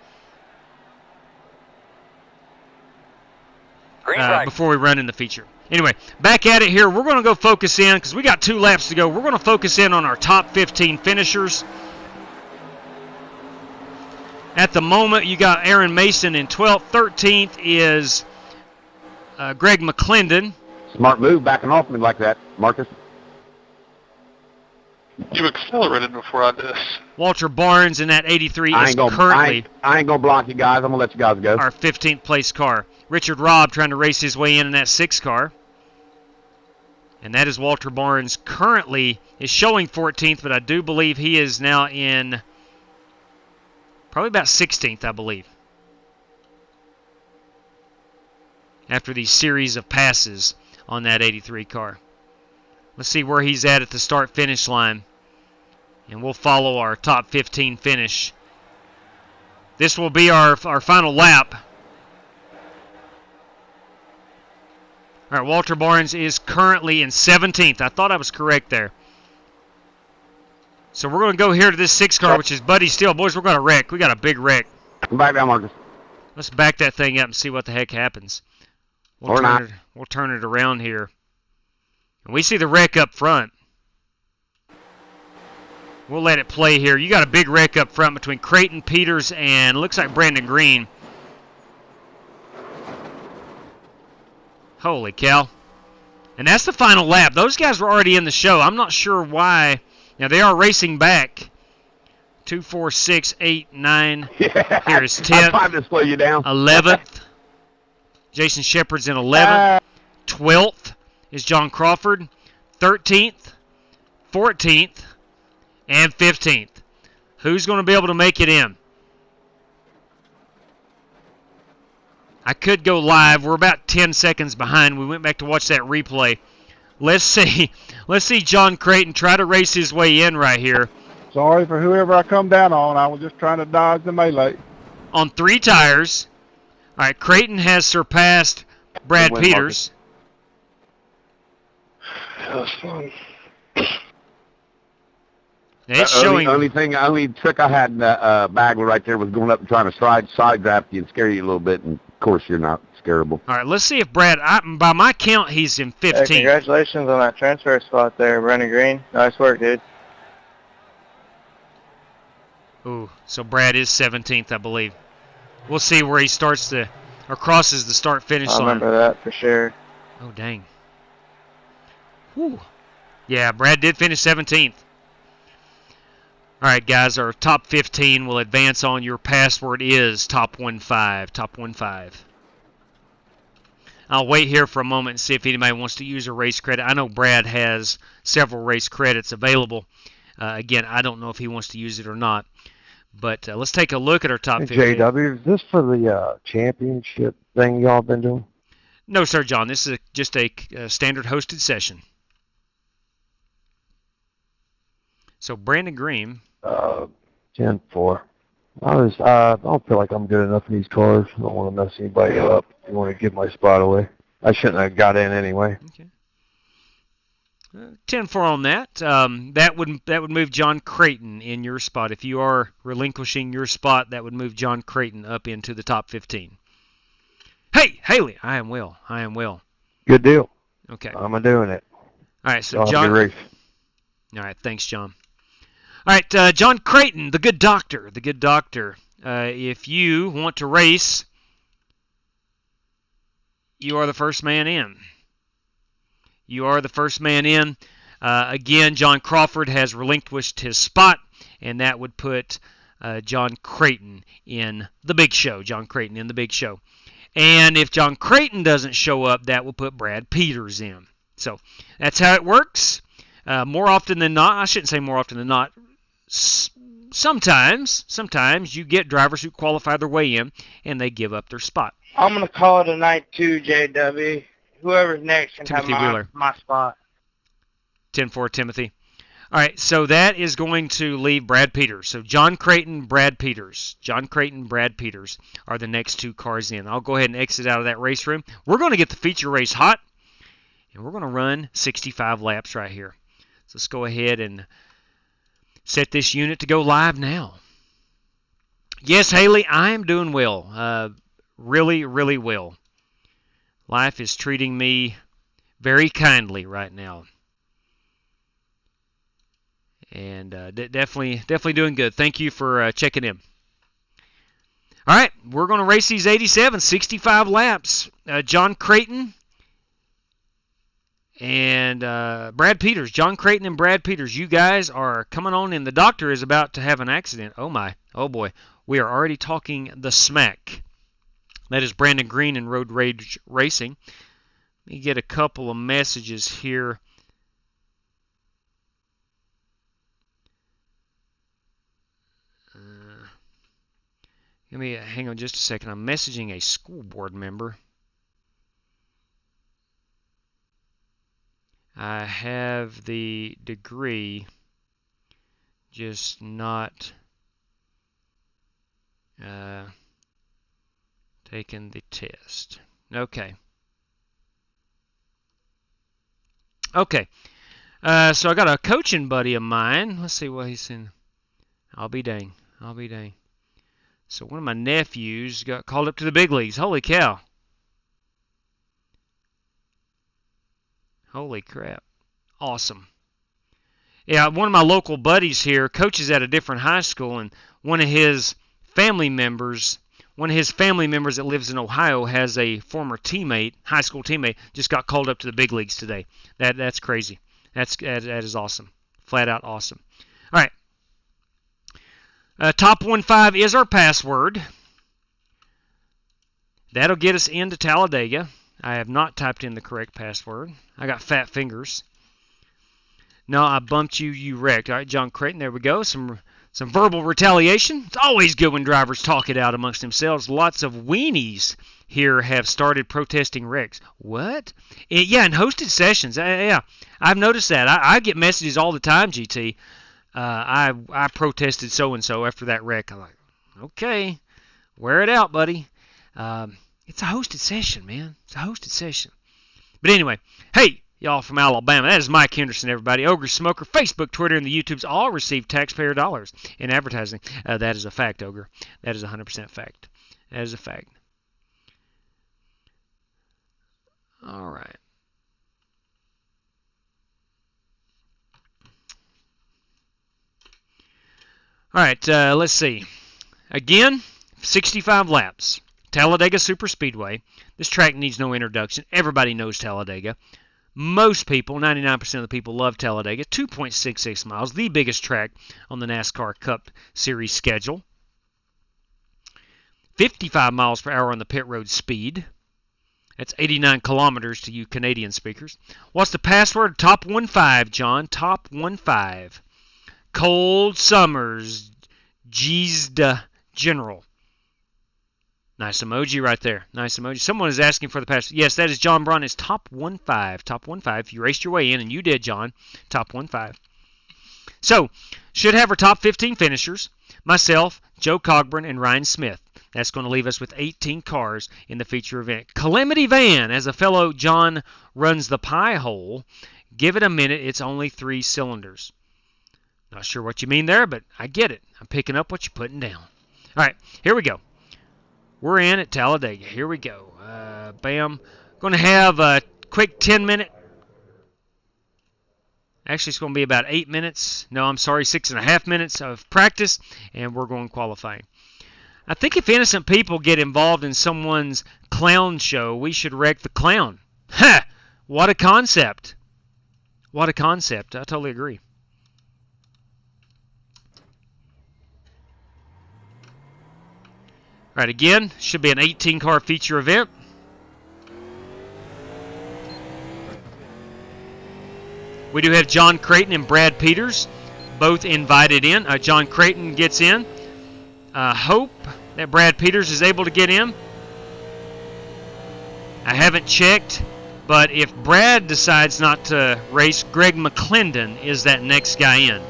before we run in the feature. Anyway, back at it here. We're going to go focus in because we got 2 laps to go. We're going to focus in on our top 15 finishers. At the moment, you got Aaron Mason in 12th. 13th is Greg McClendon. Smart move backing off me like that, Marcus. You accelerated before I did. Walter Barnes in that 83 is currently I ain't going to block you guys. I'm going to let you guys go. our 15th place car. Richard Robb trying to race his way in that 6th car. And that is Walter Barnes. Currently is showing 14th, but I do believe he is now in probably about 16th, I believe. After these series of passes on that 83 car. Let's see where he's at the start-finish line. And we'll follow our top 15 finish. This will be our final lap. All right, Walter Barnes is currently in 17th. I thought I was correct there. So we're going to go here to this 6th car, which is Buddy Steele. Boys, we're going to wreck. We got a big wreck. Back down, Marcus. Let's back that thing up and see what the heck happens. We'll turn it around here. And we see the wreck up front. We'll let it play here. You got a big wreck up front between Creighton, Peters, and looks like Brandon Green. Holy cow. And that's the final lap. Those guys were already in the show. I'm not sure why. Now, they are racing back. 2, 4, 6, 8, 9. Yeah. Here's 10th. I'm trying to slow you down. 11th. Jason Shepard's in 11th. 12th is John Crawford. 13th. 14th. And 15th. Who's going to be able to make it in? I could go live. We're about 10 seconds behind. We went back to watch that replay. Let's see. Let's see John Creighton try to race his way in right here. Sorry for whoever I come down on. I was just trying to dodge the melee. On 3 tires. All right, Creighton has surpassed Brad Peters. That was fun. It's showing. Only trick I had in the bagel right there was going up and trying to side draft you and scare you a little bit, and of course you're not scarable. All right, let's see if Brad. by my count, he's in 15th. Hey, congratulations on that transfer spot there, Brandon Green. Nice work, dude. Ooh, so Brad is 17th, I believe. We'll see where he starts or crosses the start-finish line. I remember that for sure. Oh, dang. Whew. Yeah, Brad did finish 17th. All right, guys, our top 15 will advance on. Your password is top15, top15. I'll wait here for a moment and see if anybody wants to use a race credit. I know Brad has several race credits available. Again, I don't know if he wants to use it or not. But let's take a look at our top 15. JW, is this for the championship thing y'all been doing? No, sir, John. This is just a standard hosted session. So, Brandon Green. 10-4. I don't feel like I'm good enough in these cars. I don't want to mess anybody up. I want to give my spot away. I shouldn't have got in anyway. Okay. 10-4 on that. That would move John Creighton in your spot. If you are relinquishing your spot, that would move John Creighton up into the top 15. Hey, Haley, I am well. Good deal. Okay. I'm doing it. All right, so John. All right, thanks, John. All right, John Creighton, the good doctor. If you want to race, you are the first man in. Again, John Crawford has relinquished his spot, and that would put John Creighton in the big show. And if John Creighton doesn't show up, that will put Brad Peters in. So that's how it works. More often than not, I shouldn't say more often than not, sometimes you get drivers who qualify their way in, and they give up their spot. I'm going to call it a night too, JW. Whoever's next can Timothy have Wheeler. my spot. 10-4, Timothy. All right, so that is going to leave Brad Peters. So John Creighton, Brad Peters. Are the next 2 cars in. I'll go ahead and exit out of that race room. We're going to get the feature race hot, and we're going to run 65 laps right here. So let's go ahead and set this unit to go live now. Yes, Haley, I am doing well. Really, really well. Life is treating me very kindly right now. And definitely doing good. Thank you for checking in. All right, we're going to race these 87, 65 laps. John Creighton and Brad Peters. John Creighton and Brad Peters, you guys are coming on in. The doctor is about to have an accident. Oh, my. Oh, boy. We are already talking the smack. That is Brandon Green and Road Rage Racing. Let me get a couple of messages here. Let me hang on just a second. I'm messaging a school board member. I have the degree, just not taking the test. Okay. Okay. So I got a coaching buddy of mine. Let's see what he's saying. I'll be dang. So one of my nephews got called up to the big leagues. Holy cow. Holy crap. Awesome. Yeah, one of my local buddies here coaches at a different high school, and one of his family members that lives in Ohio has a former teammate, high school teammate, just got called up to the big leagues today. That's crazy. That is awesome. Flat out awesome. All right. Top 15 is our password. That'll get us into Talladega. I have not typed in the correct password. I got fat fingers. No, I bumped you. You wrecked. All right, John Creighton. There we go. Some verbal retaliation. It's always good when drivers talk it out amongst themselves. Lots of weenies here have started protesting wrecks. What? Yeah, in hosted sessions. Yeah, I've noticed that. I get messages all the time, GT. I protested so-and-so after that wreck. I'm like, okay, wear it out, buddy. It's a hosted session, man. It's a hosted session. But anyway, hey, y'all from Alabama. That is Mike Henderson, everybody. Ogre Smoker, Facebook, Twitter, and the YouTubes all receive taxpayer dollars in advertising. That is a fact, Ogre. That is 100% fact. That is a fact. All right. All right, let's see. Again, 65 laps. Talladega Superspeedway. This track needs no introduction. Everybody knows Talladega. Most people, 99% of the people, love Talladega. 2.66 miles, the biggest track on the NASCAR Cup Series schedule. 55 miles per hour on the pit road speed. That's 89 kilometers to you Canadian speakers. What's the password? Top 15, John. Top 15. Cold Summers, Jeezda General. Nice emoji right there. Nice emoji. Someone is asking for the password. Yes, that is John Braun. It's top 15. Top 15. You raced your way in, and you did, John. Top 15. So, should have our top 15 finishers. Myself, Joe Cogburn, and Ryan Smith. That's going to leave us with 18 cars in the feature event. Calamity Van, as a fellow John runs the pie hole, give it a minute. It's only 3 cylinders. Not sure what you mean there, but I get it. I'm picking up what you're putting down. All right, here we go. We're in at Talladega. Here we go. Bam. Going to have a quick 10-minute. Actually, it's going to be about 8 minutes. No, I'm sorry, 6.5 minutes of practice, and we're going qualifying. I think if innocent people get involved in someone's clown show, we should wreck the clown. Ha! What a concept. What a concept. I totally agree. All right, again, should be an 18-car feature event. We do have John Creighton and Brad Peters both invited in. John Creighton gets in. Hope that Brad Peters is able to get in. I haven't checked, but if Brad decides not to race, Greg McClendon is that next guy in.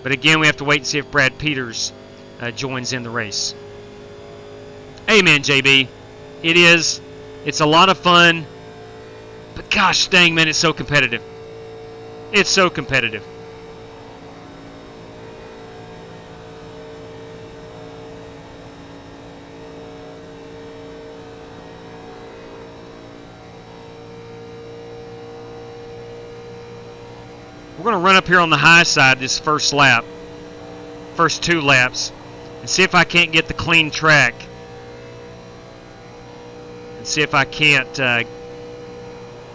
But again, we have to wait and see if Brad Peters joins in the race. Amen, JB. It is. It's a lot of fun. But gosh dang, man, it's so competitive. It's so competitive. We're going to run up here on the high side this first lap, first 2 laps, and see if I can't get the clean track. And see if I can't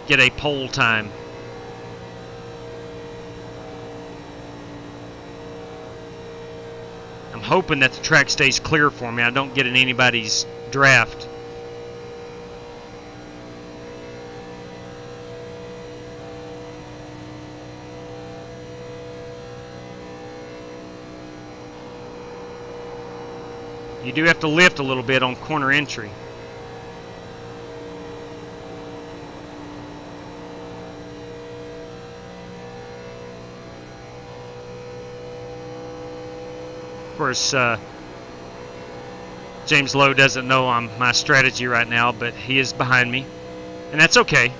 get a pole time. I'm hoping that the track stays clear for me. I don't get in anybody's draft. You do have to lift a little bit on corner entry. Of course, James Lowe doesn't know my strategy right now, but he is behind me, and that's okay.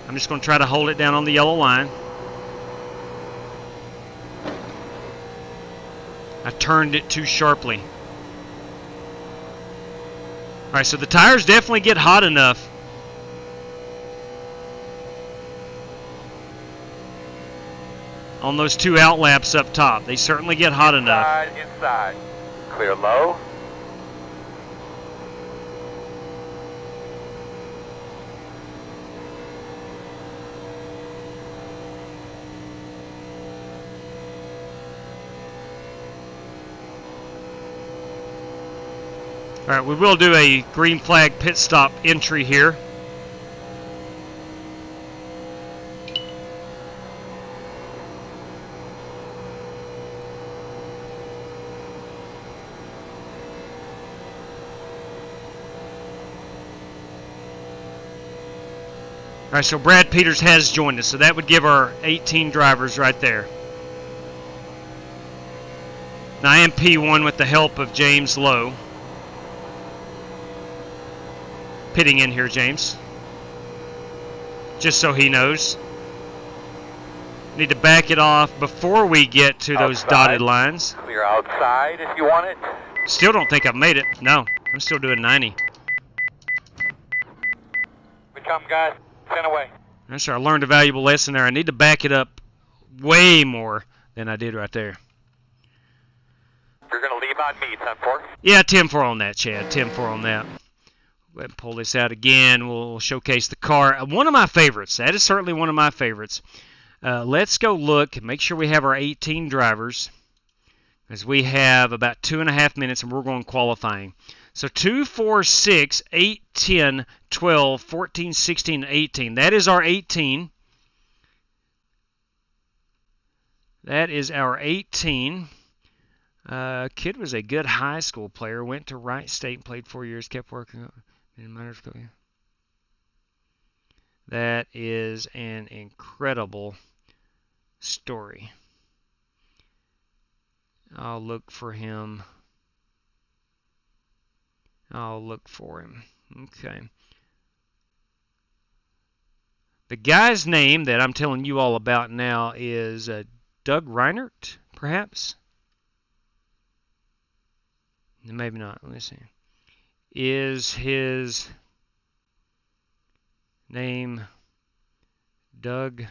I'm just going to try to hold it down on the yellow line. I turned it too sharply. Alright, so the tires definitely get hot enough. On those 2 out laps up top. They certainly get hot enough. Inside. Clear low. Alright, we will do a green flag pit stop entry here. Alright, so Brad Peters has joined us, so that would give our 18 drivers right there. Now I am P1 with the help of James Lowe. Pitting in here, James. Just so he knows. Need to back it off before we get to those dotted lines. Clear outside if you want it. Still don't think I've made it. No, I'm still doing 90. We come, guys. 10 away. That's right. I learned a valuable lesson there. I need to back it up way more than I did right there. You're going to leave on me, 10-4. Yeah, 10-4 on that, Chad. 10-4 on that. Go ahead and pull this out again. We'll showcase the car. One of my favorites. That is certainly one of my favorites. Let's go look and make sure we have our 18 drivers, as we have about 2.5 minutes and we're going qualifying. So 2, 4, 6, 8, 10, 12, 14, 16, 18. That is our 18. That is our 18. Kid was a good high school player. Went to Wright State and played 4 years. Kept working in minors. That is an incredible story. I'll look for him. Okay. The guy's name that I'm telling you all about now is Doug Reinert, perhaps? Maybe not. Let me see. Is his name Doug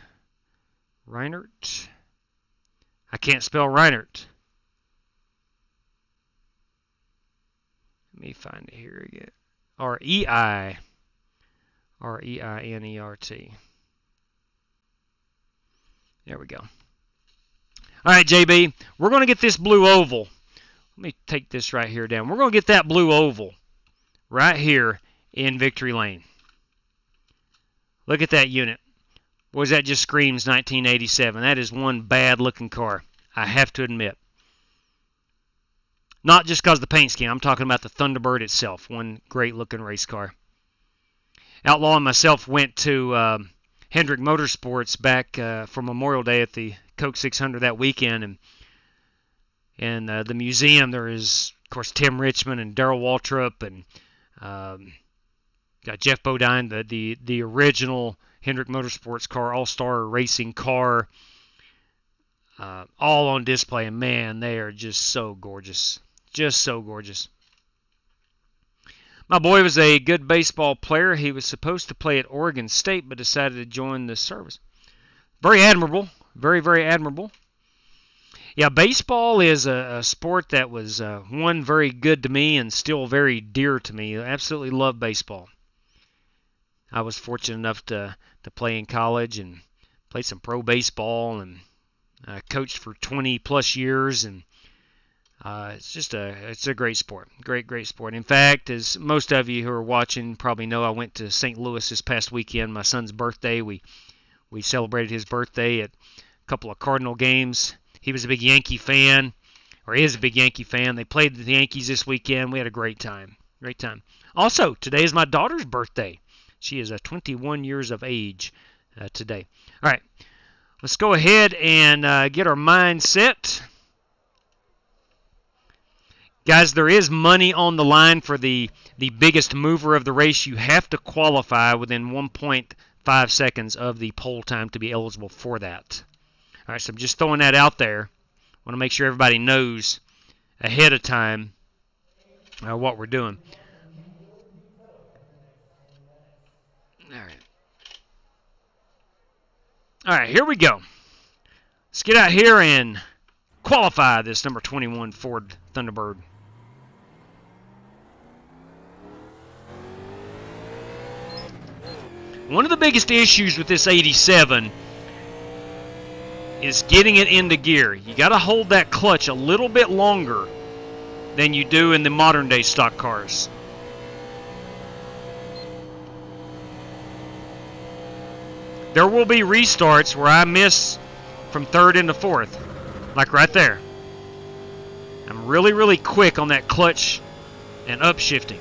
Reinert? I can't spell Reinert. Let me find it here again. R-E-I. R-E-I-N-E-R-T. There we go. All right, JB. We're going to get this blue oval. Let me take this right here down. We're going to get that blue oval right here in Victory Lane. Look at that unit. Boys, that just screams 1987. That is one bad-looking car, I have to admit. Not just because of the paint scheme. I'm talking about the Thunderbird itself. One great-looking race car. Outlaw and myself went to Hendrick Motorsports back for Memorial Day at the Coke 600 that weekend. And the museum, there is, of course, Tim Richmond and Darrell Waltrip and got Jeff Bodine, the original Hendrick Motorsports car, all-star racing car, all on display. And, man, they are just so gorgeous. Just so gorgeous. My boy was a good baseball player. He was supposed to play at Oregon State, but decided to join the service. Very admirable. very, very admirable. Yeah, baseball is a sport that was, one, very good to me and still very dear to me. I absolutely love baseball. I was fortunate enough to play in college and play some pro baseball and coached for 20-plus years, and it's a great sport. Great sport. In fact, as most of you who are watching probably know, I went to St. Louis this past weekend, my son's birthday. We celebrated his birthday at a couple of Cardinal games. He was a big Yankee fan, or is a big Yankee fan. They played the Yankees this weekend. We had a great time. Also, today is my daughter's birthday. She is 21 years of age today. All right, let's go ahead and get our mind set. Guys, there is money on the line for the biggest mover of the race. You have to qualify within 1.5 seconds of the pole time to be eligible for that. All right, so I'm just throwing that out there. I want to make sure everybody knows ahead of time what we're doing. All right, here we go. Let's get out here and qualify this number 21 Ford Thunderbird. One of the biggest issues with this 87 is getting it into gear. You got to hold that clutch a little bit longer than you do in the modern day stock cars. There will be restarts where I miss from third into fourth, like right there. I'm really quick on that clutch and upshifting.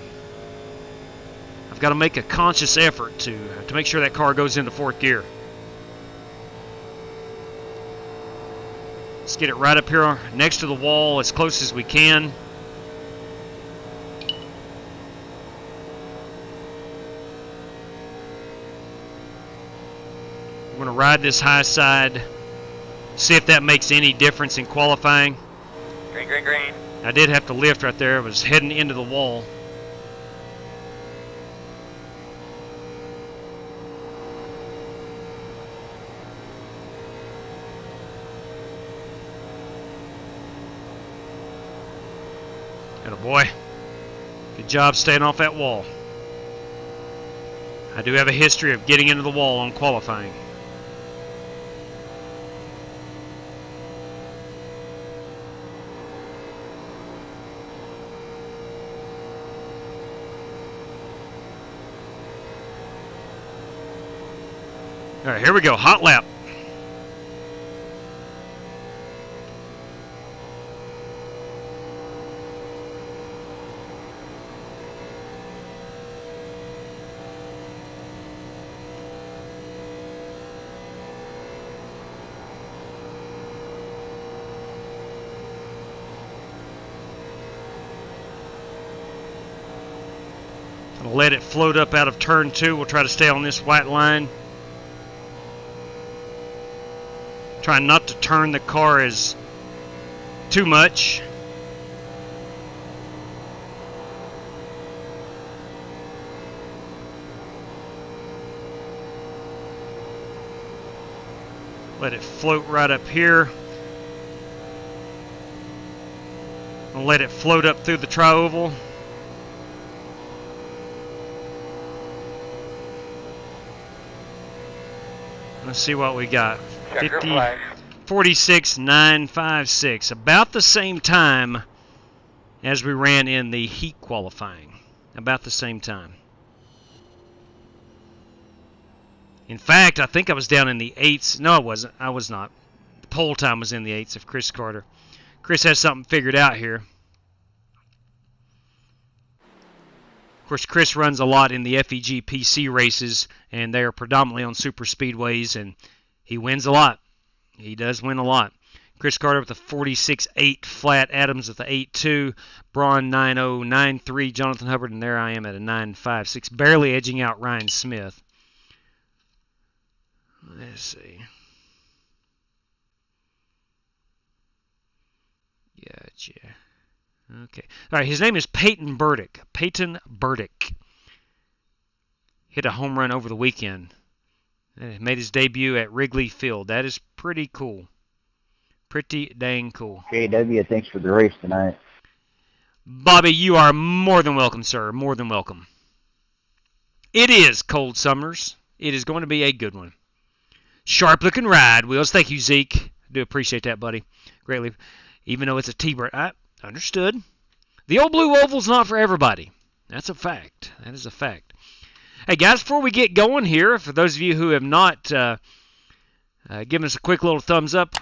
I've got to make a conscious effort to make sure that car goes into fourth gear. Let's get it right up here next to the wall as close as we can. I'm going to ride this high side, see if that makes any difference in qualifying. Green. I did have to lift right there. I was heading into the wall. Boy, good job staying off that wall. I do have a history of getting into the wall on qualifying. All right, here we go. Hot lap. Let it float up out of turn 2. We'll try to stay on this white line. Trying not to turn the car as too much. Let it float right up here. I'll let it float up through the tri-oval. Let's see what we got. 46.956. About the same time as we ran in the heat qualifying. About the same time. In fact, I think I was down in the 8s. No, I wasn't. I was not. The pole time was in the 8s of Chris Carter. Chris has something figured out here. Of course, Chris runs a lot in the FEG PC races, and they are predominantly on super speedways, and he wins a lot. He does win a lot. Chris Carter with a 46.8 flat, Adams with the 8.2, Braun 9.0, 9.3, Jonathan Hubbard, and there I am at a 9.56, barely edging out Ryan Smith. Let's see. Gotcha. Okay. All right, his name is Peyton Burdick. Peyton Burdick. Hit a home run over the weekend. Made his debut at Wrigley Field. That is pretty cool. Pretty dang cool. JW, thanks for the race tonight. Bobby, you are more than welcome, sir. More than welcome. It is Cold Summers. It is going to be a good one. Sharp-looking ride, Wheels. Thank you, Zeke. Do appreciate that, buddy. Greatly. Even though it's a T-bird. I understood. The old blue oval's not for everybody. That's a fact. That is a fact. Hey, guys, before we get going here, for those of you who have not given us a quick little thumbs up,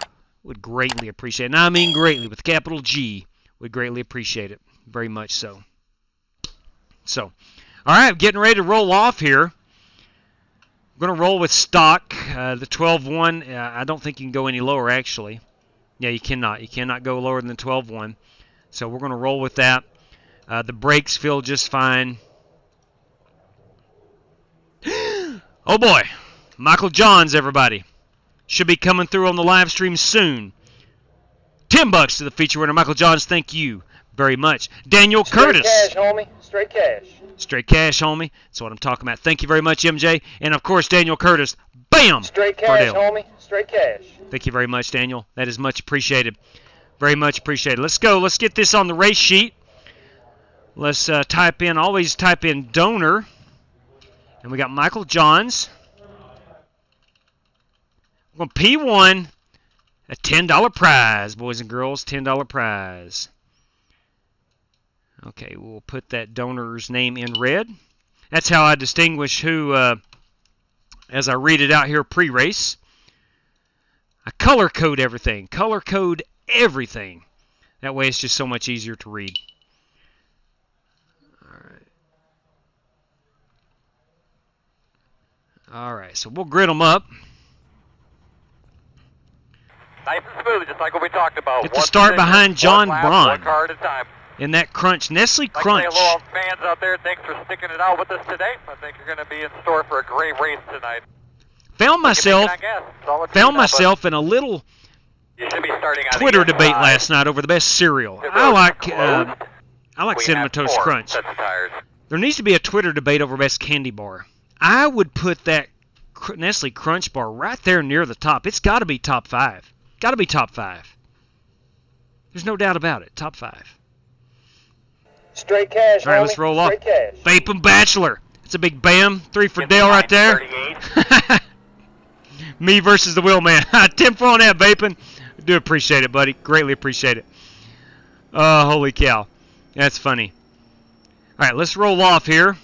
would greatly appreciate it. And I mean greatly, with capital G. Would greatly appreciate it. Very much so. So, all right, getting ready to roll off here. We're going to roll with stock, the 12-1. I don't think you can go any lower, actually. Yeah, you cannot. You cannot go lower than the 12-1. So we're going to roll with that. The brakes feel just fine. Oh, boy. Michael Johns, everybody. Should be coming through on the live stream soon. $10 to the feature winner. Michael Johns, thank you very much. Daniel Curtis. Straight cash, homie. Straight cash. Straight cash, homie. That's what I'm talking about. Thank you very much, MJ. And, of course, Daniel Curtis. Bam! Straight cash, homie. Straight cash. Thank you very much, Daniel. That is much appreciated. Very much appreciated. Let's go. Let's get this on the race sheet. Let's always type in donor. And we got Michael Johns. We're going P1, a $10 prize, boys and girls, $10 prize. Okay, we'll put that donor's name in red. That's how I distinguish who, as I read it out here pre-race. I color code everything. Color code everything. That way it's just so much easier to read. All right, so we'll grid them up. Nice and smooth, just like what we talked about. Get the start behind John Braun. One car at a time. In that crunch, Nestle Crunch. Like hello, fans out there, thanks for sticking it out with us today. I think you're going to be in store for a great race tonight. Found myself in a little Twitter debate last night over the best cereal. I like Cinnamon Toast Crunch. There needs to be a Twitter debate over best candy bar. I would put that Nestle Crunch bar right there near the top. It's got to be top 5. Got to be top 5. There's no doubt about it. Top 5. Straight cash, all right, let's roll off. Vaping Bachelor. It's a big bam. 3 for Dale right there. Me versus the Wheelman. 10 for on that, Vaping. Do appreciate it, buddy. Greatly appreciate it. Holy cow. That's funny. All right, let's roll off here.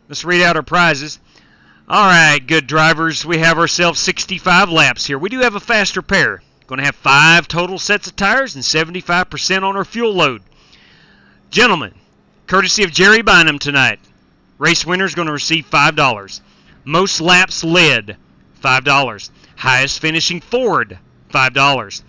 Let's read out our prizes. All right, good drivers. We have ourselves 65 laps here. We do have a faster pair. Going to have 5 total sets of tires and 75% on our fuel load. Gentlemen, courtesy of Jerry Bynum tonight, race winner is going to receive $5. Most laps led, $5. Highest finishing Ford, $5.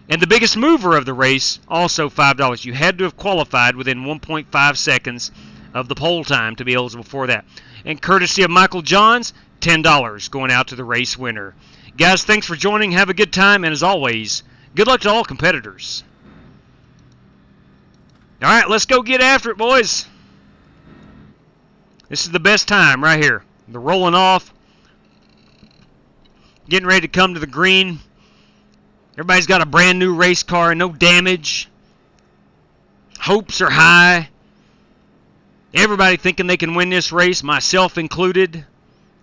And the biggest mover of the race, also $5. You had to have qualified within 1.5 seconds of the pole time to be eligible for that. And courtesy of Michael Johns, $10 going out to the race winner. Guys, thanks for joining. Have a good time. And as always, good luck to all competitors. All right, let's go get after it, boys. This is the best time right here. The rolling off. Getting ready to come to the green. Everybody's got a brand new race car, no damage. Hopes are high. Everybody thinking they can win this race, myself included.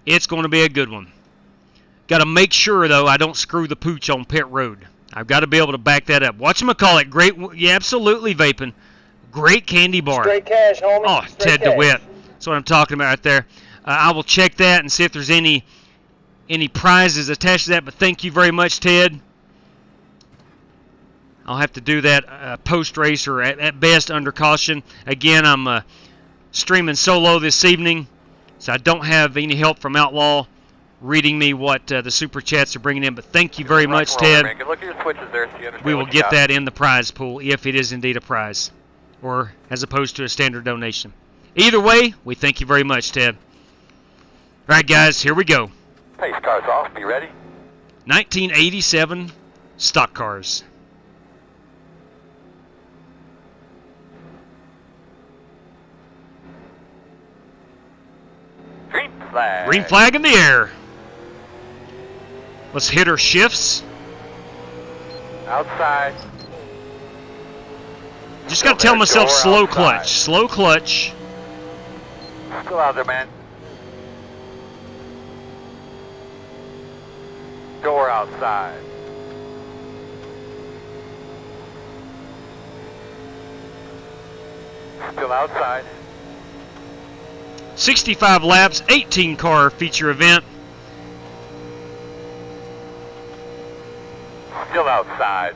It's going to be a good one. Got to make sure, though, I don't screw the pooch on pit road. I've got to be able to back that up. Whatchamacallit, great, yeah, absolutely, Vaping. Great candy bar. Straight cash, homie. Oh, Ted DeWitt. That's what I'm talking about right there. I will check that and see if there's any prizes attached to that, but thank you very much, Ted. I'll have to do that post-race or at best under caution. Again, I'm streaming solo this evening, so I don't have any help from Outlaw reading me what the super chats are bringing in, but thank you very much, Ted. We will get that in the prize pool if it is indeed a prize, or as opposed to a standard donation. Either way, we thank you very much, Ted. All right, guys, here we go. Pace cars off. Be ready. 1987 stock cars. Green flag. Green flag in the air. Let's hit our shifts. Outside. Just got to tell myself slow clutch. Slow clutch. Still out there, man. Door outside. Still outside. 65 laps, 18 car feature event. Still outside.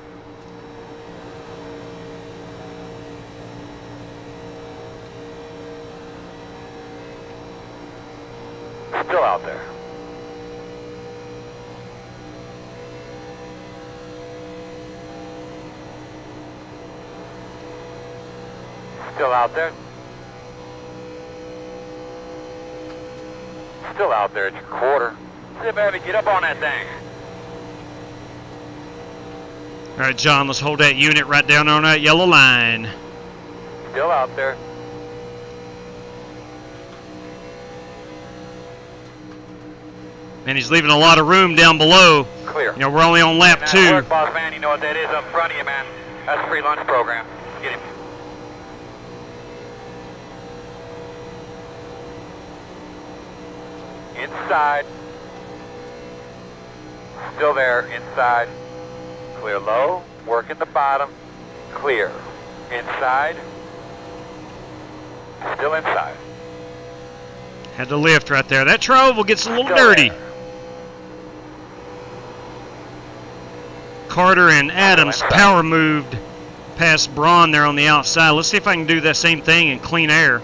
Still out there. Still out there. Still out there at your quarter. Sit baby, get up on that thing. All right, John, let's hold that unit right down on that yellow line. Still out there. And he's leaving a lot of room down below. Clear. You know, we're only on lap Nice 2. work, boss man. You know what that is up front of you, man. That's a free lunch program. Get him. Inside. Still there. Inside. Clear low. Working the bottom. Clear. Inside. Still inside. Had to lift right there. That trioval gets a little Still dirty. there. Carter and Adams power moved past Braun there on the outside. Let's see if I can do that same thing in clean air.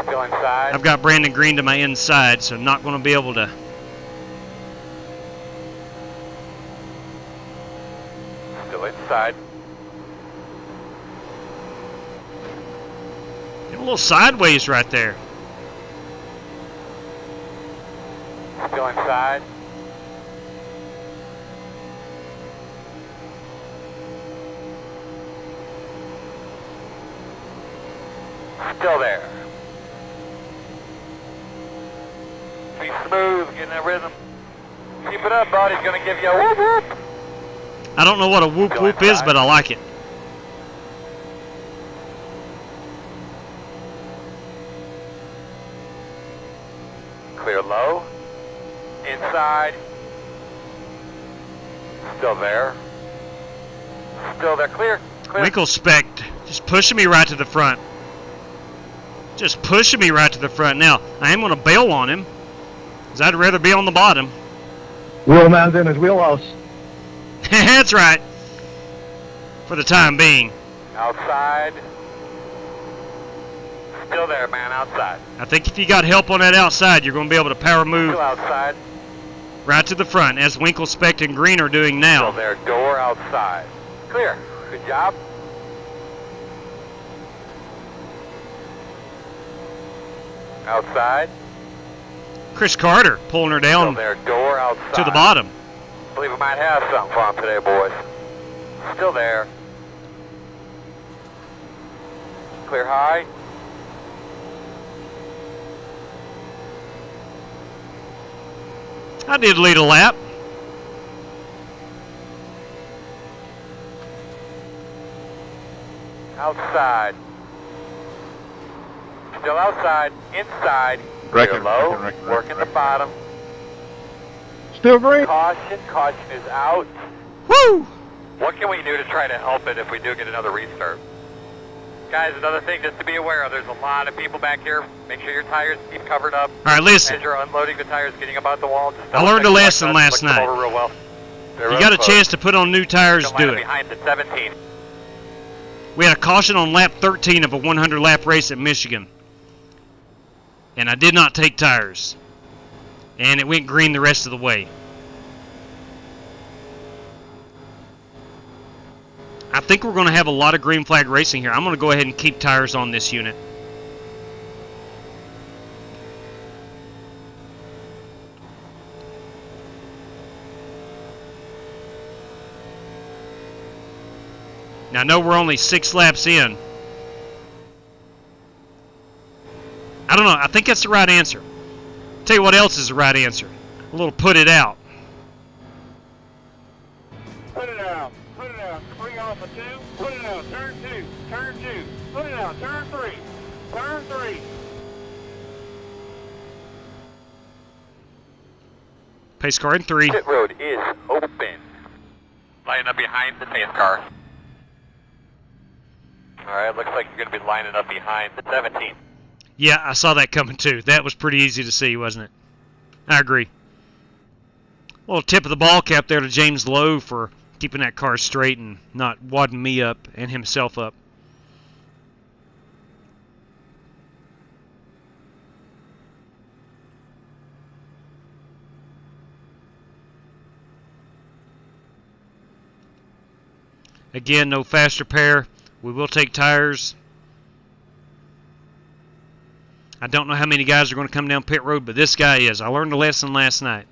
Still inside. I've got Brandon Green to my inside, so not going to be able to. Still inside. A little sideways right there. Still inside. Still there. Be smooth, getting that rhythm. Keep it up, bud. He's going to give you a whoop whoop. I don't know what a whoop Still whoop is, inside. but I like it. Clear low. Inside. Still there. Still there. Clear. Clear. Winkle spec just pushing me right to the front. Just pushing me right to the front. Now, I am going to bail on him, because I'd rather be on the bottom. Wheelman's in his wheelhouse. That's right. For the time being. Outside. Still there, man. Outside. I think if you got help on that outside, you're going to be able to power move Still outside. right to the front, as Winkle spec and Green are doing Still now. there. Door outside. Clear. Good job. Outside. Chris Carter pulling her Still down there. Door outside. to the bottom. Believe we might have something for him today, boys. Still there. Clear high. I did lead a lap. Outside. Still outside. Inside. Reckon, Clear low. reckon. Working the bottom. Still green. Caution. Caution is out. Woo! What can we do to try to help it if we do get another restart? Guys, another thing just to be aware of, there's a lot of people back here. Make sure your tires keep covered up. All right, listen. As you're unloading the tires, getting them out the wall. Just I learned a double check lesson the last nuts, look them night. over real well. You got a chance to put on new tires, Line do up it. behind the 17. We had a caution on lap 13 of a 100-lap race at Michigan. And I did not take tires. And it went green the rest of the way. I think we're going to have a lot of green flag racing here. I'm going to go ahead and keep tires on this unit. Now, I know we're only 6 laps in. I don't know. I think that's the right answer. Tell you what else is the right answer. A little put it out. Put it out. go. Turn 2. Turn 2. Put it out. Turn 3. Turn 3. Pace car in 3. Pit road is open. Lining up behind the pace car. Alright, looks like you're going to be lining up behind the 17. Yeah, I saw that coming too. That was pretty easy to see, wasn't it? I agree. A little tip of the ball cap there to James Lowe for keeping that car straight and not wadding me up and himself up. Again, no faster pair. We will take tires. I don't know how many guys are going to come down pit road, but this guy is. I learned a lesson last night.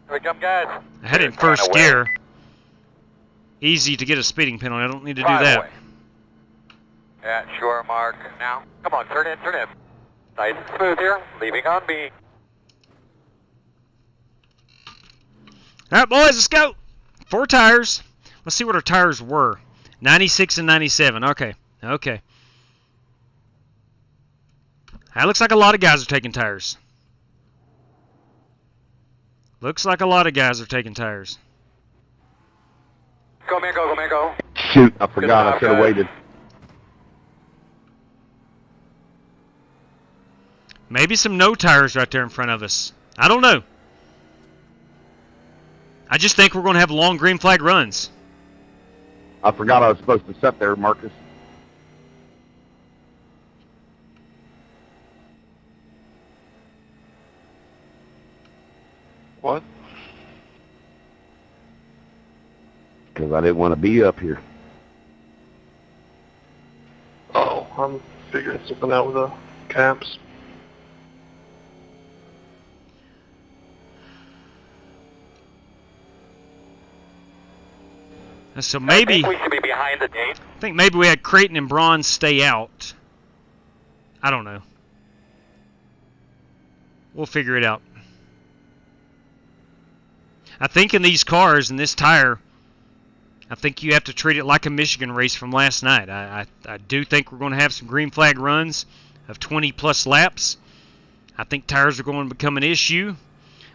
Here we come, guys. I had it in first gear. Easy to get a speeding penalty. I don't need to do that. Away. At shore mark now. Come on, turn in, turn in. Nice and smooth here. Leaving on B. All right, boys, let's go. 4 tires. Let's see what our tires were. 96 and 97. Okay. Okay. That looks like a lot of guys are taking tires. Looks like a lot of guys are taking tires. Go, man, go, go, man, go. Shoot, I forgot. I should have waited. Maybe some no tires right there in front of us. I don't know. I just think we're going to have long green flag runs. I forgot I was supposed to sit there, Marcus. What? Because I didn't want to be up here. Oh, I'm figuring something out with the caps. So maybe I think we should be behind the gate. I think maybe we had Creighton and Braun stay out. I don't know. We'll figure it out. I think in these cars and this tire, I think you have to treat it like a Michigan race from last night. I do think we're going to have some green flag runs of 20 plus laps. I think tires are going to become an issue.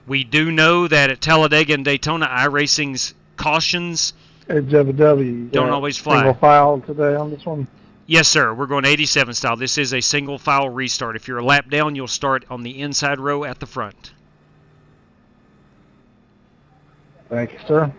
We do know that at Talladega and Daytona, iRacing's cautions JW, don't always fly. Single file today on this one. Yes, sir. We're going 87 style. This is a single file restart. If you're a lap down, you'll start on the inside row at the front. Thank you, sir.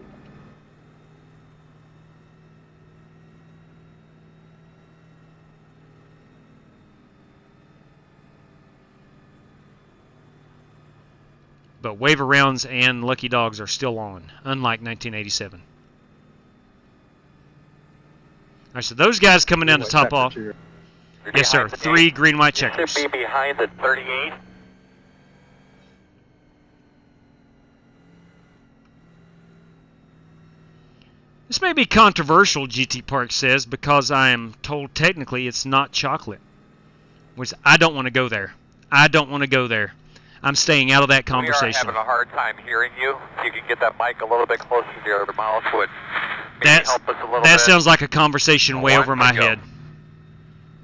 But waiver rounds and lucky dogs are still on, unlike 1987. All right, so those guys coming down to top off. Yes, sir. 3 green, white checkers. Should be behind the 38. This may be controversial, GT Park says, because I am told technically it's not chocolate. Which I don't want to go there. I don't want to go there. I'm staying out of that conversation. We are having a hard time hearing you. If you can get that mic a little bit closer to your mouth, would maybe help us a little bit. That sounds like a conversation way over my head.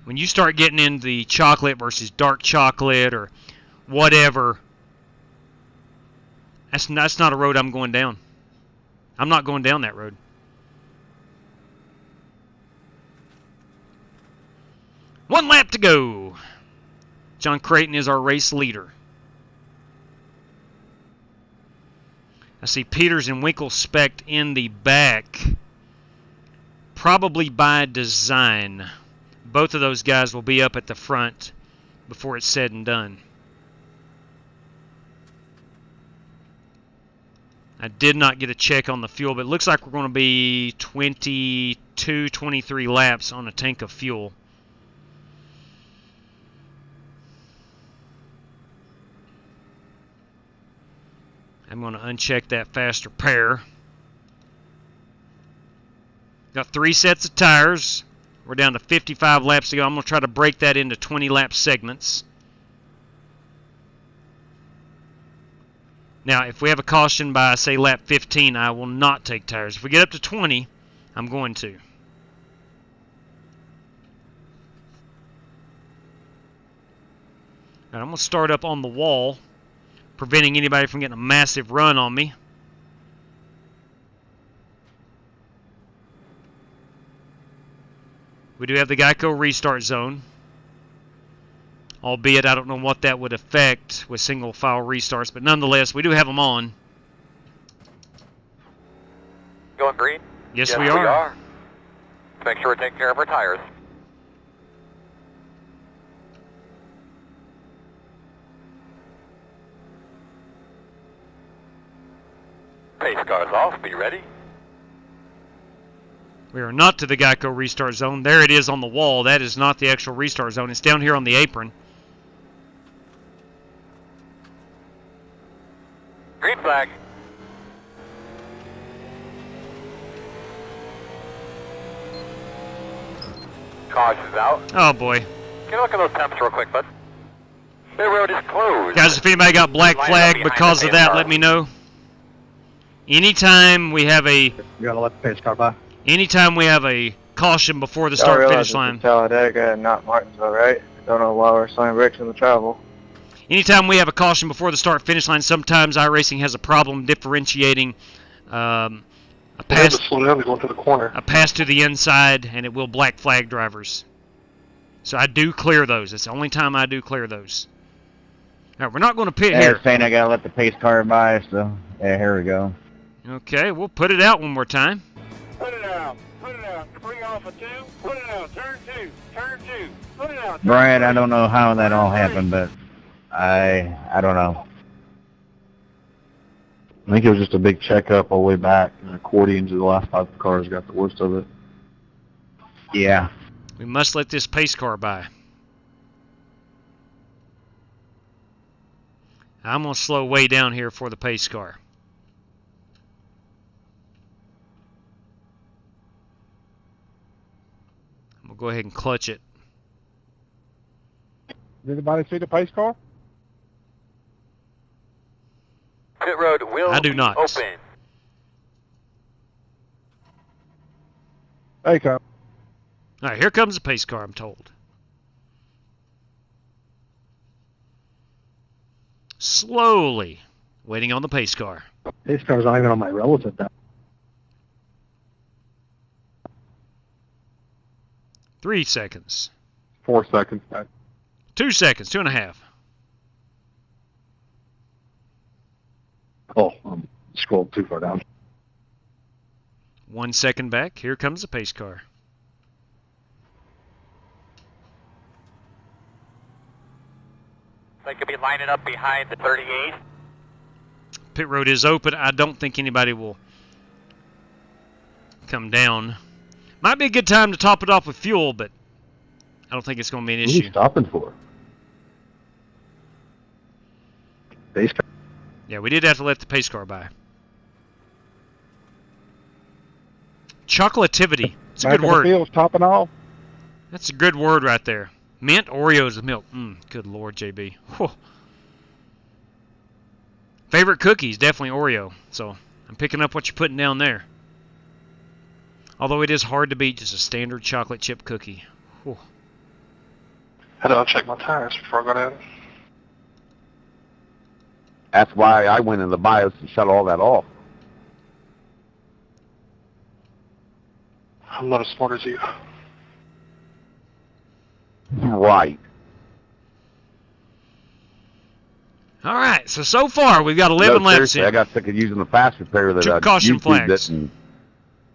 When you start getting into the chocolate versus dark chocolate or whatever, that's not a road I'm going down. I'm not going down that road. One lap to go. John Creighton is our race leader. I see Peters and Winkle spec'd in the back, probably by design. Both of those guys will be up at the front before it's said and done. I did not get a check on the fuel, but it looks like we're going to be 22, 23 laps on a tank of fuel. I'm going to uncheck that faster pair. Got 3 sets of tires. We're down to 55 laps to go. I'm going to try to break that into 20-lap segments. Now, if we have a caution by, say, lap 15, I will not take tires. If we get up to 20, I'm going to. Now, I'm going to start up on the wall, preventing anybody from getting a massive run on me. We do have the Geico restart zone, albeit I don't know what that would affect with single file restarts, but nonetheless, we do have them on. Going green? Yes, we are. Let's make sure we're taking care of our tires. Pace car's off. Be ready. We are not to the Geico restart zone. There it is on the wall. That is not the actual restart zone. It's down here on the apron. Green flag. Caution's out. Oh, boy. Can you look at those temps real quick, bud? The road is closed. Guys, if anybody got black flag because of that, let me know. Anytime we have a... You gotta let the pace car by. Anytime we have a caution before the start finish line. Talladega and not Martinsville, right? Don't know why we're slamming brakes in the travel. Anytime we have a caution before the start finish line, sometimes iRacing has a problem differentiating a pass. Slow down to go into the corner. A pass to the inside, and it will black flag drivers. So I do clear those. It's the only time I do clear those. All right, we're not going to pit here. Saying I gotta let the pace car by, so yeah, here we go. Okay, we'll put it out one more time. Put it out. Put it out. Bring off a 2. Put it out. Turn 2. Turn 2. Put it out. Brad, I don't know how that all happened, but I don't know. I think it was just a big checkup all the way back, and according to the last 5 cars got the worst of it. Yeah. We must let this pace car by. I'm going to slow way down here for the pace car. I'm going to go ahead and clutch it. Did anybody see the pace car? Pit road will I do be not. open. There you go. All right, here comes the pace car, I'm told. Slowly waiting on the pace car. Pace car's not even on my relative now. 3 seconds. 4 seconds. 2 seconds. 2.5. Oh, I'm scrolled too far down. 1 second back. Here comes the pace car. They could be lining up behind the 38. Pit road is open. I don't think anybody will come down. Might be a good time to top it off with fuel, but I don't think it's going to be an What are issue. you stopping for? Pace car. Yeah, we did have to let the pace car by. Chocolativity. It's a good word. Field's topping off. That's a good word right there. Mint Oreos with milk. Good Lord, JB. Whew. Favorite cookies, definitely Oreo. So I'm picking up what you're putting down there. Although it is hard to beat just a standard chocolate chip cookie. Whew. Had to uncheck my tires before I got in. That's why I went in the BIOS and shut all that off. I'm not as smart as you. Right. All right, so far we've got 11 laps seriously, in. I got sick of using the fast repair that Two I caution YouTubed flags. it, and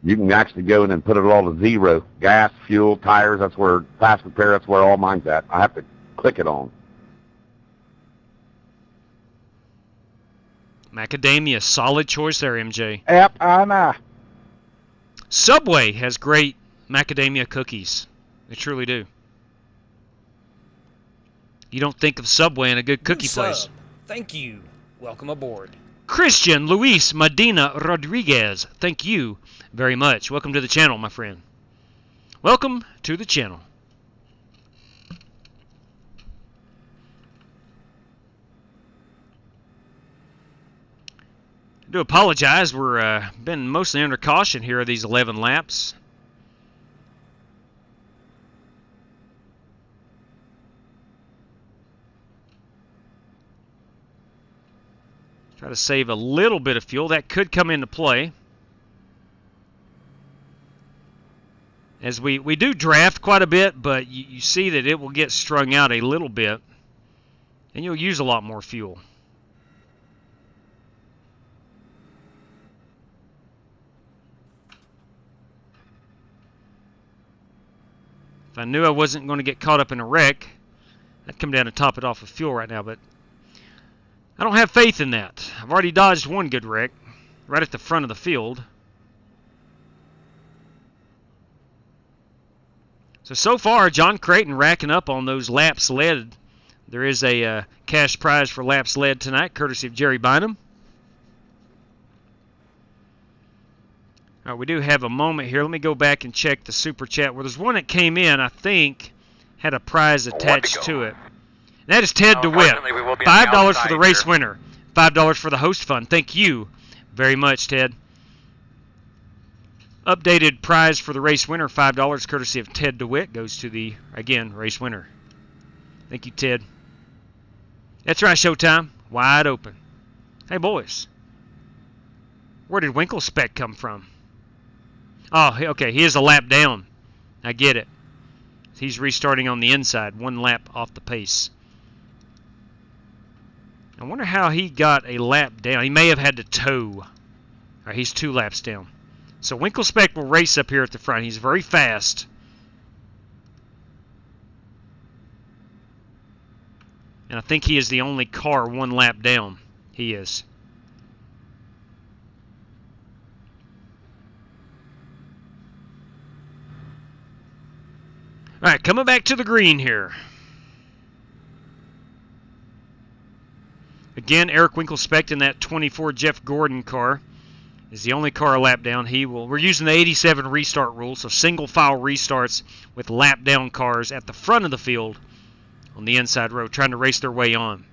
you can actually go in and put it all to 0. Gas, fuel, tires, that's where fast repair, that's where all mine's at. I have to click it on. Macadamia, solid choice there, MJ. Yep, I know. Subway has great macadamia cookies. They truly do. You don't think of Subway in a good cookie place. Thank you. Welcome aboard. Christian Luis Medina Rodriguez, thank you very much. Welcome to the channel, my friend. Welcome to the channel. I do apologize. We're been mostly under caution here these 11 laps. Try to save a little bit of fuel. That could come into play. As we do draft quite a bit, but you see that it will get strung out a little bit, and you'll use a lot more fuel. If I knew I wasn't going to get caught up in a wreck, I'd come down and top it off with fuel right now, but I don't have faith in that. I've already dodged one good wreck right at the front of the field. So far, John Creighton racking up on those laps led. There is a cash prize for laps led tonight, courtesy of Jerry Bynum. All right, we do have a moment here. Let me go back and check the super chat. Well, there's one that came in, I think, had a prize attached to it. And that is Ted DeWitt. $5 for the race winner. $5 for the host fund. Thank you very much, Ted. Updated prize for the race winner, $5, courtesy of Ted DeWitt, goes to the, again, race winner. Thank you, Ted. That's right, Showtime. Wide open. Hey, boys. Where did Winkle Spec come from? Oh, okay, he is a lap down. I get it. He's restarting on the inside, 1 lap off the pace. I wonder how he got a lap down. He may have had to tow. All right, he's 2 laps down. So Winkle Spec will race up here at the front. He's very fast. And I think he is the only car 1 lap down. He is. All right, coming back to the green here. Again, Eric Winkelspect in that 24 Jeff Gordon car is the only car a lap down. We're using the 87 restart rule, so single file restarts with lap down cars at the front of the field on the inside row, trying to race their way on.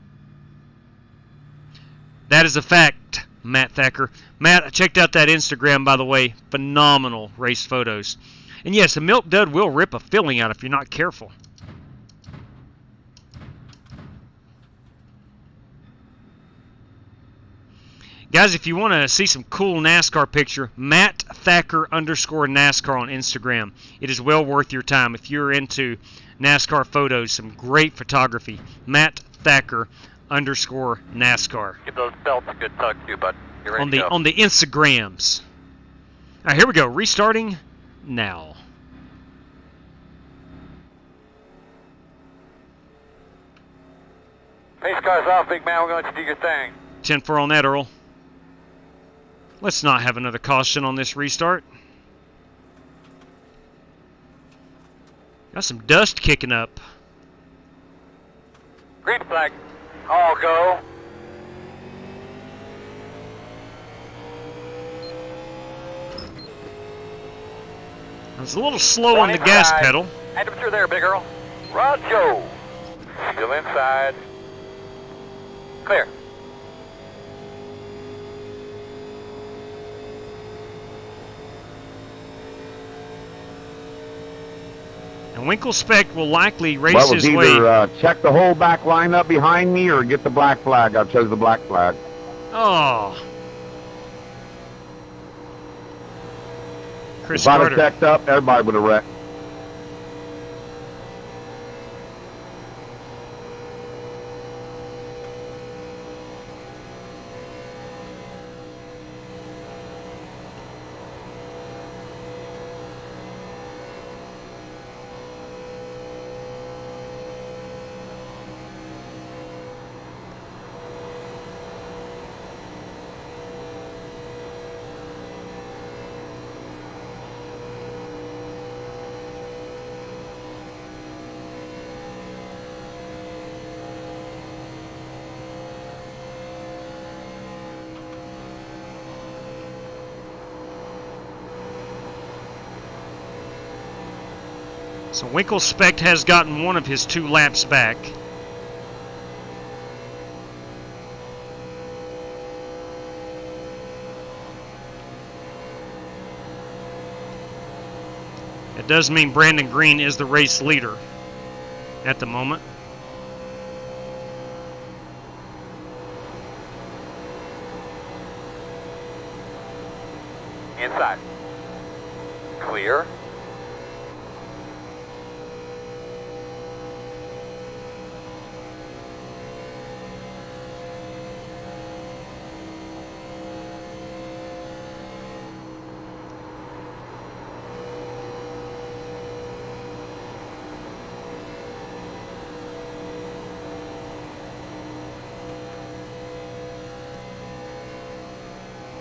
That is a fact, Matt Thacker. Matt, I checked out that Instagram, by the way. Phenomenal race photos. And yes, a milk dud will rip a filling out if you're not careful. Guys, if you want to see some cool NASCAR picture, Matt Thacker _NASCAR on Instagram. It is well worth your time. If you're into NASCAR photos, some great photography. Matt Thacker _NASCAR. Give those belts a good tug too, bud. You're ready to go. On the Instagrams. All right, here we go. Restarting now. Pace car's off, big man. We're going to let you do your thing. 10-4 on that, Earl. Let's not have another caution on this restart. Got some dust kicking up. Green flag. All go. I was a little slow on the gas pedal. Hand him through there, Big Earl. Rojo. Still inside. Clear. And Winkelspect will likely race Well, his it way. was either check the whole back line up behind me or get the black flag. I chose the black flag. Oh. Chris If I'd have Carter. checked up, everybody would have wrecked. So Winkle Specht has gotten one of his 2 laps back. It does mean Brandon Green is the race leader at the moment. Inside. Clear.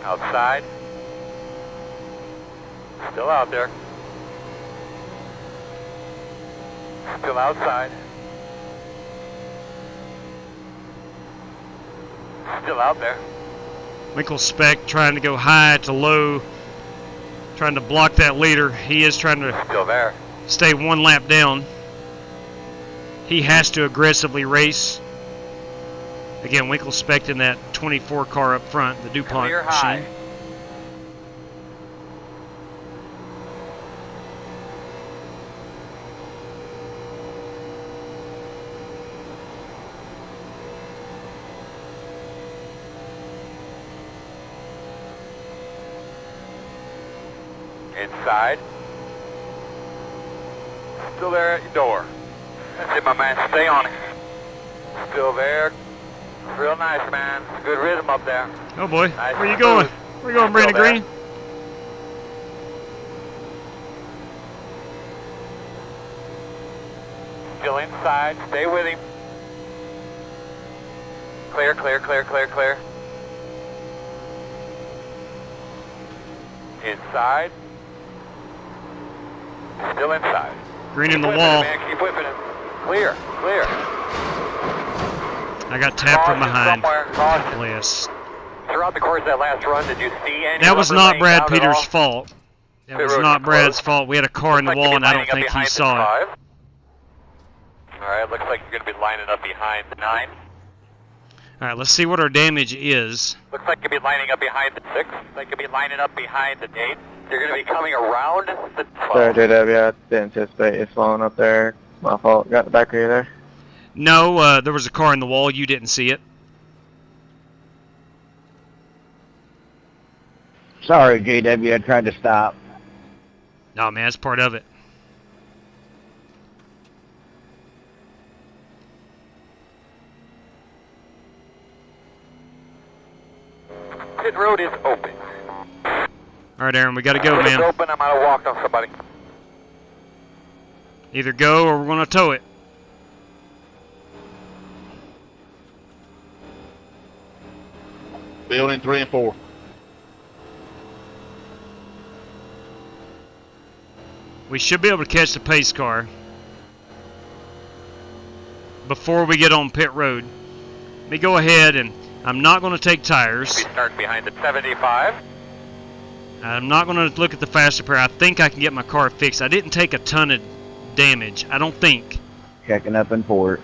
Outside. Still out there. Still outside. Still out there. Winkle Specht trying to go high to low, trying to block that leader. He is trying to Still there. stay 1 lap down. He has to aggressively race. Again, Winkle Specht in that 24 car up front, the DuPont Clear high. machine. Inside. Still there at your door. That's it, my man. Stay on it. Still there. Real nice, man. Good rhythm up there. Oh boy, Nice where you and going? smooth. Where you going, Brandon Still there. Green? Still inside. Stay with him. Clear, clear, clear, clear, clear. Inside. Still inside. Green in Keep the whipping wall. it, man. Keep whipping it. Clear, clear. I got tapped from Caution behind. somewhere. Caution. Bless. Throughout the course of that last run, did you see any That was rubber not laying Brad down at Peters' all? fault. That Pit was road not is Brad's closed. fault. We had a car in the Looks wall, like and I you're don't lining think up he behind the saw it. 5. Alright, looks like you're going to be lining up behind the 9. All right, let's see what our damage is. Looks like you'll be lining up behind the 6. Like you'll be lining up behind the 8. You're going to be coming around the 12. Sorry, JW, I didn't anticipate you slowing up there. My fault. Got the back of you there. No, there was a car in the wall. You didn't see it. Sorry, JW, I tried to stop. No, man, that's part of it. Pit road is open. All right, Aaron, we got to go, It's man. open. I'm out of walk on somebody. Either go or we're going to tow it. Building 3 and 4. We should be able to catch the pace car before we get on pit road. Let me go ahead, and I'm not going to take tires. Be starting behind the 75. I'm not going to look at the fast repair. I think I can get my car fixed. I didn't take a ton of damage. I don't think. Checking up in port.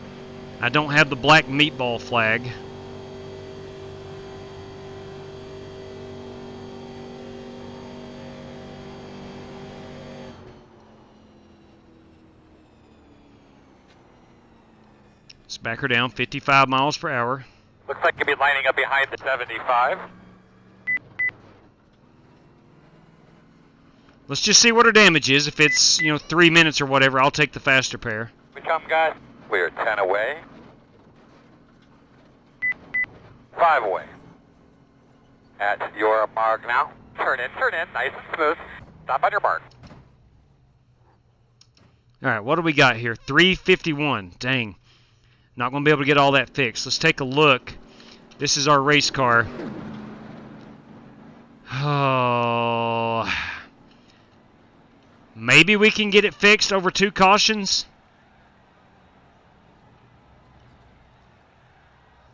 I don't have the black meatball flag. Let's back her down, 55 miles per hour. Looks like you'll be lining up behind the 75. Let's just see what her damage is. If it's, 3 minutes or whatever, I'll take the fast repair. We come, guys. We're 10 away. 5 away. At your mark now. Turn in, nice and smooth. Stop on your mark. All right, what do we got here? 351. Dang. Not going to be able to get all that fixed. Let's take a look. This is our race car. Oh. Maybe we can get it fixed over 2 cautions.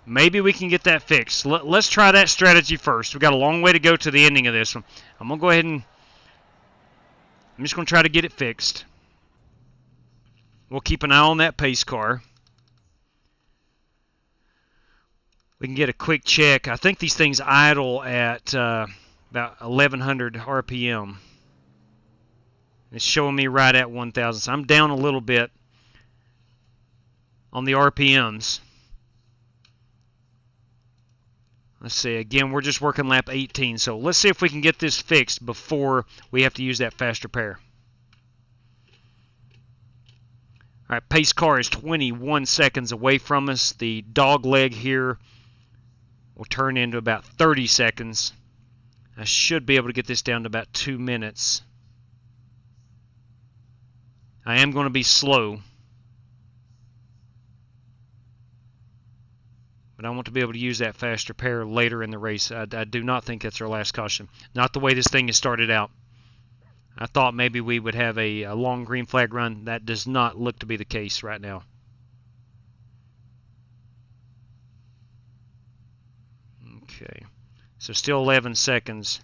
Maybe we can get that fixed. Let's try that strategy first. We've got a long way to go to the ending of this one. I'm going to go ahead and I'm just going to try to get it fixed. We'll keep an eye on that pace car. We can get a quick check. I think these things idle at about 1,100 RPM. It's showing me right at 1,000. So I'm down a little bit on the RPMs. Let's see. Again, we're just working lap 18. So let's see if we can get this fixed before we have to use that faster pair. All right, pace car is 21 seconds away from us. The dog leg here will turn into about 30 seconds. I should be able to get this down to about 2 minutes. I am going to be slow, but I want to be able to use that faster pair later in the race. I do not think that's our last caution. Not the way this thing has started out. I thought maybe we would have a long green flag run. That does not look to be the case right now. Okay, so still 11 seconds.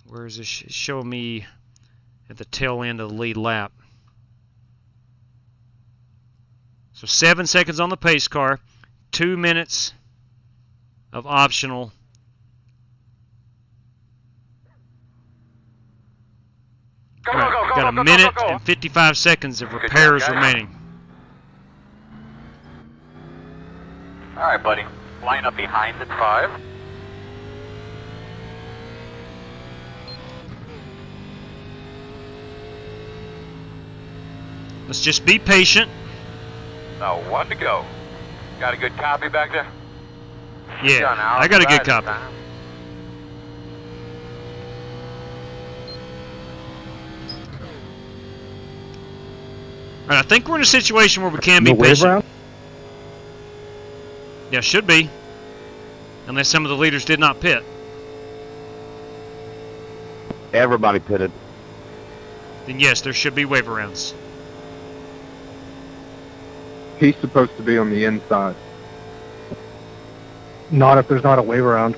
Where is this showing me at the tail end of the lead lap? So 7 seconds on the pace car, 2 minutes of optional. Go, right, go, go, got go, a minute go, go. and 55 seconds of repairs remaining. All right, buddy. Line up behind at 5. Let's just be patient. Now 1 to go. Got a good copy back there? Yeah, I got a good copy. All right, I think we're in a situation where we can be patient. Yeah, should be. Unless some of the leaders did not pit. Everybody pitted. Then yes, there should be waiver rounds. He's supposed to be on the inside. Not if there's not a wave around.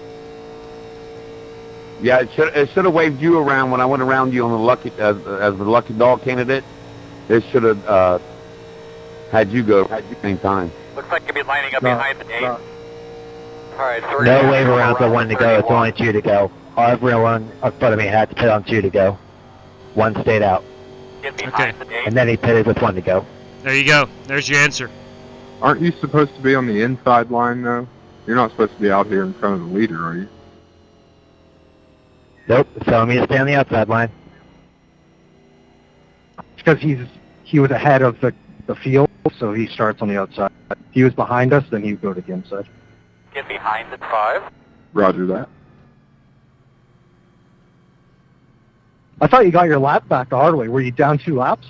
Yeah, it should have waved you around when I went around you on the lucky as the lucky dog candidate. It should have had you go at the same time. Looks like you'll be lining up behind the 8. All right, No wave around for 1 to go. It's only 2 to go. Everyone in front of me had to pit on 2 to go. 1 stayed out. Get behind the 8. And then he pitted with 1 to go. There you go. There's your answer. Aren't you supposed to be on the inside line, though? You're not supposed to be out here in front of the leader, are you? Nope, it's telling me to stay on the outside line. It's because he was ahead of the field, so he starts on the outside. If he was behind us, then he would go to the inside. Get behind at 5. Roger that. I thought you got your lap back the hard way. Were you down 2 laps?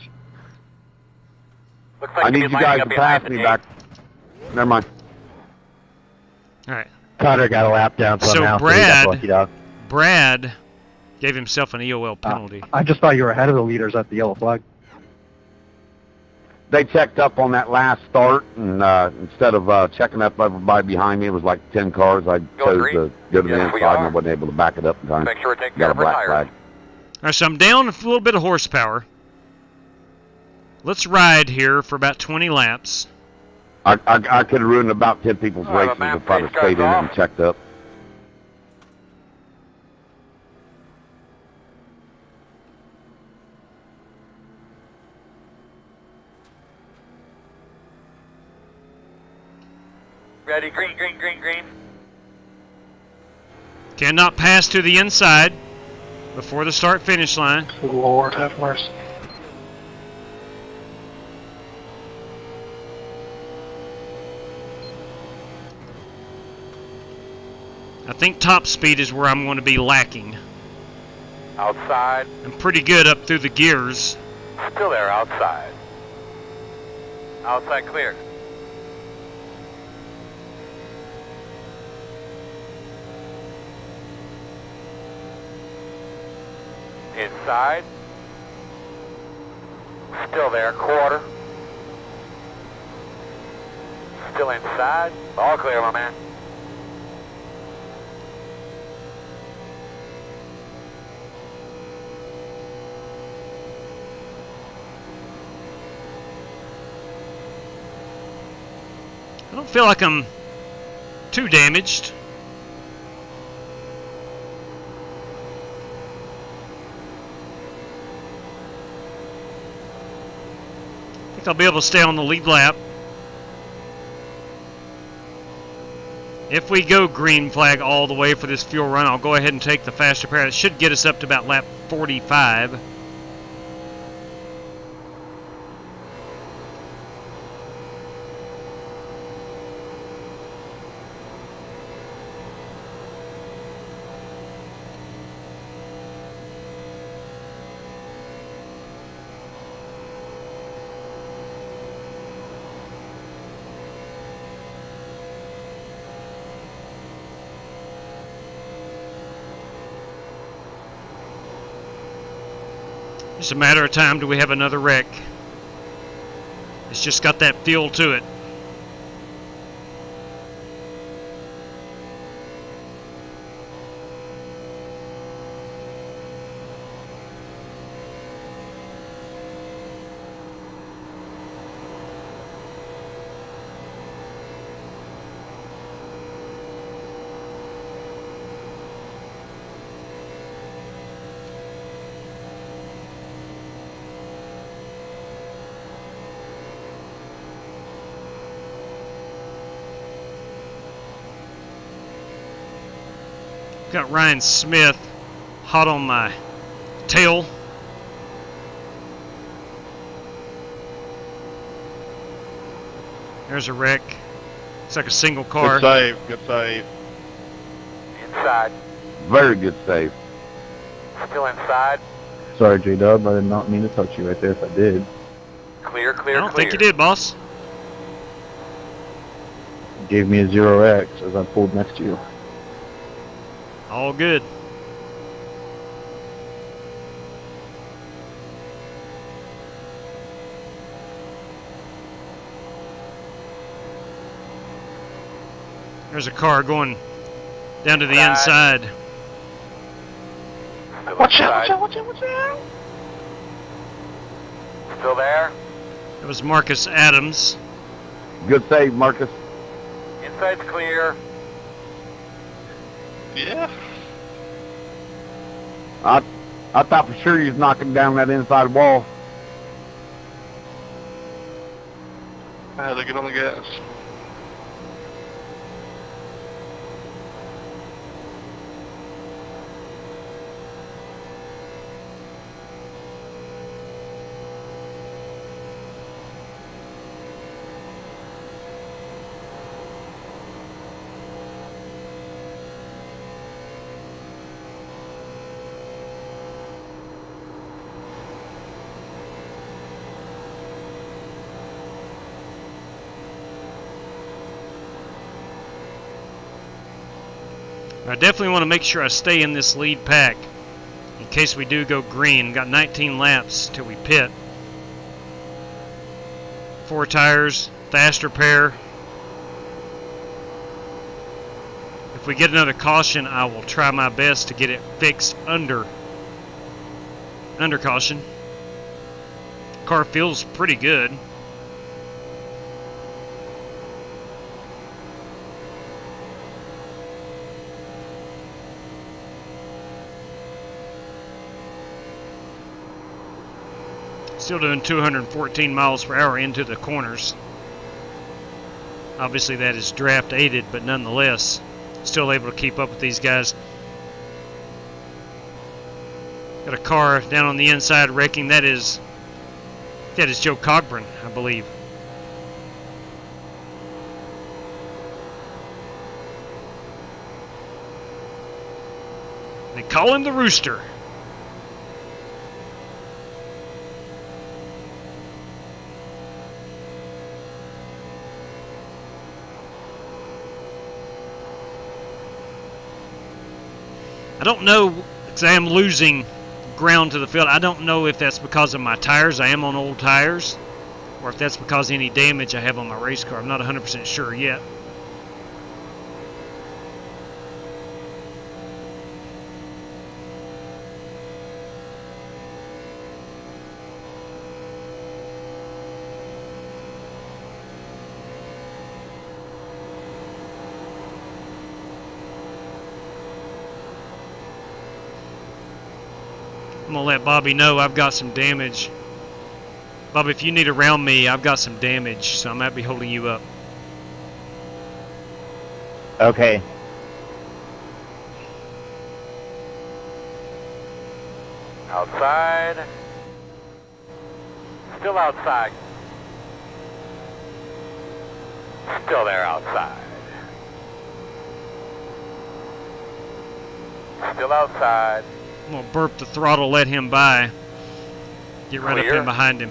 Looks like I need you guys to pass me back. Never mind. All right. Connor got a lap down, so now he got the lucky dog. Brad gave himself an EOL penalty. I just thought you were ahead of the leaders at the yellow flag. They checked up on that last start, and instead of checking up everybody behind me, it was like 10 cars. I chose to go to the inside, and I wasn't able to back it up in time. Make sure we're taking Got care a of our black tires. flag. All right, so I'm down a little bit of horsepower. Let's ride here for about 20 laps. I could have ruined about 10 people's races if I'd have stayed in it and checked up. Ready, green, green, green, green. Cannot pass to the inside before the start-finish line. Lord have mercy. I think top speed is where I'm going to be lacking. Outside. I'm pretty good up through the gears. Still there, outside. Outside clear. Inside. Still there, quarter. Still inside. All clear, my man. I don't feel like I'm too damaged. I think I'll be able to stay on the lead lap. If we go green flag all the way for this fuel run, I'll go ahead and take the faster pair. It should get us up to about lap 45. Just a matter of time till we have another wreck. It's just got that feel to it. Got Ryan Smith hot on my tail. There's a wreck. It's like a single car. Good save, good save. Inside. Very good save. Still inside. Sorry, J-Dub. I did not mean to touch you right there if I did. Clear, clear, I don't think you did, boss. You gave me a 0x as I pulled next to you. All good. There's a car going down to the inside. Watch out, watch out, watch out, watch out. Still there? It was Marcus Adams. Good save, Marcus. Inside's clear. Yeah. I thought for sure you was knocking down that inside wall. I had to get on the gas. I definitely want to make sure I stay in this lead pack in case we do go green. Got 19 laps till we pit. 4 tires, faster pair. If we get another caution, I will try my best to get it fixed under caution. Car feels pretty good. Still doing 214 miles per hour into the corners. Obviously that is draft aided, but nonetheless, still able to keep up with these guys. Got a car down on the inside wrecking. That is Joe Cogburn, I believe. They call him the Rooster. I don't know, because I am losing ground to the field. I don't know if that's because of my tires. I am on old tires, or if that's because of any damage I have on my race car. I'm not 100% sure yet. I'm gonna let Bobby know I've got some damage. Bobby, if you need around me, I've got some damage, so I might be holding you up. Okay. Outside. Still outside. Still there outside. Still outside. I'm gonna burp the throttle, let him by. Get right Clear. up in behind him.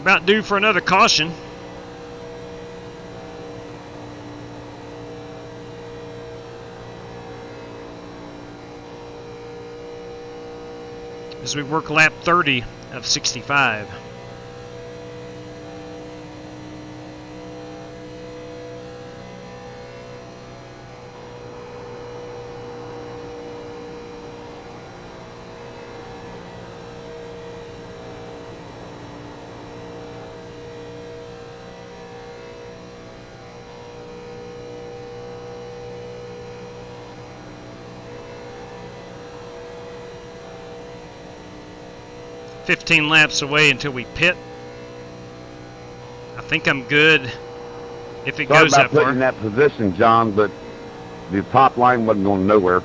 About due for another caution. As we work lap 30 of 65. $15 laps away until we pit. I think I'm good if it Sorry goes about that far. putting in that position, John, but the top line wasn't going nowhere.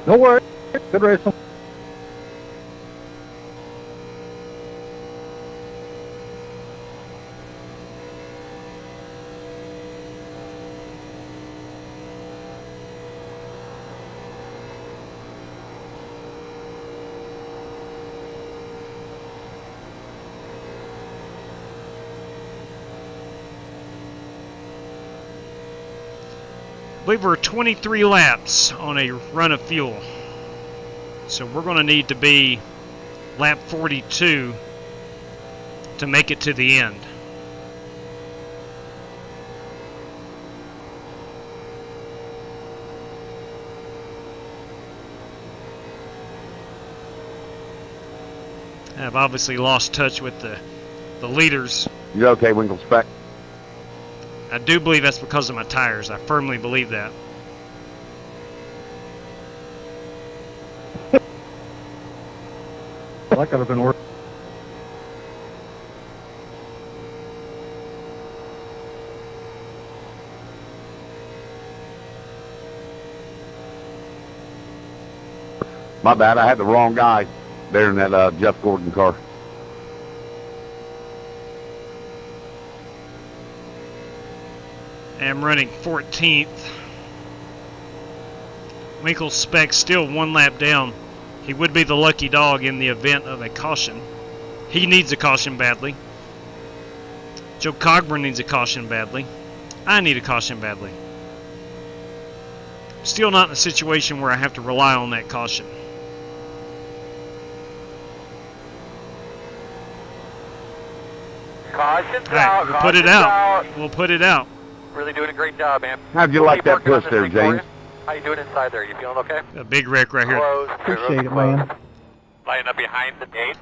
No worries. Good racing. I believe we're 23 laps on a run of fuel. So we're going to need to be lap 42 to make it to the end. I've obviously lost touch with the leaders. You okay, Winkle Spec? I do believe that's because of my tires. I firmly believe that. That could have been worse. My bad, I had the wrong guy there in that Jeff Gordon car. I'm running 14th. Winkle Spec still one lap down. He would be the lucky dog in the event of a caution. He needs a caution badly. Joe Cogburn needs a caution badly. I need a caution badly. Still not in a situation where I have to rely on that caution. Caution's All out. right, we'll put it out. We'll put it out. Really doing a great job, man. How'd you like that push there, James? How you doing inside there? You feeling okay? A big wreck right here. Close. Appreciate it, man. Line up behind the gate.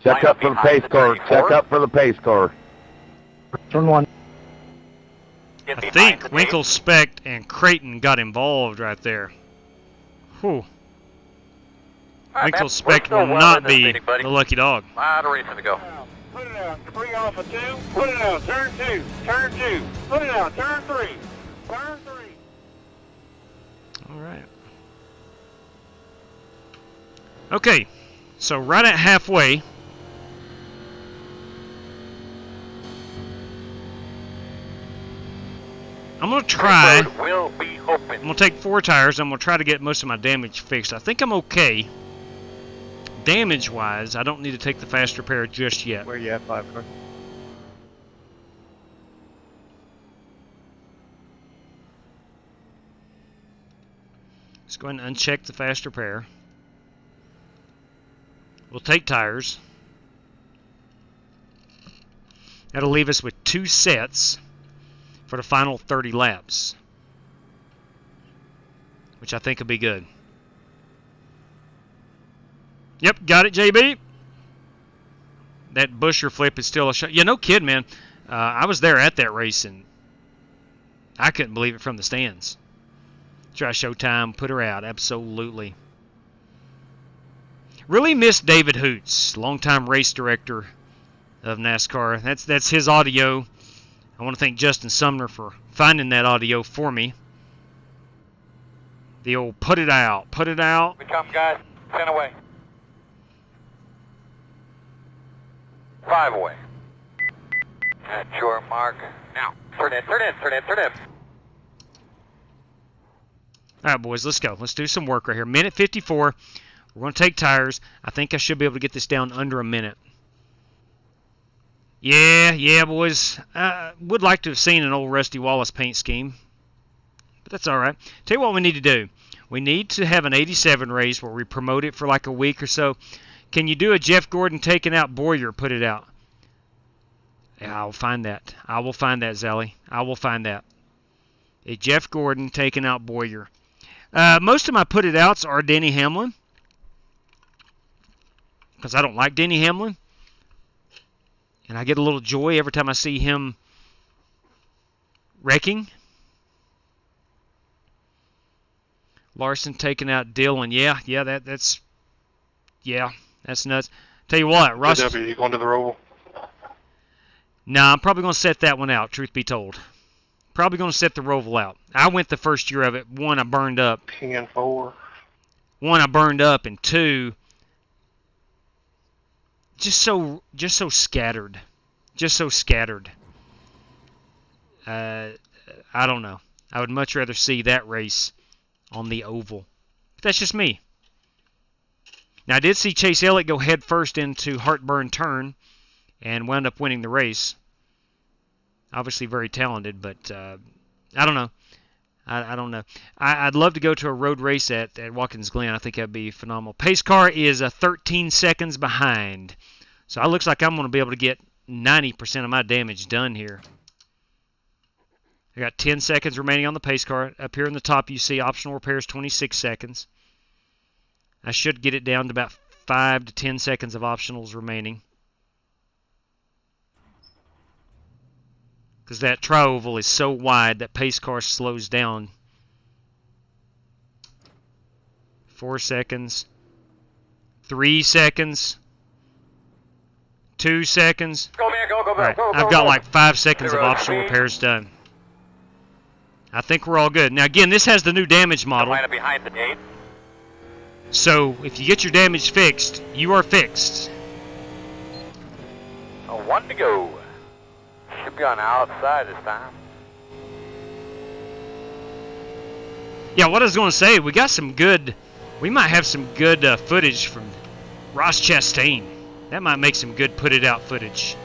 Check up for the pace car. Check up for the pace car. Turn one. I think Winkle Spec and Creighton got involved right there. Whew. Winkle Spec will not be the lucky dog. A lot of racing to go. Put it out. Bring off a 2. Put it out. Turn 2. Turn 2. Put it out. Turn 3. Turn 3. All right. Okay. So right at halfway. I'm going to try. Will be open. I'm going to take 4 tires. I'm going to try to get most of my damage fixed. I think I'm okay. Damage-wise, I don't need to take the fast repair just yet. Where you at, 5 car? Let's go ahead and uncheck the fast repair. We'll take tires. That'll leave us with 2 sets for the final 30 laps, which I think will be good. Yep, got it, JB. That Busher flip is still a shot. Yeah, no kid, man. I was there at that race, and I couldn't believe it from the stands. Try Showtime, put her out, absolutely. Really missed David Hoots, longtime race director of NASCAR. That's his audio. I want to thank Justin Sumner for finding that audio for me. The old put it out, put it out. We come, guys. 10 away. 5 away. At your mark. Now. Turn in, turn in, turn in, turn in. All right, boys, let's go. Let's do some work right here. Minute 54. We're going to take tires. I think I should be able to get this down under a minute. Yeah, boys. Would like to have seen an old Rusty Wallace paint scheme, but that's all right. Tell you what we need to do. We need to have an 87 race where we promote it for like a week or so. Can you do a Jeff Gordon taking out Boyer, put it out? Yeah, I'll find that. I will find that, Zelly. I will find that. A Jeff Gordon taking out Boyer. Most of my put it outs are Denny Hamlin, because I don't like Denny Hamlin. And I get a little joy every time I see him wrecking. Larson taking out Dillon. Yeah, that's nuts. Tell you what, Ross. JW, you going to the roll? Nah, I'm probably going to set that one out, truth be told. Probably going to set the Roval out. I went the first year of it. 1, I burned up. King and 4. 1, I burned up, and 2, just so scattered. Just so scattered. I don't know. I would much rather see that race on the oval. But that's just me. Now, I did see Chase Elliott go head first into Heartburn Turn and wound up winning the race. Obviously very talented, but I don't know. I don't know. I'd love to go to a road race at Watkins Glen. I think that'd be phenomenal. Pace car is 13 seconds behind. So it looks like I'm going to be able to get 90% of my damage done here. I got 10 seconds remaining on the pace car. Up here in the top you see optional repairs 26 seconds. I should get it down to about 5 to 10 seconds of optionals remaining. Because that tri-oval is so wide that pace car slows down. 4 seconds. 3 seconds. 2 seconds. Go, man, go, Right. go, I've got like 5 seconds of optional repairs done. I think we're all good. Now again, this has the new damage model. Line up behind the gate. So if you get your damage fixed, you are fixed. 1 to go. Should be on the outside this time. Yeah, what I was going to say, we got some good, we might have some good footage from Ross Chastain. That might make some good put it out footage.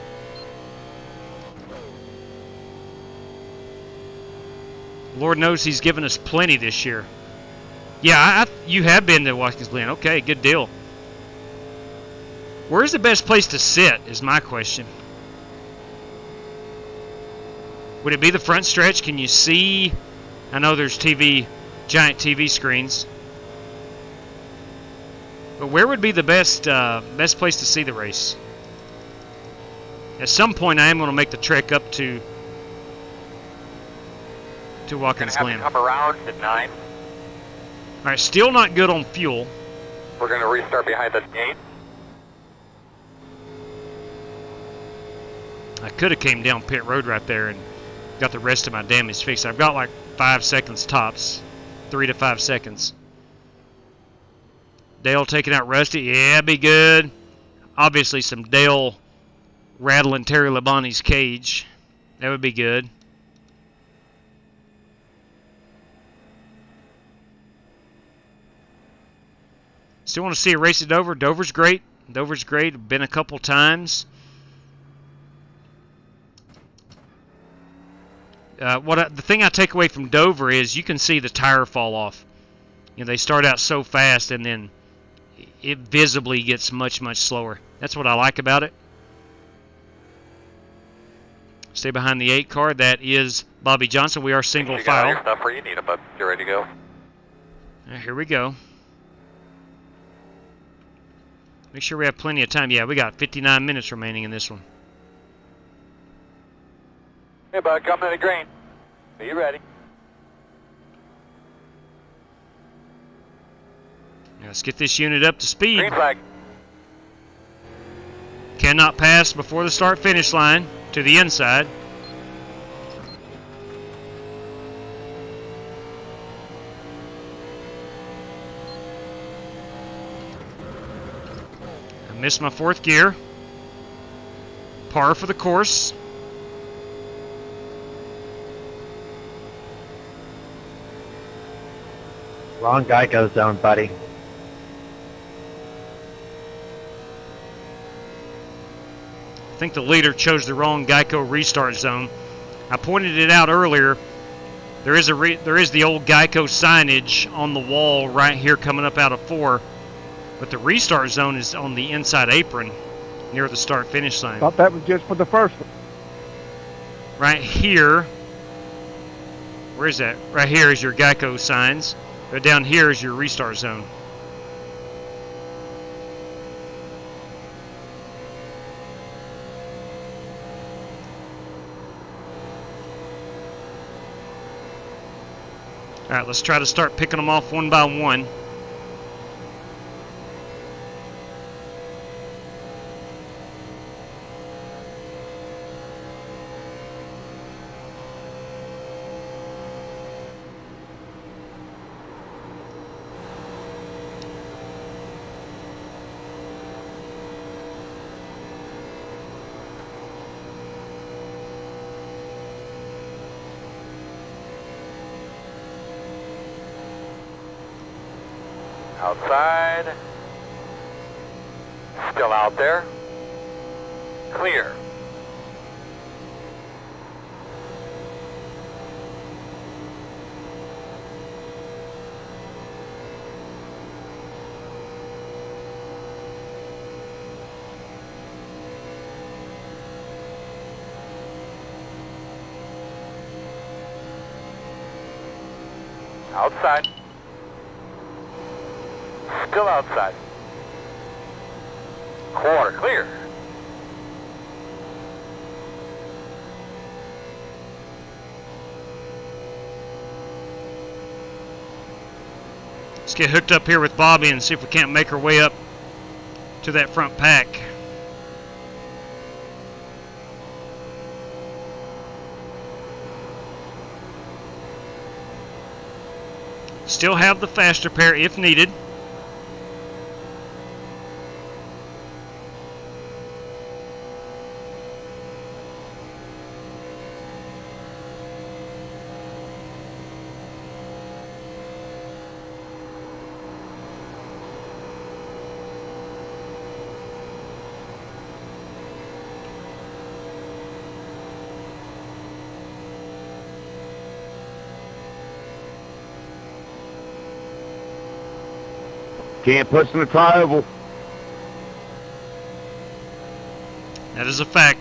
Lord knows he's given us plenty this year. Yeah, you have been to Watkins Glen. Okay, good deal. Where's the best place to sit is my question. Would it be the front stretch? Can you see? I know there's giant TV screens. But where would be the best place to see the race? At some point, I am going to make the trek up to Watkins Glen. Come around at 9. All right, still not good on fuel. We're going to restart behind the gate. I could have came down pit road right there and got the rest of my damage fixed. I've got like 5 seconds tops, 3 to 5 seconds. Dale taking out Rusty. Yeah, be good. Obviously, some Dale rattling Terry Labonte's cage. That would be good. Still want to see a race at Dover. Dover's great. Dover's great. Been a couple times. The thing I take away from Dover is you can see the tire fall off You know, they start out so fast and then it visibly gets much, much slower. That's what I like about it. Stay behind the 8 car. That is Bobby Johnson. We are single You got all file. your stuff where you need it, bud. You're ready to go. Here we go. Make sure we have plenty of time. Yeah, we got 59 minutes remaining in this one. Hey, bud, coming to the green. Are you ready? Let's get this unit up to speed. Green flag. Cannot pass before the start-finish line to the inside. I missed my 4th gear. Par for the course. Wrong Geico zone, buddy. I think the leader chose the wrong Geico restart zone. I pointed it out earlier. There is the old Geico signage on the wall right here coming up out of 4, but the restart zone is on the inside apron near the start-finish line. Thought that was just for the first one. Right here. Where is that? Right here is your Geico signs. But down here is your restart zone. Alright, let's try to start picking them off one by one. Outside. Still out there. Clear. Outside. Still outside. Quarter clear. Let's get hooked up here with Bobby and see if we can't make our way up to that front pack. Still have the faster pair if needed. Can't push in the tri-oval. That is a fact.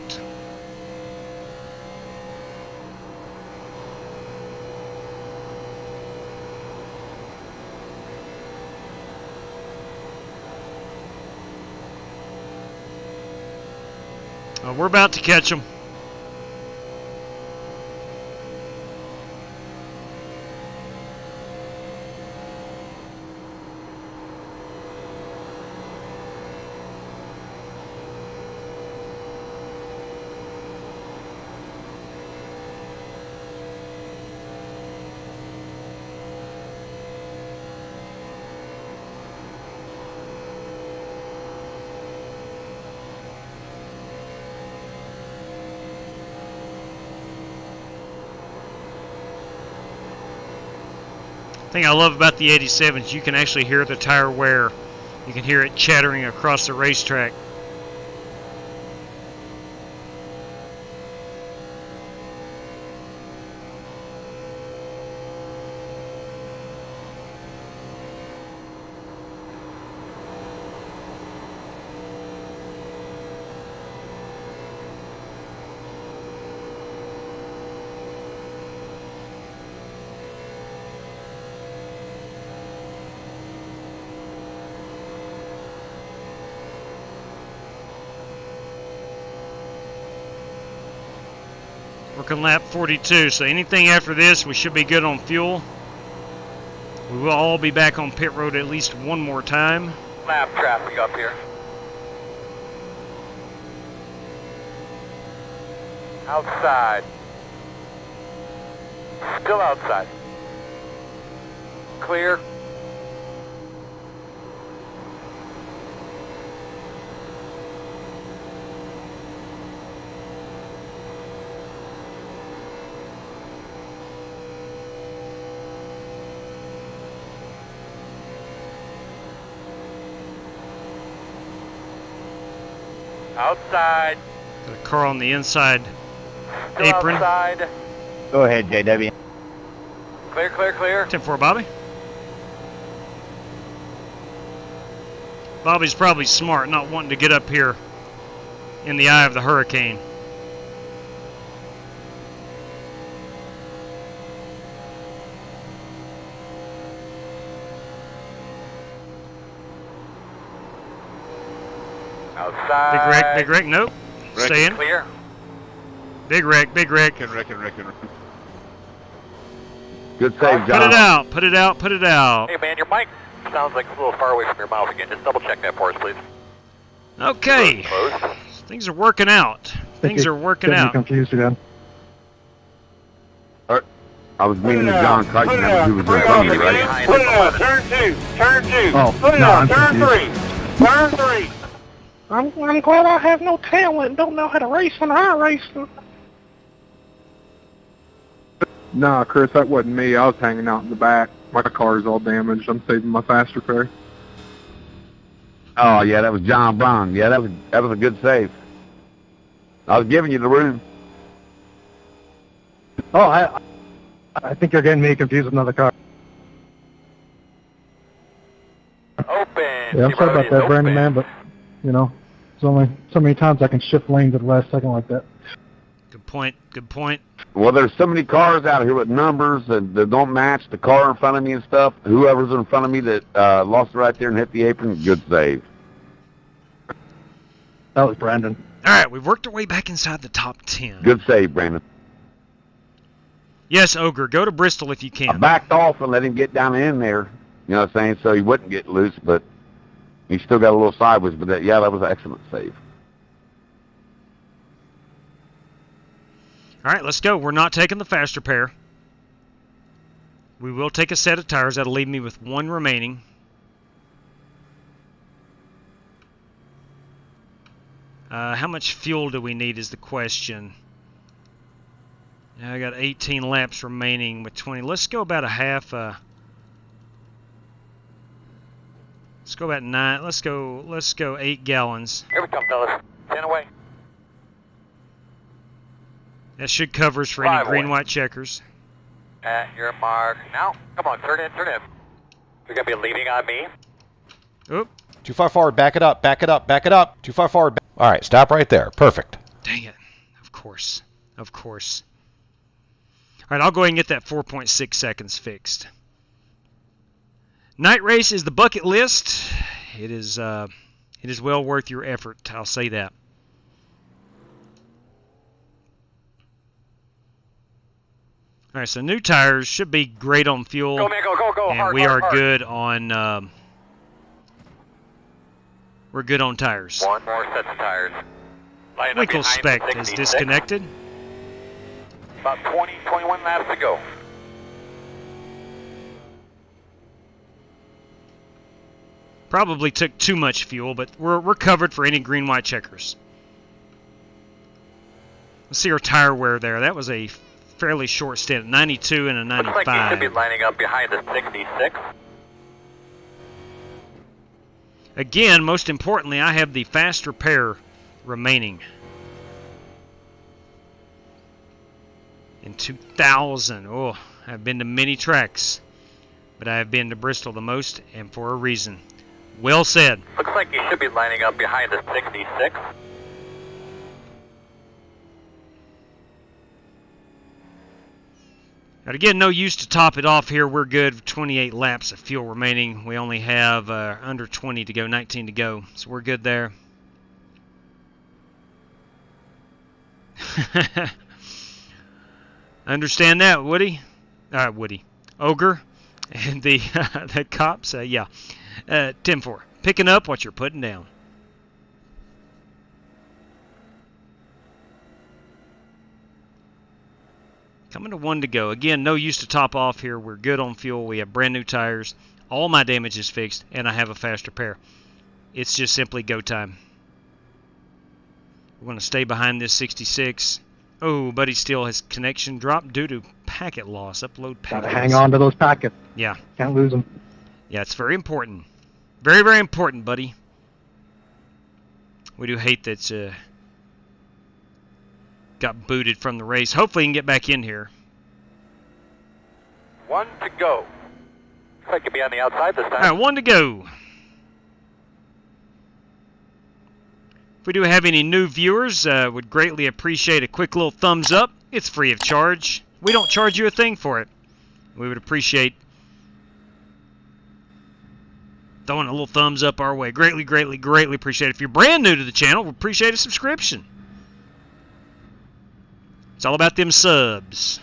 We're about to catch them. The thing I love about the 87s, you can actually hear the tire wear. You can hear it chattering across the racetrack. Working lap 42, so anything after this, we should be good on fuel. We will all be back on pit road at least one more time. Lap traffic up here. Outside. Still outside. Clear. Outside. Got a car on the inside Still apron. outside. Go ahead, JW. Clear, clear, clear. 10-4, Bobby. Bobby's probably smart, not wanting to get up here in the eye of the hurricane. Outside. Big wreck, nope. Stay in. Clear. Big wreck. Wreck. Good save, John. Put it out. Hey man, your mic sounds like it's a little far away from your mouth again. Just double check that for us, please. Okay. Close. Things are working out. Things are working Getting out. confused again. I was meeting with John Crichton, who was in front of me, right? Put it out. Turn 2. Turn 2. Oh, Put it no, out. I'm Turn confused. 3. Turn 3. I'm glad I have no talent and don't know how to race when I race. Nah, Chris, that wasn't me. I was hanging out in the back. My car's all damaged. I'm saving my faster fare. Oh yeah, that was John Brown. Yeah, that was a good save. I was giving you the room. Oh, I think you're getting me confused with another car. Open. Yeah, I'm sorry about that, Brandon, man, but, you know, there's only so many times I can shift lanes at the last second like that. Good point. Well, there's so many cars out here with numbers that don't match the car in front of me and stuff. Whoever's in front of me that lost it right there and hit the apron, good save. That was Brandon. All right, we've worked our way back inside the top 10. Good save, Brandon. Yes, Ogre, go to Bristol if you I can. backed off and let him get down in there, you know what I'm saying, so he wouldn't get loose, but he still got a little sideways. But that was an excellent save. All right, let's go. We're not taking the faster pair. We will take a set of tires. That'll leave me with one remaining. How much fuel do we need is the question. I got 18 laps remaining with 20. Let's go about a half. Let's go about 9. Let's go 8 gallons. Here we come, fellas. 10 away. That should cover us for any 5 green away. white checkers. At your mark. Now, come on, turn in. You're gonna be leading on me. Oop. Too far forward. Back it up. Too far forward. All right, stop right there. Perfect. Dang it. Of course. All right, I'll go ahead and get that 4.6 seconds fixed. Night race is the bucket list. It is well worth your effort. I'll say that. All right, so new tires should be great on fuel. Go, man, go. And Hard, we hard, are hard. good on. We're good on tires. One more set of tires. Line up Winkle behind spec the is 66. disconnected. About 21 laps to go. Probably took too much fuel, but we're covered for any green white checkers. Let's see our tire wear there. That was a fairly short stint, 92 and a Looks like you should 95. be lining up behind the 66. Again, most importantly, I have the faster pair remaining. In 2000, I've been to many tracks, but I have been to Bristol the most, and for a reason. Well said. Looks like you should be lining up behind the 66. And again, no use to top it off here. We're good. 28 laps of fuel remaining. We only have under 20 to go, 19 to go. So we're good there. Understand that, Woody? Woody. Ogre. And the the cops, yeah. 10-4. Picking up what you're putting down. Coming to 1 to go. Again, no use to top off here. We're good on fuel. We have brand new tires. All my damage is fixed, and I have a fast repair. It's just simply go time. We're going to stay behind this 66. Oh, buddy, still has connection dropped due to packet loss. Upload packet. Gotta hang on to those packets. Yeah. Can't lose them. Yeah, it's very important. Very, very important, buddy. We do hate that got booted from the race. Hopefully he can get back in here. 1 to go. Looks like he'll be on the outside this time. All right, 1 to go. If we do have any new viewers, would greatly appreciate a quick little thumbs up. It's free of charge. We don't charge you a thing for it. We would appreciate throwing a little thumbs up our way. Greatly, greatly, greatly appreciate it. If you're brand new to the channel, we appreciate a subscription. It's all about them subs.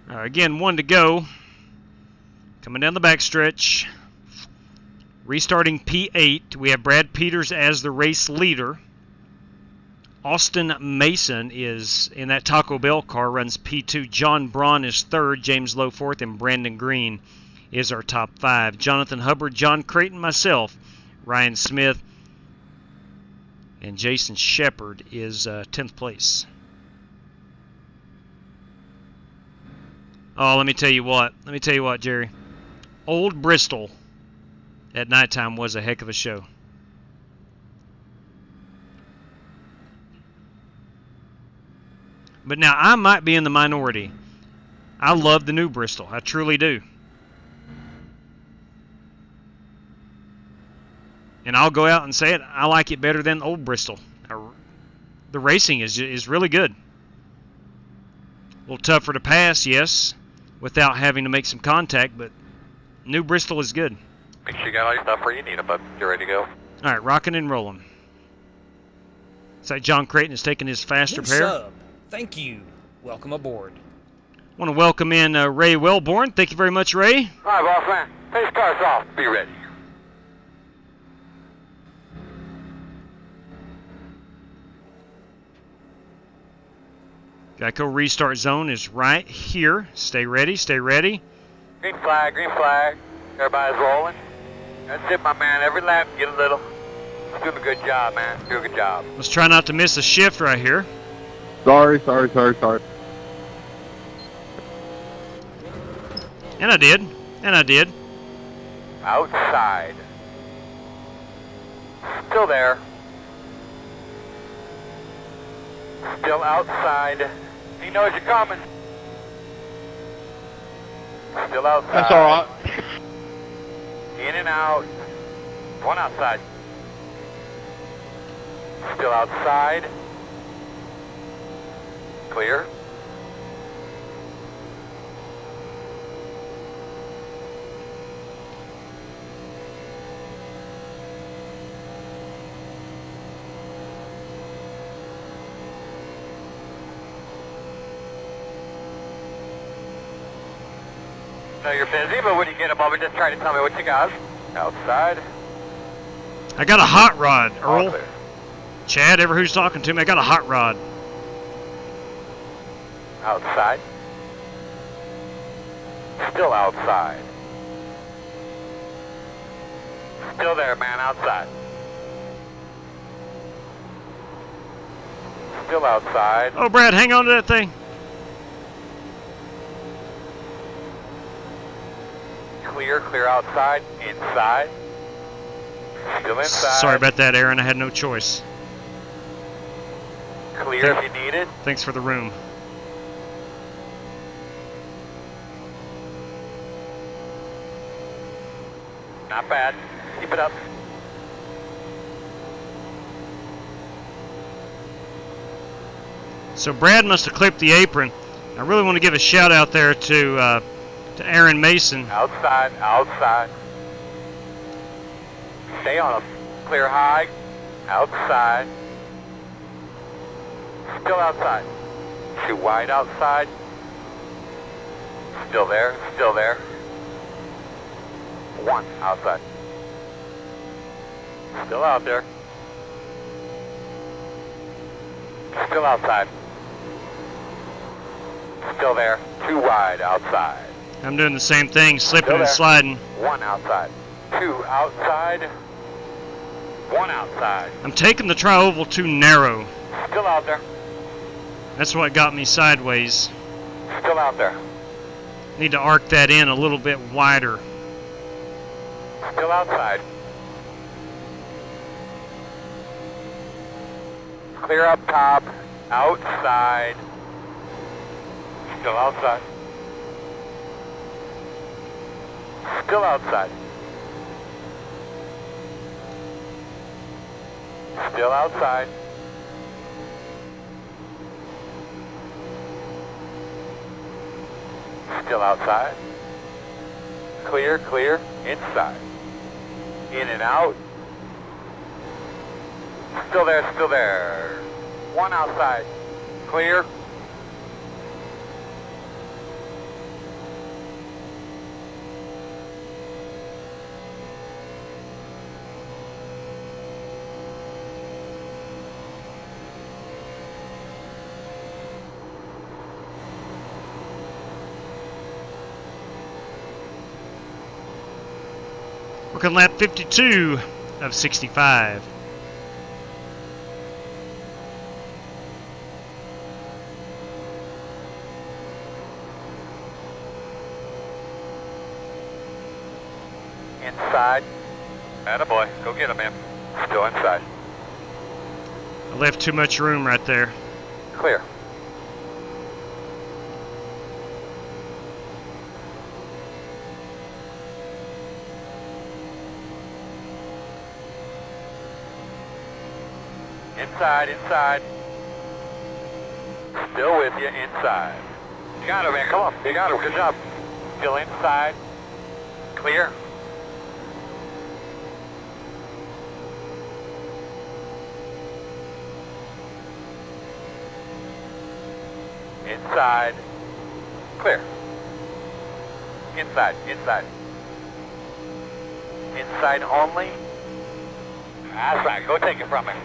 Again, 1 to go. Coming down the backstretch. Restarting P8. We have Brad Peters as the race leader. Austin Mason is in that Taco Bell car, runs P2. John Braun is 3rd. James Lowe 4th. And Brandon Green is our top 5. Jonathan Hubbard, John Creighton, myself, Ryan Smith, and Jason Shepard is 10th place. Oh, let me tell you what. Let me tell you what, Jerry. Old Bristol at nighttime was a heck of a show. But now, I might be in the minority. I love the new Bristol. I truly do. And I'll go out and say it. I like it better than old Bristol. The racing is really good. A little tougher to pass, yes, without having to make some contact, but new Bristol is good. Make sure you got all your stuff where you need them, bud. You're ready to go. All right, rocking and rolling. It's like John Creighton is taking his fast repair. Sub. Thank you. Welcome aboard. Want to welcome in Ray Wellborn. Thank you very much, Ray. All right, boss man. Face cars off. Be ready. Geico restart zone is right here. Stay ready, stay ready. Green flag, green flag. Everybody's rolling. That's it, my man. Every lap, get a little. Doing a good job, man. Doing a good job. Let's try not to miss a shift right here. Sorry. And I did. And I did. Outside. Still there. Still outside. He knows you're coming. Still outside. That's all right. In and out. One outside. Still outside. Clear. No, you're busy, but when you get a moment, just try to tell me what you got. Outside. I got a hot rod, Earl. Clear. Chad, ever who's talking to me, I got a hot rod. Outside. Still outside. Still there, man, outside. Still outside. Oh, Brad, hang on to that thing. Clear, clear outside, inside. Still inside. Sorry about that, Aaron. I had no choice. Clear if you need it. Thanks for the room. Not bad. Keep it up. So Brad must have clipped the apron. I really want to give a shout out there to Aaron Mason. Outside, outside. Stay on a clear high. Outside. Still outside. Too wide outside. Still there, still there. 1 outside. Still out there. Still outside. Still there. 2 wide outside. I'm doing the same thing, slipping and sliding. 1 outside. 2 outside. 1 outside. I'm taking the tri-oval too narrow. Still out there. That's what got me sideways. Still out there. Need to arc that in a little bit wider. Still outside. Clear up top. Outside. Still outside. Still outside. Still outside. Still outside. Clear, clear, inside. In and out. Still there, still there. 1 outside. Clear. Working lap 52 of 65. Inside. Attaboy. Go get him, man. Still inside. I left too much room right there. Clear. Inside, inside. Still with you, inside. You got him, man. Come on. You got him. Good job. Still inside. Clear. Inside. Clear. Inside, inside. Inside only. That's right. Go take it from him.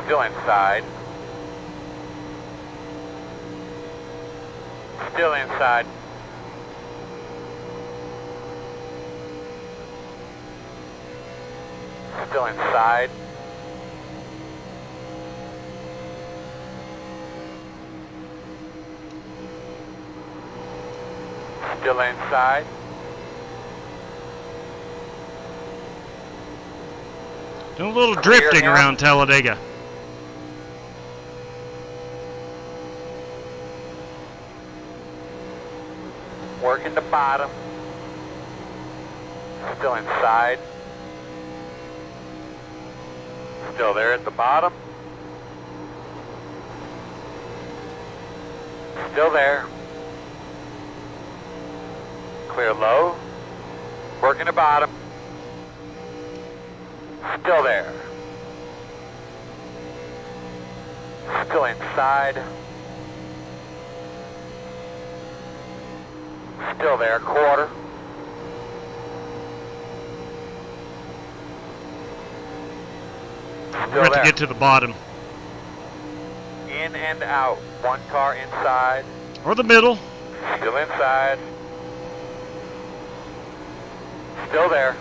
Still inside. Still inside. Still inside. Still inside. Doing a little drifting around Talladega. Working the bottom. Still inside. Still there at the bottom. Still there. Clear low. Working the bottom. Still there. Still inside. Still there, quarter. We're going to get to the bottom. In and out. 1 car inside. Or the middle. Still inside. Still there.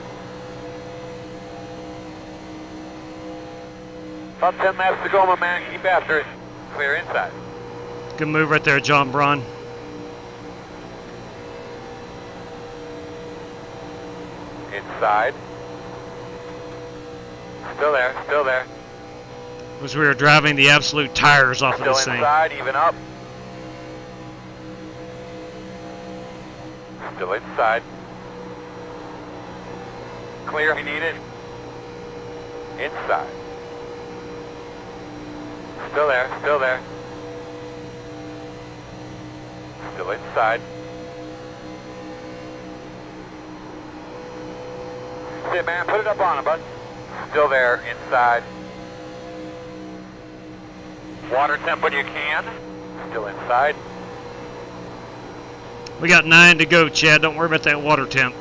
About 10 laps to go, my man. Keep after it. Clear inside. Good move right there, John Braun. Inside. Still there, still there. As we were driving the absolute tires off of this Still thing. inside, even up. Still inside. Clear if you need it. Inside. Still there, still there. Still inside. Sit, man. Put it up on him, bud. Still there, inside. Water temp when you can. Still inside. We got 9 to go, Chad. Don't worry about that water temp.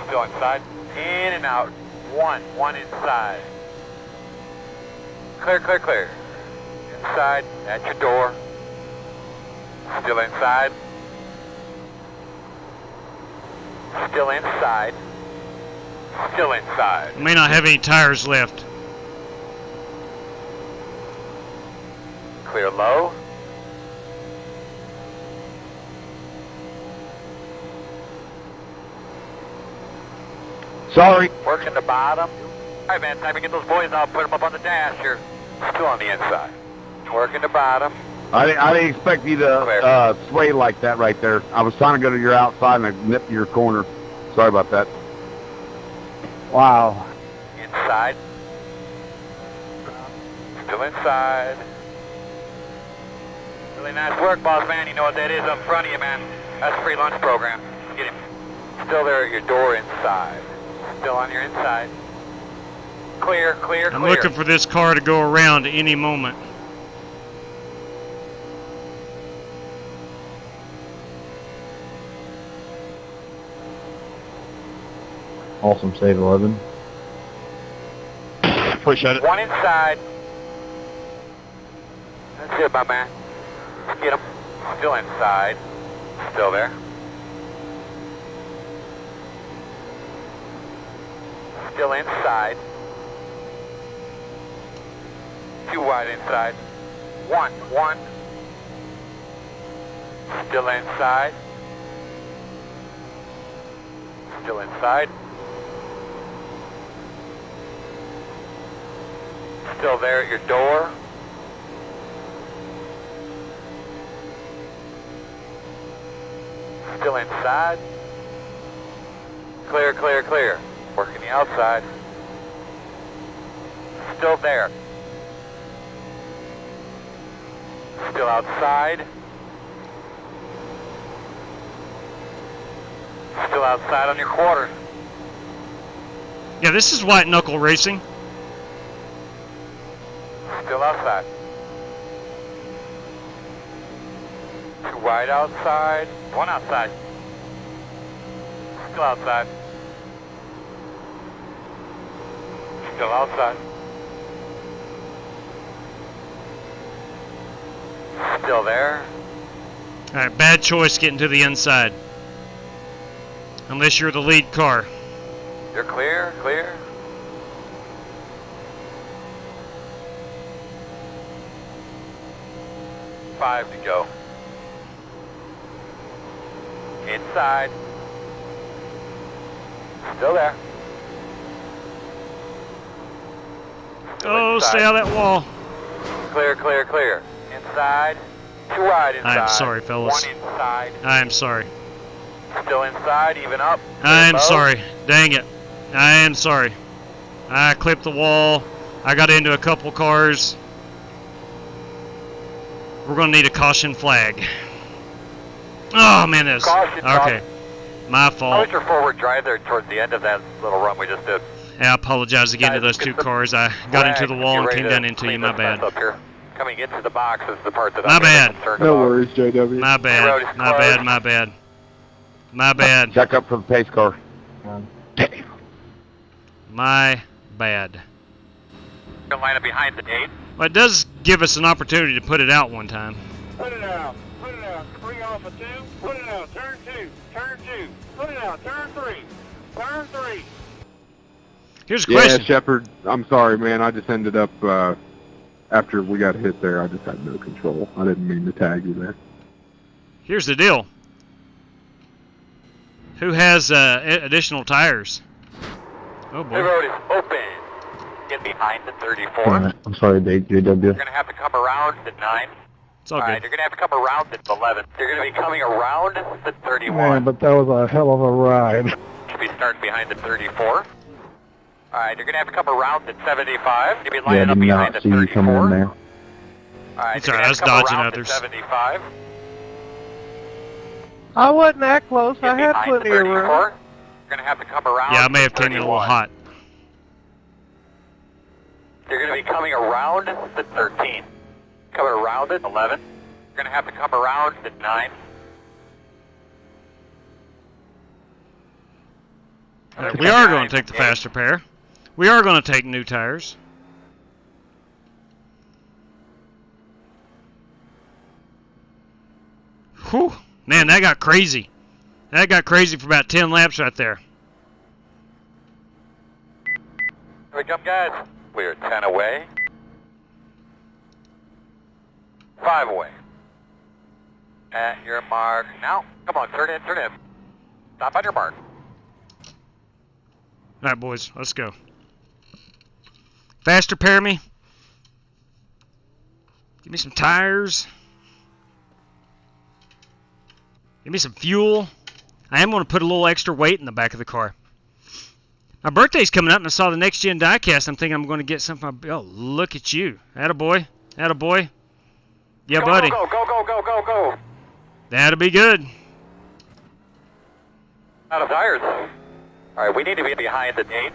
Still inside. In and out. One inside. Clear, clear, clear. Inside, at your door. Still inside. Still inside. Still inside. We may not have any tires left. Clear low. Sorry. Working the bottom. Alright, man, time to get those boys out, put them up on the dash here. Still on the inside. Working the bottom. I didn't expect you to sway like that right there. I was trying to go to your outside and I nipped your corner. Sorry about that. Wow. Inside. Still inside. Really nice work, boss man. You know what that is up front of you, man. That's a free lunch program. Get him. Still there at your door inside. Still on your inside. Clear, clear, I'm clear. looking for this car to go around at any moment. Awesome save 11. Push at it. One inside. That's it, my man. Get him. Still inside. Still there. Still inside. Too wide inside. One. Still inside. Still inside. Still there at your door. Still inside. Clear, clear, clear. Working the outside. Still there. Still outside. Still outside on your quarters. Yeah, this is white knuckle racing. Still outside. Too wide outside. One outside. Still outside. Still outside. Still there. Alright, bad choice getting to the inside. Unless you're the lead car. You're clear, clear. Five to go. Inside. Still there. Still Oh, inside. stay out of that wall. Clear, clear, clear. Inside. Too wide inside. I'm sorry, fellas. One inside. I'm sorry. Still inside, even up. I'm low. sorry. Dang it. I am sorry. I clipped the wall. I got into a couple cars. We're going to need a caution flag. Oh, man, this. Caution, okay. My How fault. was your forward drive there towards the end of that little run we just did? I apologize again to those two cars. I got into the wall and Get came ready down to into you. clean My this mess bad. up here. Coming into the box is the part that My I'm bad. concerned No about. worries, JW. My The road bad. is My bad. closed. My bad. My bad. Check up for the pace car. My bad. Gonna line up behind the gate. Well, it does give us an opportunity to put it out one time. Put it out. Put it out. Bring off a two. Put it out. Turn two. Turn two. Put it out. Turn three. Turn three. Here's a Yeah, question. Shepard, I'm sorry, man. I just ended up, after we got hit there, I just had no control. I didn't mean to tag you there. Here's the deal. Who has additional tires? Oh The boy. road is open. Get behind the 34. Alright, I'm sorry, JW. You're gonna have to come around the 9. It's all Alright, good. you're gonna have to come around the 11. You're gonna be coming around the 31. Man, but that was a hell of a ride. Should be starting behind the 34. Alright, you're gonna have to come around the 75. You'll be Yeah, I lining did up behind not the see you coming in 34. there. Alright, That's all right. I was dodging others. 75. I wasn't that close. I Get had behind plenty the of room. 34. You're going to have to come around. Yeah, I may have to came in a little 31. hot. You're going to be coming around the 13. Coming around it, 11. You're going to have to come around the 9. We are going to take the faster pair. We are going to take new tires. Whew. Man, that got crazy. That got crazy for about 10 laps right there. Here we come, guys. We are 10 away. 5 away. At your mark. Now, come on, turn in, turn in. Stop on your mark. All right, boys, let's go. Faster pair me. Give me some tires. Give me some fuel. I am going to put a little extra weight in the back of the car. My birthday's coming up, and I saw the next gen diecast. I'm thinking I'm going to get something. Oh, look at you. Attaboy. Attaboy. Yeah, go, buddy. Go, go, go, go, go, go. That'll be good. Out of tires. All right, we need to be behind the 8.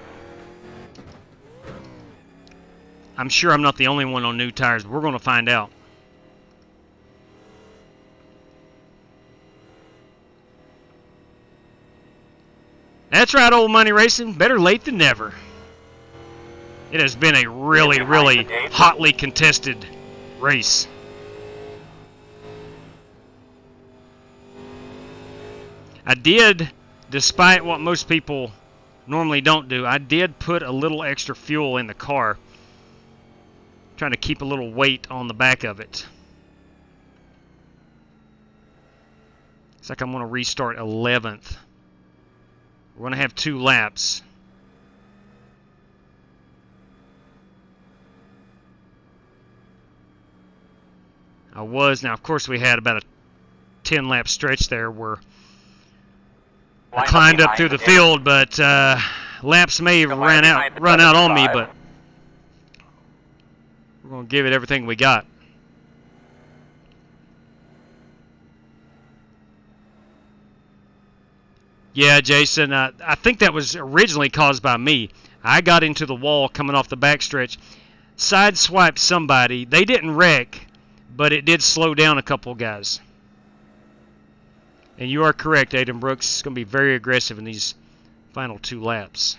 I'm sure I'm not the only one on new tires, but we're going to find out. That's right, old money racing. Better late than never. It has been a really, really hotly contested race. I did, despite what most people normally don't do, I did put a little extra fuel in the car. Trying to keep a little weight on the back of it. It's like I'm going to restart 11th. We're going to have 2 laps. Now of course we had about a 10 lap stretch there where I climbed up through the field, but laps may have run out on me, but we're going to give it everything we got. Yeah, Jason, I think that was originally caused by me. I got into the wall coming off the backstretch, sideswiped somebody. They didn't wreck, but it did slow down a couple guys. And you are correct, Aiden Brooks. It's going to be very aggressive in these final 2 laps.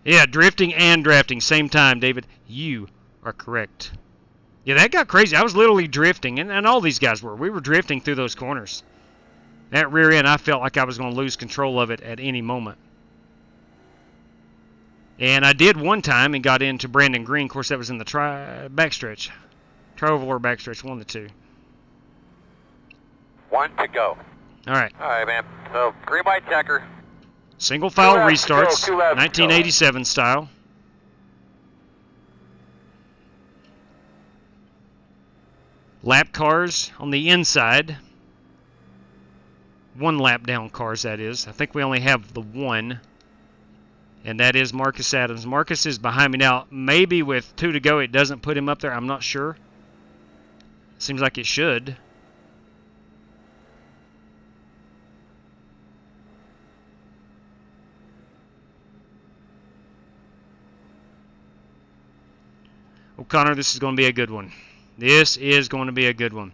Yeah, drifting and drafting, same time, David. You are correct. Yeah, that got crazy. I was literally drifting, and all these guys were. We were drifting through those corners. That rear end, I felt like I was going to lose control of it at any moment. And I did one time and got into Brandon Green. Of course, that was in the backstretch. Tri-oval backstretch, 1 of the 2. 1 to go. All right. All right, man. So, green light checker. Single file restarts, 1987 style. Lap cars on the inside. 1 lap down cars, that is. I think we only have the 1. And that is Marcus Adams. Marcus is behind me now. Maybe with 2 to go it doesn't put him up there. I'm not sure. Seems like it should. O'Connor, this is going to be a good one. This is going to be a good one.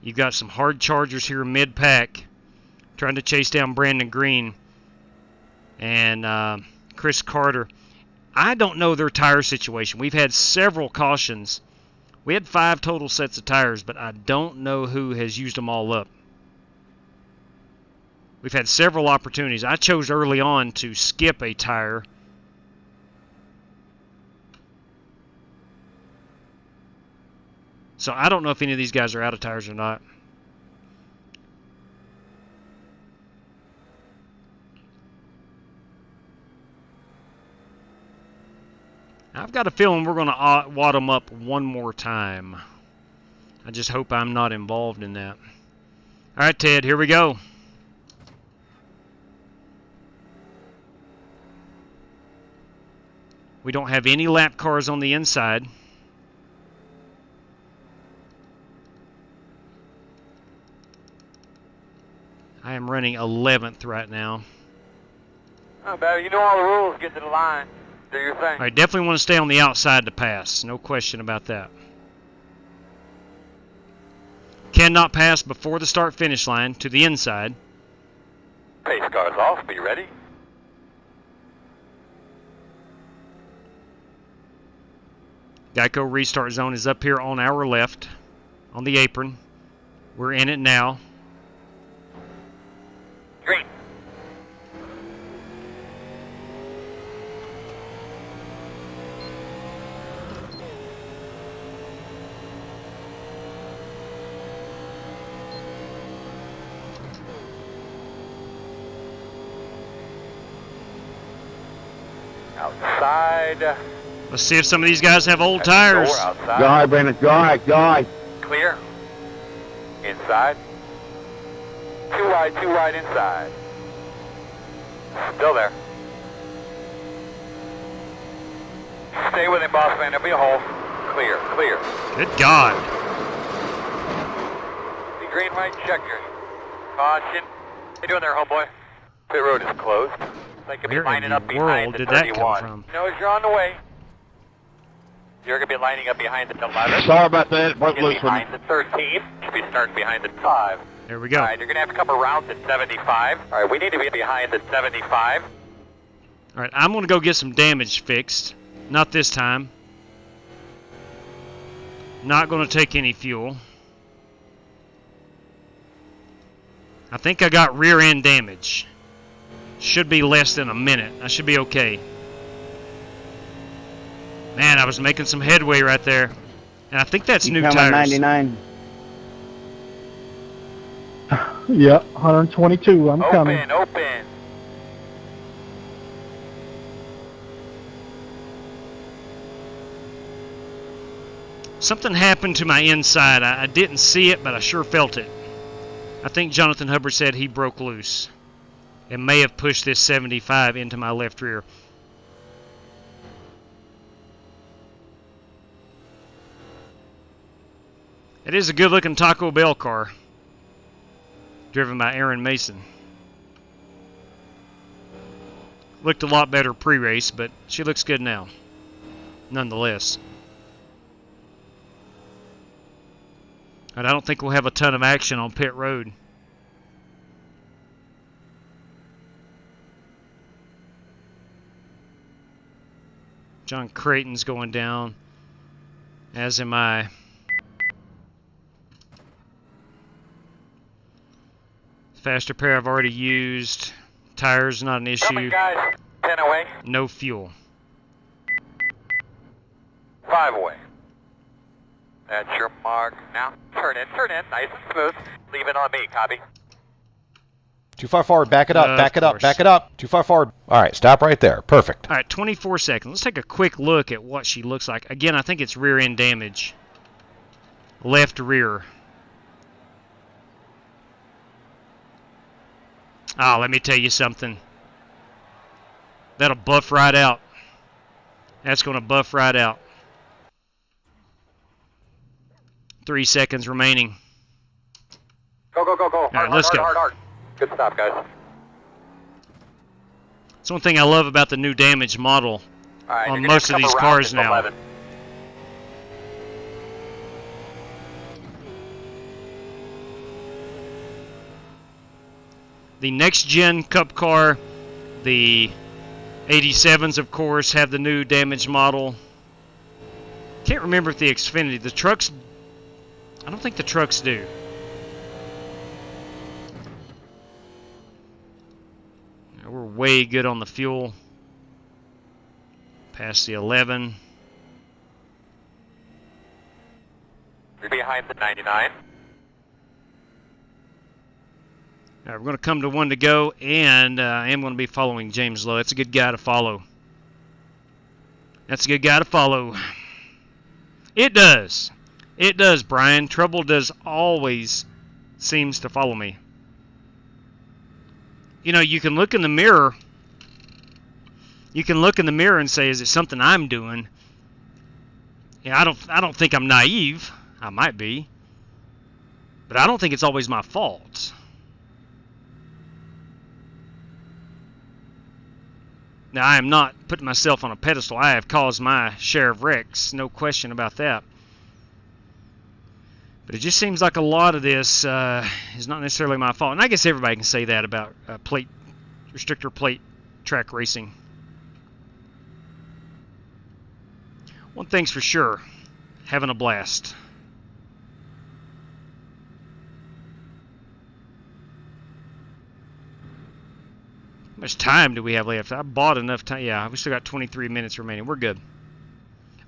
You've got some hard chargers here mid-pack trying to chase down Brandon Green and Chris Carter. I don't know their tire situation. We've had several cautions. We had 5 total sets of tires, but I don't know who has used them all up. We've had several opportunities. I chose early on to skip a tire. So I don't know if any of these guys are out of tires or not. I've got a feeling we're going to wad them up one more time. I just hope I'm not involved in that. All right, Ted, here we go. We don't have any lap cars on the inside. I am running 11th right now. Not bad. You know all the rules. Get to the line. Do your thing. I definitely want to stay on the outside to pass. No question about that. Cannot pass before the start-finish line to the inside. Pace cars off. Be ready. Geico restart zone is up here on our left, on the apron. We're in it now. Green. Outside. Let's see if some of these guys have old tires. Go ahead, Brandon. Go ahead. Go ahead. Clear. Inside. Too wide inside. Still there. Stay with him, boss man. There'll be a hole. Clear, clear. Good God. The green light checker. Caution. How you doing there, homeboy? Pit road is closed. They could be lining up behind the 31. Knows you're on the way. You're going to be lining up behind the 11. Sorry about that. It broke loose from me. Behind the 13. Should be starting behind the 5. There we go. All right, you're going to have a couple rounds at 75. All right, we need to be behind the 75. All right, I'm going to go get some damage fixed. Not this time. Not going to take any fuel. I think I got rear end damage. Should be less than a minute. I should be okay. Man, I was making some headway right there. And I think that's new tires. 99. Yeah, 122. I'm coming. Open. Something happened to my inside. I didn't see it, but I sure felt it. I think Jonathan Hubbard said he broke loose. It may have pushed this 75 into my left rear. It is a good-looking Taco Bell car, driven by Aaron Mason. Looked a lot better pre-race, but she looks good now, nonetheless. And I don't think we'll have a ton of action on pit road. John Creighton's going down, as am I. Faster pair I've already used. Tires not an issue. Coming, guys. 10 away. No fuel. 5 away. That's your mark. Now, turn in. Nice and smooth. Leave it on me, copy. Too far forward, back it up, back it up, back it up. Too far forward. All right, stop right there. Perfect. All right, 24 seconds. Let's take a quick look at what she looks like. Again, I think it's rear end damage. Left rear. Ah, let me tell you something. That'll buff right out. That's going to buff right out. 3 seconds remaining. Go. All right, let's go. Hard. Good stop, guys. That's one thing I love about the new damage model on most of these cars now. 11. The next gen Cup car, the 87s, of course, have the new damage model. Can't remember if the Xfinity, the trucks, I don't think the trucks do. We're way good on the fuel. Past the 11. You're behind the 99. All right, we're going to come to 1 to go, and I am going to be following James Lowe. That's a good guy to follow. That's a good guy to follow. It does. It does, Brian. Trouble does always seems to follow me. You know, you can look in the mirror. You can look in the mirror and say, is it something I'm doing? Yeah, I don't think I'm naive. I might be. But I don't think it's always my fault. Now, I am not putting myself on a pedestal. I have caused my share of wrecks, no question about that. But it just seems like a lot of this is not necessarily my fault. And I guess everybody can say that about restrictor plate track racing. One thing's for sure, having a blast. How much time do we have left? I bought enough time. Yeah, we still got 23 minutes remaining. We're good.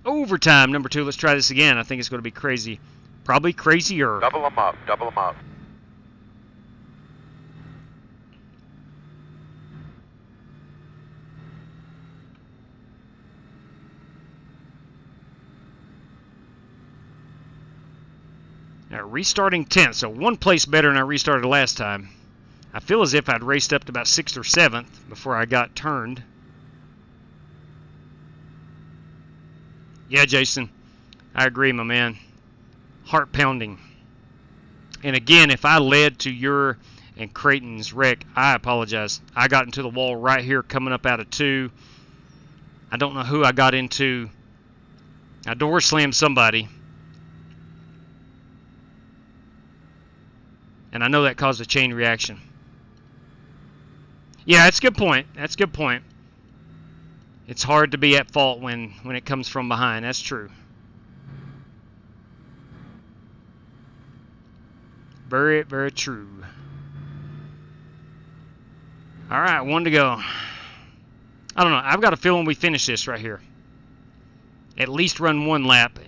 Overtime, number 2. Let's try this again. I think it's going to be crazy. Probably crazier. Double them up. Double them up. Now, restarting 10th, so 1 place better than I restarted last time. I feel as if I'd raced up to about 6th or 7th before I got turned. Yeah, Jason, I agree, my man. Heart pounding. And again, if I led to your and Creighton's wreck, I apologize. I got into the wall right here coming up out of 2. I don't know who I got into. I door slammed somebody. And I know that caused a chain reaction. Yeah, that's a good point. That's a good point. It's hard to be at fault when it comes from behind. That's true. Very, very true. All right, 1 to go. I don't know. I've got a feeling we finish this right here. At least run 1 lap.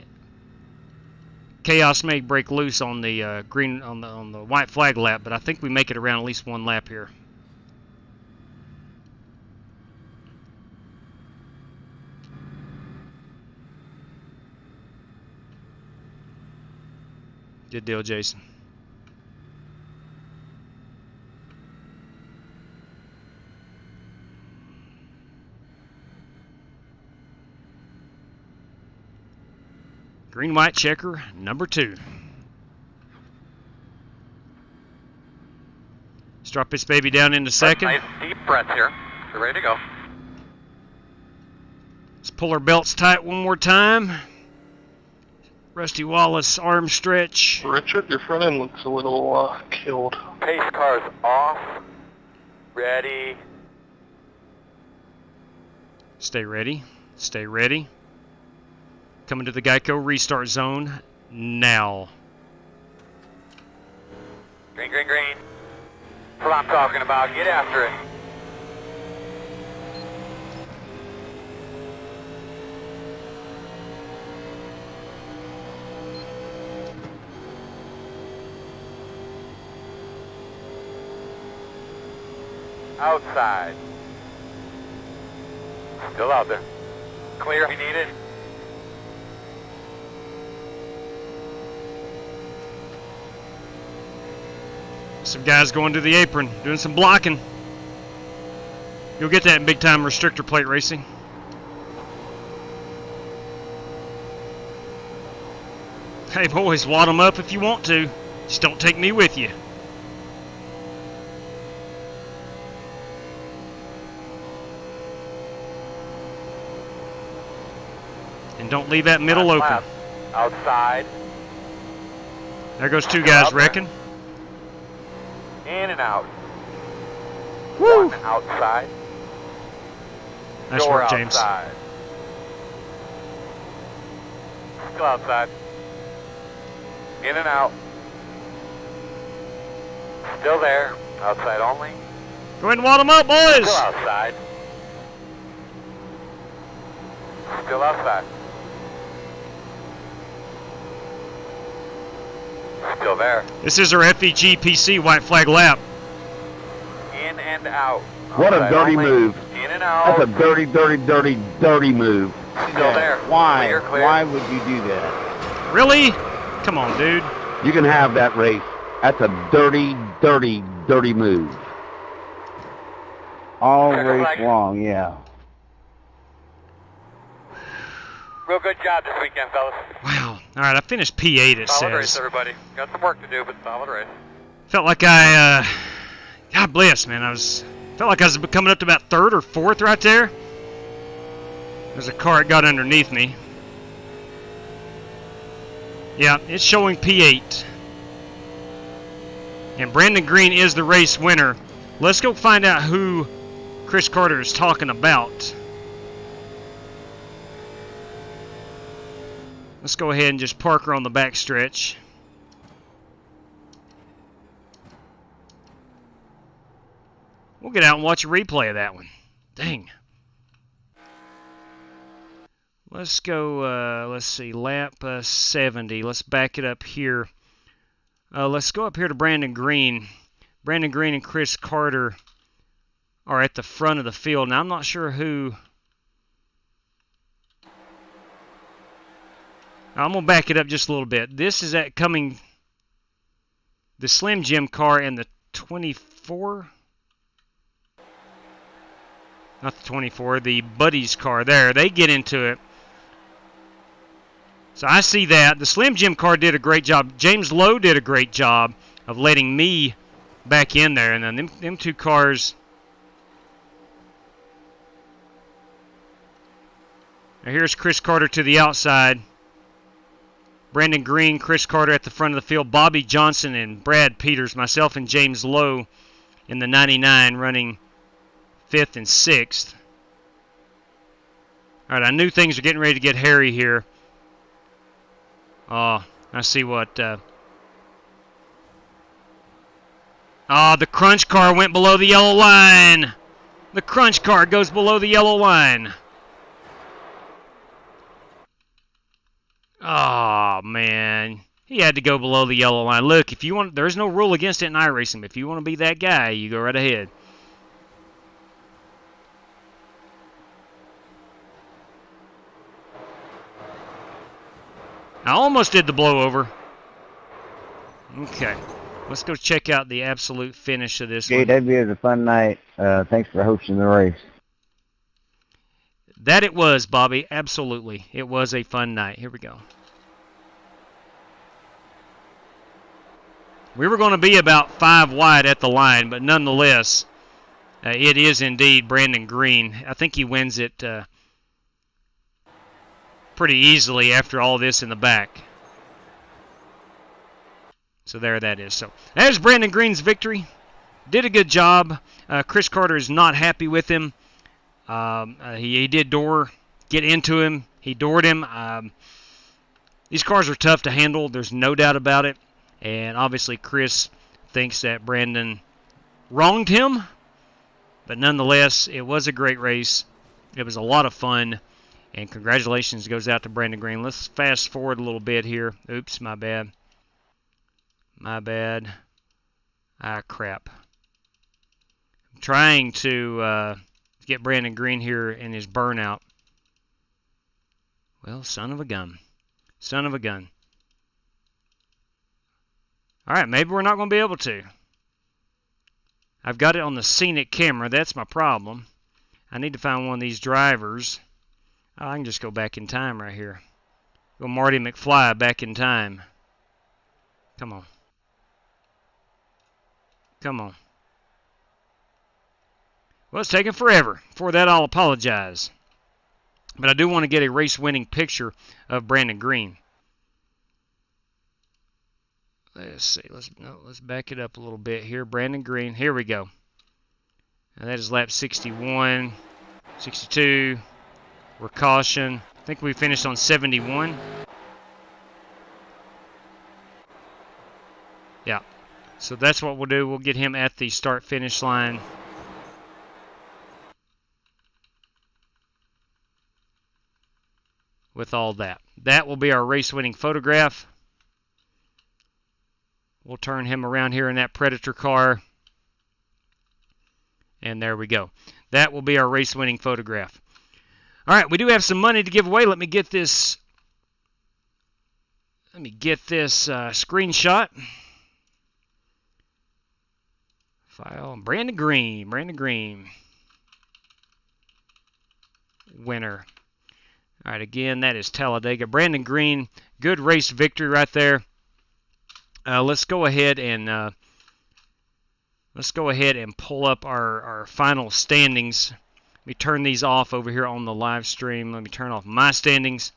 Chaos may break loose on the green on the white flag lap, but I think we make it around at least 1 lap here. Good deal, Jason. Green-white checker, number 2. Let's drop this baby down into 2nd. Nice deep breaths here. We're ready to go. Let's pull our belts tight 1 more time. Rusty Wallace arm stretch. Richard, your front end looks a little killed. Pace car's off. Ready. Stay ready. Stay ready. Coming to the Geico restart zone now. Green, green, green. That's what I'm talking about. Get after it. Outside. Still out there. Clear if you need it. Some guys going to the apron, doing some blocking. You'll get that in big time restrictor plate racing. Hey boys, wad them up if you want to. Just don't take me with you. And don't leave that middle open. Left. Outside. There goes 2 guys wrecking. In and out. Woo! 1 outside. Nice Door work, James. Outside. Still outside. In and out. Still there. Outside only. Go ahead and wad them up, boys! Still outside. Still outside. Still there. This is our FEG PC white flag lap. In and out. What a Outside dirty only. move. In and out. That's a dirty, dirty, dirty, dirty move. Still there. Why? Clear, clear. Why would you do that? Really? Come on, dude. You can have that race. That's a dirty, dirty, dirty move. All race long, yeah. Real good job this weekend, fellas. Wow. All right, I finished P8, it Solid race, says. everybody. Got some work to do, but solid race. Felt like I, God bless, man. Felt like I was coming up to about 3rd or 4th right there. There's a car that got underneath me. Yeah, it's showing P8. And Brandon Green is the race winner. Let's go find out who Chris Carter is talking about. Let's go ahead and just park her on the back stretch. We'll get out and watch a replay of that one. Dang. Let's go, let's see, lap 70. Let's back it up here. Let's go up here to Brandon Green. Brandon Green and Chris Carter are at the front of the field. Now, I'm not sure who. I'm going to back it up just a little bit. This is at coming, the Slim Jim car and the 24. Not the 24, the Buddies car there. They get into it. So I see that. The Slim Jim car did a great job. James Lowe did a great job of letting me back in there. And then them two cars. Now here's Chris Carter to the outside. Brandon Green, Chris Carter at the front of the field. Bobby Johnson and Brad Peters. Myself and James Lowe in the 99 running 5th and 6th. All right, I knew things were getting ready to get hairy here. Oh, I see what. The crunch car went below the yellow line. The crunch car goes below the yellow line. Oh, man. He had to go below the yellow line. Look, if you want, there's no rule against it in iRacing. If you want to be that guy, you go right ahead. I almost did the blowover. Okay. Let's go check out the absolute finish of this one. JW, was a fun night. Thanks for hosting the race. That it was, Bobby. Absolutely. It was a fun night. Here we go. We were going to be about 5 wide at the line, but nonetheless, it is indeed Brandon Green. I think he wins it pretty easily after all this in the back. So there that is. So there's Brandon Green's victory. Did a good job. Chris Carter is not happy with him. He did get into him. He doored him. These cars are tough to handle. There's no doubt about it. And obviously Chris thinks that Brandon wronged him. But nonetheless, it was a great race. It was a lot of fun. And congratulations goes out to Brandon Green. Let's fast forward a little bit here. Oops, my bad. My bad. Ah, crap. I'm trying to get Brandon Green here in his burnout. Well, son of a gun. Son of a gun. All right, maybe we're not going to be able to. I've got it on the scenic camera. That's my problem. I need to find one of these drivers. Oh, I can just go back in time right here. Go Marty McFly back in time. Come on. Come on. Well, it's taking forever. For that, I'll apologize. But I do want to get a race-winning picture of Brandon Green. Let's see. Let's back it up a little bit here. Brandon Green. Here we go. Now that is lap 61, 62. We're caution. I think we finished on 71. Yeah. So that's what we'll do. We'll get him at the start-finish line. With all that. That will be our race-winning photograph. We'll turn him around here in that Predator car. And there we go. That will be our race-winning photograph. All right, we do have some money to give away. Let me get this screenshot. File. Brandon Green. Brandon Green. Winner. All right, again, that is Talladega. Brandon Green, good race victory right there. Let's go ahead and pull up our final standings Let me turn these off over here on the live stream. Let me turn off my standings.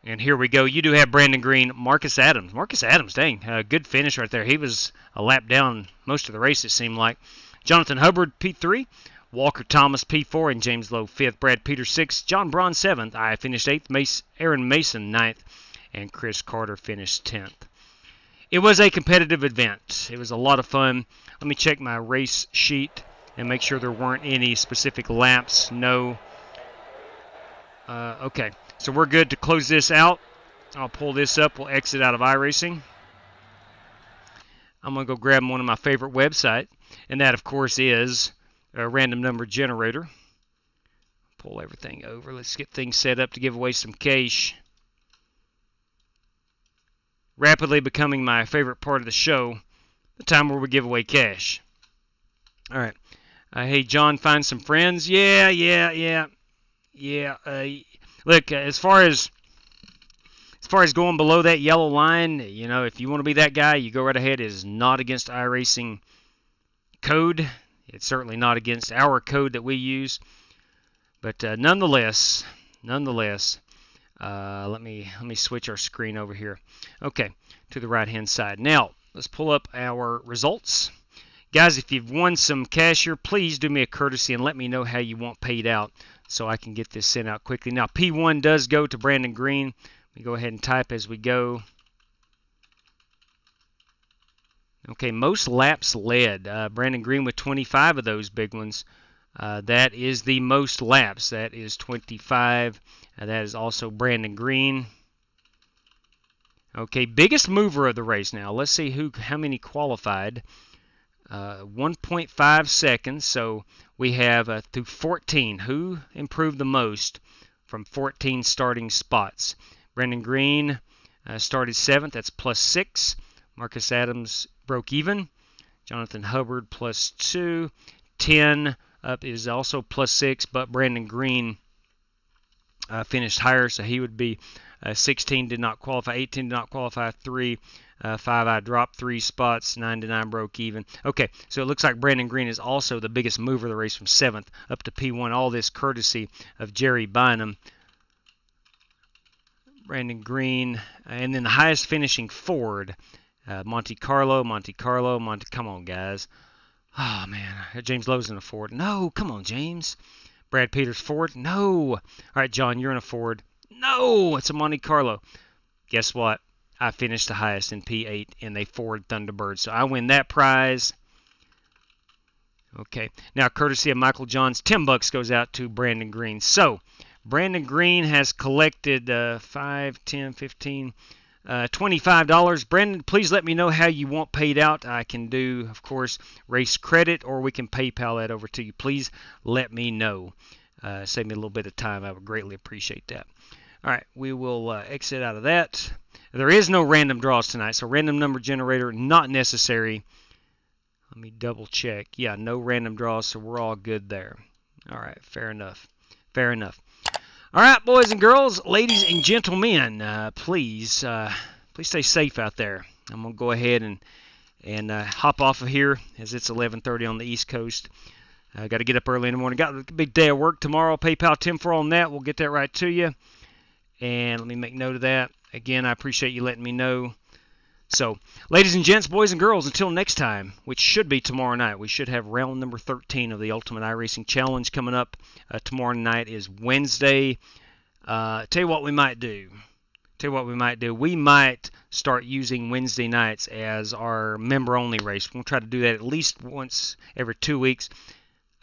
And here we go. You do have Brandon Green, Marcus Adams. Marcus Adams, dang, good finish right there. He was a lap down most of the race, it seemed like. Jonathan Hubbard, P3. Walker Thomas, P4. And James Lowe, 5th. Brad Peters, 6th. John Braun, 7th. I finished 8th. Aaron Mason, 9th. And Chris Carter finished 10th. It was a competitive event. It was a lot of fun. Let me check my race sheet and make sure there weren't any specific laps. No. Okay. So we're good to close this out. I'll pull this up. We'll exit out of iRacing. I'm going to go grab one of my favorite websites, and that, of course, is a random number generator. Pull everything over. Let's get things set up to give away some cash. Rapidly becoming my favorite part of the show, the time where we give away cash. All right. Hey, John, find some friends. Yeah. Look, as far as going below that yellow line, you know, if you want to be that guy, you go right ahead. It is not against iRacing code. It's certainly not against our code that we use. But nonetheless, let me switch our screen over here. Okay, to the right-hand side. Now, let's pull up our results. Guys, if you've won some cash here, please do me a courtesy and let me know how you want paid out so I can get this sent out quickly. Now, P1 does go to Brandon Green. Let me go ahead and type as we go. Okay, most laps led. Brandon Green with 25 of those big ones. That is the most laps. That is 25. That is also Brandon Green. Okay, biggest mover of the race now. Let's see how many qualified. 1.5 seconds. So we have through 14. Who improved the most from 14 starting spots? Brandon Green started 7th. That's +6. Marcus Adams broke even. Jonathan Hubbard +2. 10 up is also +6, but Brandon Green finished higher, so he would be 16 did not qualify, 18 did not qualify, 3, 5 I dropped 3 spots, 9 to 9 broke even. Okay, so it looks like Brandon Green is also the biggest mover of the race from 7th up to P1. All this courtesy of Jerry Bynum. Brandon Green, and then the highest finishing Ford, Monte Carlo. Come on, guys. Oh, man. James Lowe's in a Ford. No, come on, James. Brad Peters Ford. No. All right, John, you're in a Ford. No, it's a Monte Carlo. Guess what? I finished the highest in P8 in a Ford Thunderbird, so I win that prize. Okay. Now, courtesy of Michael Johns, $10 goes out to Brandon Green. So, Brandon Green has collected $5, $10, $15, $25. Brandon, please let me know how you want paid out. I can do, of course, race credit, or we can PayPal that over to you. Please let me know. Save me a little bit of time. I would greatly appreciate that. All right, we will exit out of that. There is no random draws tonight, so random number generator not necessary. Let me double check. Yeah, no random draws, so we're all good there. All right, fair enough. Fair enough. All right, boys and girls, ladies and gentlemen, please stay safe out there. I'm going to go ahead and hop off of here as it's 11:30 on the East Coast. I got to get up early in the morning. Got a big day of work tomorrow. PayPal 10-4 on that. We'll get that right to you. And let me make note of that. Again, I appreciate you letting me know. So, ladies and gents, boys and girls, until next time, which should be tomorrow night, we should have round number 13 of the Ultimate iRacing Challenge coming up. Tomorrow night is Wednesday. Tell you what we might do. We might start using Wednesday nights as our member-only race. We'll try to do that at least once every 2 weeks.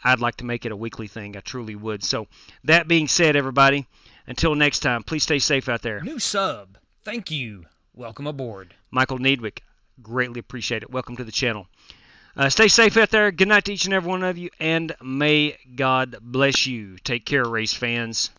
I'd like to make it a weekly thing. I truly would. So, that being said, everybody, until next time, please stay safe out there. New sub. Thank you. Welcome aboard. Michael Needwick. Greatly appreciate it. Welcome to the channel. Stay safe out there. Good night to each and every one of you, and may God bless you. Take care, race fans.